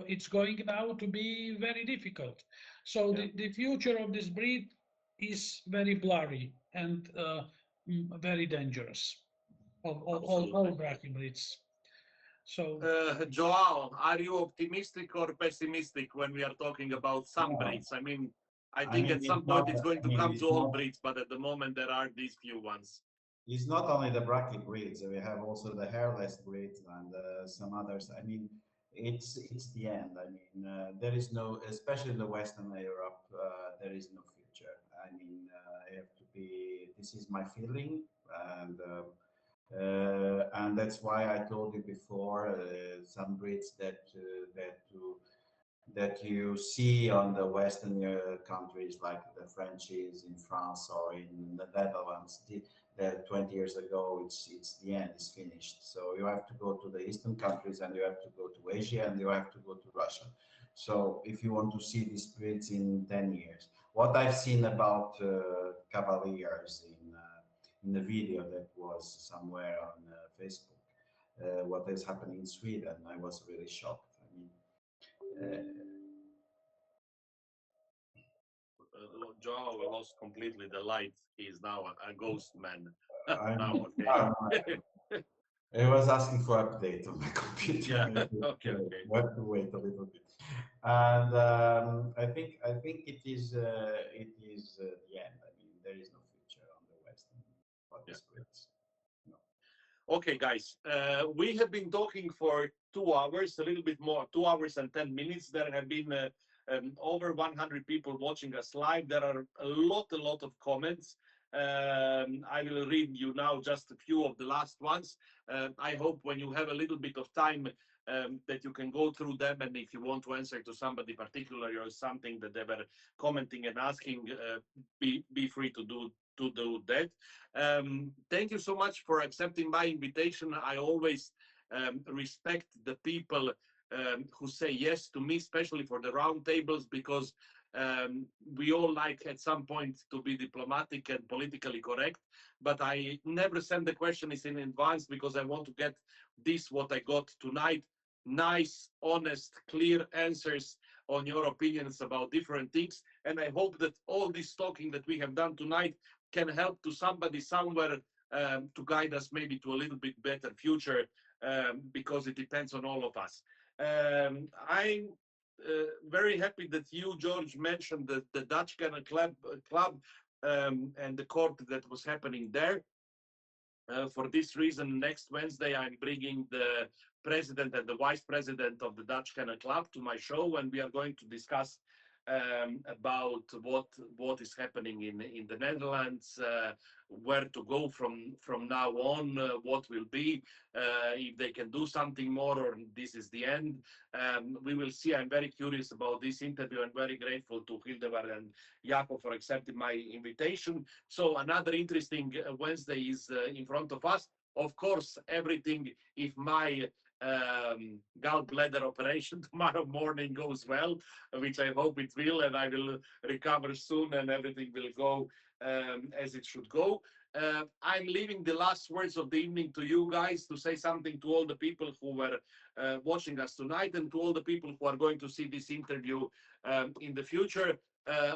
it's going now to be very difficult. So the future of this breed is very blurry and very dangerous. All brachy breeds. So Joao, are you optimistic or pessimistic when we are talking about some No, breeds? I mean, I I think mean, at some it's point not, it's going I to mean, come to it's all not, breeds, but at the moment there are these few ones. it's not only the brachy breeds. We have also the hairless breeds and some others. I mean, it's the end. I mean, there is no, especially in the Western Europe, there is no future. I mean, I have to be. This is my feeling, and and that's why I told you before. Some breeds that you see on the Western countries like the Frenchies in France or in the Netherlands, that 20 years ago, it's the end, it's finished. So you have to go to the Eastern countries, and you have to go to Asia, and you have to go to Russia. So if you want to see these breeds in 10 years, what I've seen about Cavaliers in the video that was somewhere on Facebook, what is happening in Sweden, I was really shocked. I mean, Joao lost completely the light. He is now a ghost man. I'm, Now, okay. I was asking for update on my computer. Yeah. I Okay. Okay. have to wait a little bit, and I think it is the end. I mean, there is no future on the Western for Yeah. this breeds. No. Okay, guys. We have been talking for 2 hours, a little bit more, 2 hours and 10 minutes. There have been over 100 people watching us live. There are a lot of comments. I will read you now just a few of the last ones. I hope when you have a little bit of time that you can go through them, and if you want to answer to somebody particular or something that they were commenting and asking, be free to do that. Thank you so much for accepting my invitation. I always respect the people who say yes to me, especially for the roundtables, because we all like at some point to be diplomatic and politically correct, but I never send the questions in advance because I want to get this, what I got tonight, nice, honest, clear answers on your opinions about different things. And I hope that all this talking that we have done tonight can help to somebody somewhere to guide us maybe to a little bit better future, because it depends on all of us. I'm very happy that you, George, mentioned the Dutch Kennel Club and the court that was happening there. For this reason, next Wednesday, I'm bringing the president and the vice president of the Dutch Kennel Club to my show, and we are going to discuss about what is happening in the Netherlands, where to go from now on, what will be, if they can do something more, or this is the end. We will see. I'm very curious about this interview and very grateful to Hildegard and Jakob for accepting my invitation. So another interesting Wednesday is in front of us. Of course, everything, if my gallbladder operation tomorrow morning goes well, which I hope it will, and I will recover soon and everything will go as it should go. I'm leaving the last words of the evening to you guys to say something to all the people who were watching us tonight and to all the people who are going to see this interview in the future.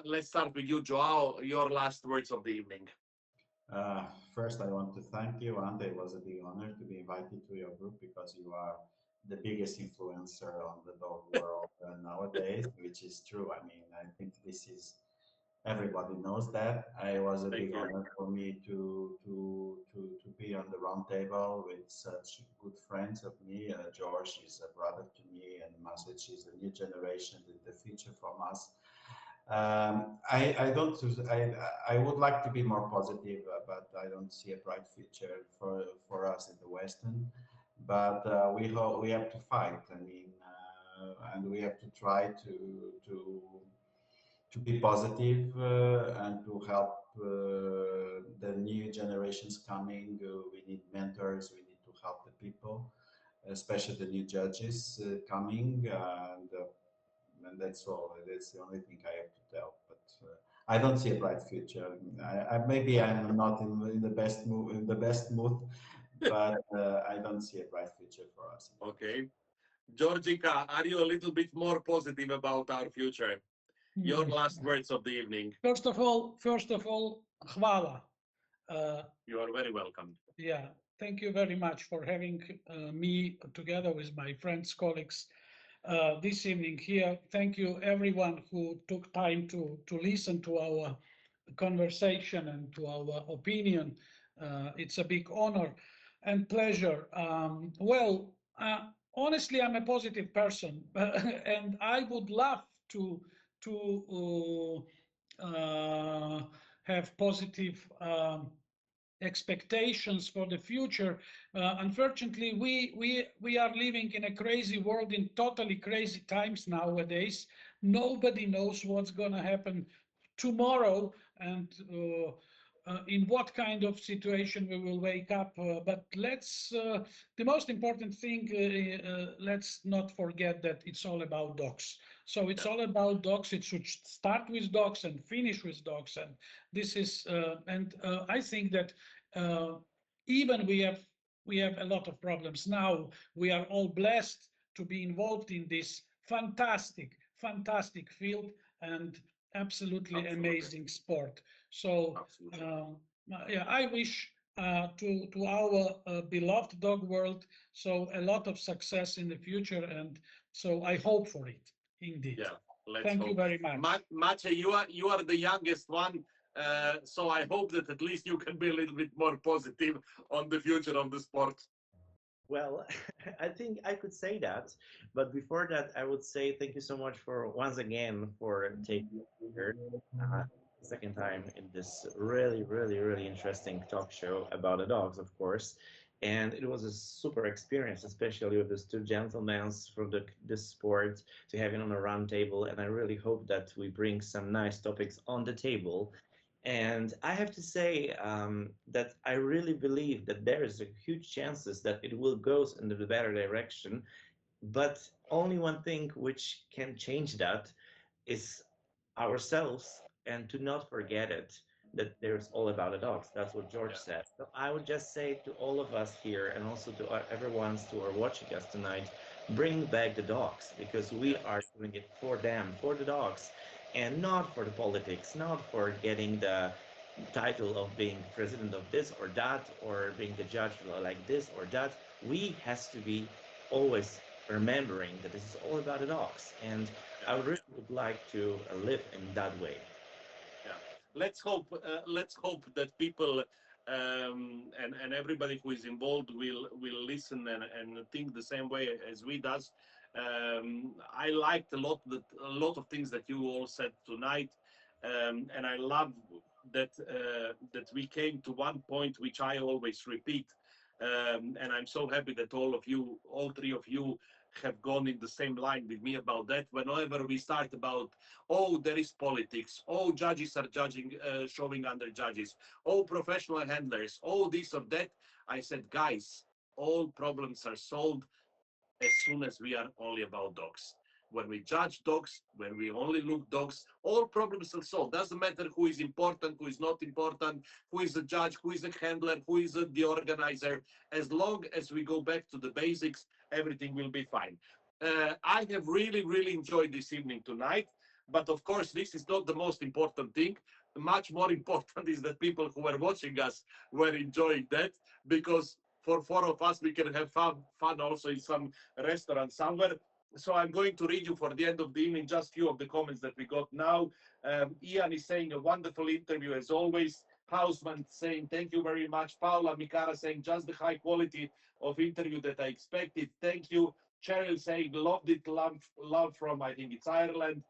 Let's start with you, Joao, your last words of the evening. First, I want to thank you, and it was a big honor to be invited to your group because you are the biggest influencer on the dog world nowadays, which is true. I mean, I think this is everybody knows that. It was a big honor for me to be on the round table with such good friends of me. George is a brother to me, and Maciej is the new generation, the future from us. I don't. I would like to be more positive, but I don't see a bright future for us in the Western. But we have to fight. I mean, and we have to try to be positive and to help the new generations coming. We need mentors. We need to help the people, especially the new judges coming, and that's all. That's the only thing I have to tell. But I don't see a bright future. Maybe I'm not in the best mood, but I don't see a bright future for us. Okay. Georgica, are you a little bit more positive about our future? Your last words of the evening. First of all, hvala. You are very welcome. Yeah, thank you very much for having me together with my friends, colleagues this evening here. Thank you everyone who took time to listen to our conversation and to our opinion. It's a big honor and pleasure. Honestly, I'm a positive person, and I would love to have positive expectations for the future. Unfortunately, we are living in a crazy world, in totally crazy times nowadays. Nobody knows what's going to happen tomorrow and in what kind of situation we will wake up. But the most important thing, let's not forget that it's all about dogs. So it's all about dogs. It should start with dogs and finish with dogs. And this is, I think that even we have a lot of problems now. We are all blessed to be involved in this fantastic field and absolutely amazing sport. So yeah, I wish to our beloved dog world so a lot of success in the future, and so I hope for it indeed. Yeah, thank you very much. Maciej, you are the youngest one, so I hope that at least you can be a little bit more positive on the future of the sport. Well, I think I could say that, but before that, I would say thank you so much for once again for taking here second time in this really interesting talk show about the dogs, of course. And it was a super experience, especially with these two gentlemen from this sport to having on a round table. And I really hope that we bring some nice topics on the table. And I have to say that I really believe that there is a huge chances that it will go in the better direction. But only one thing which can change that is ourselves, and to not forget it, that there's all about the dogs. That's what George said. So I would just say to all of us here, and also to everyone who are watching us tonight, bring back the dogs, because we are doing it for them, for the dogs, and not for the politics, not for getting the title of being president of this or that, or being the judge like this or that. We has to be always remembering that this is all about the dogs, and I really would like to live in that way. Yeah. Let's hope that people and everybody who is involved will listen and think the same way as we does. I liked a lot of things that you all said tonight, and I love that we came to one point which I always repeat, and I'm so happy that all three of you, have gone in the same line with me about that. Whenever we start about, oh, there is politics, oh, judges are judging, showing under judges, oh, professional handlers, oh, this or that, I said, guys, all problems are solved as soon as we are only about dogs. When we judge dogs, when we only look dogs, all problems are solved. Doesn't matter who is important, who is not important, who is a judge, who is a handler, who is the organizer. As long as we go back to the basics, everything will be fine. I have really, really enjoyed this evening tonight. But of course, this is not the most important thing. Much more important is that people who were watching us were enjoying that, because for four of us, we can have fun also in some restaurant somewhere. So I'm going to read you for the end of the evening just few of the comments that we got now. Ian is saying a wonderful interview as always. Hausman saying thank you very much. Paula Mikara saying just the high quality of interview that I expected. Thank you. Cheryl saying loved it. Love from, I think it's Ireland.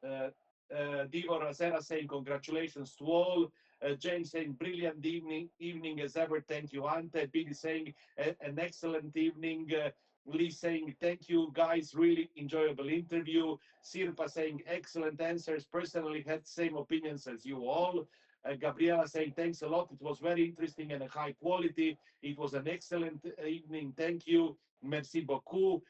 Uh, Divo Razera saying congratulations to all. James saying brilliant evening as ever. Thank you, Ante. Billy saying an excellent evening. Lee saying thank you guys, really enjoyable interview. Sirpa saying excellent answers. Personally had same opinions as you all. Gabriela saying thanks a lot. It was very interesting and a high quality. It was an excellent evening. Thank you. Merci beaucoup.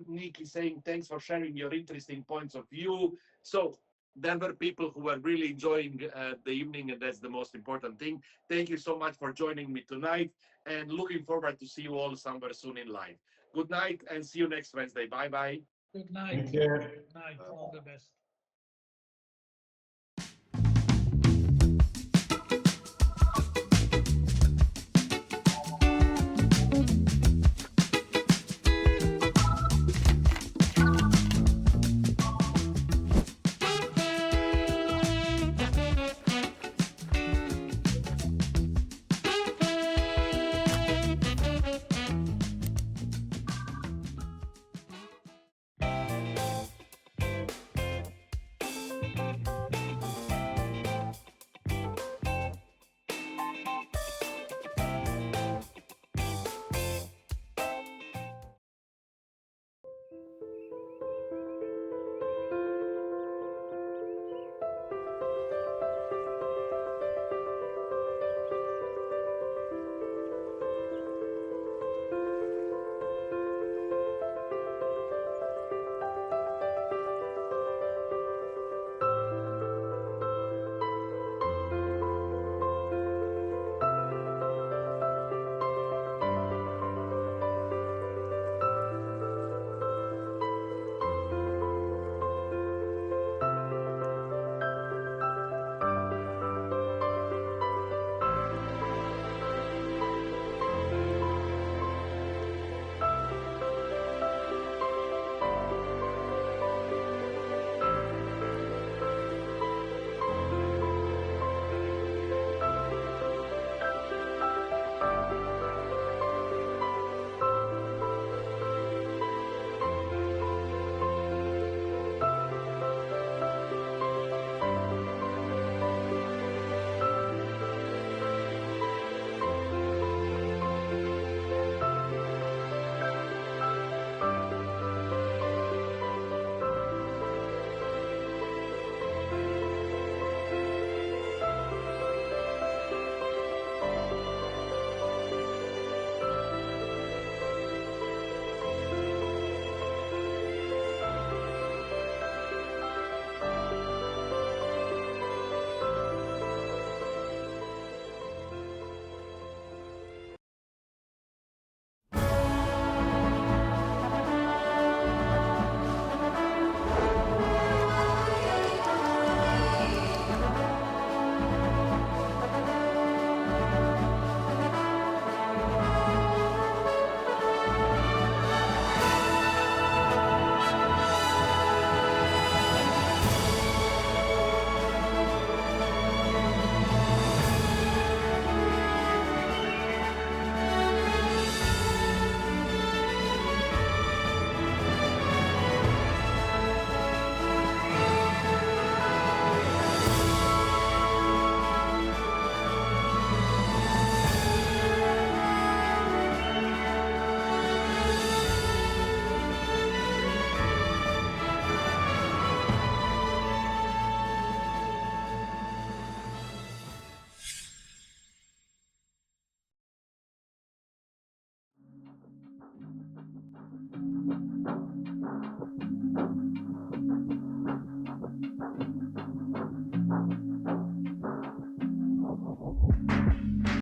Nikki saying thanks for sharing your interesting points of view. So there were people who were really enjoying the evening, and that's the most important thing. Thank you so much for joining me tonight, and looking forward to see you all somewhere soon in live. Good night, and see you next Wednesday. Bye bye. Good night. Thank you. Good night. All the best.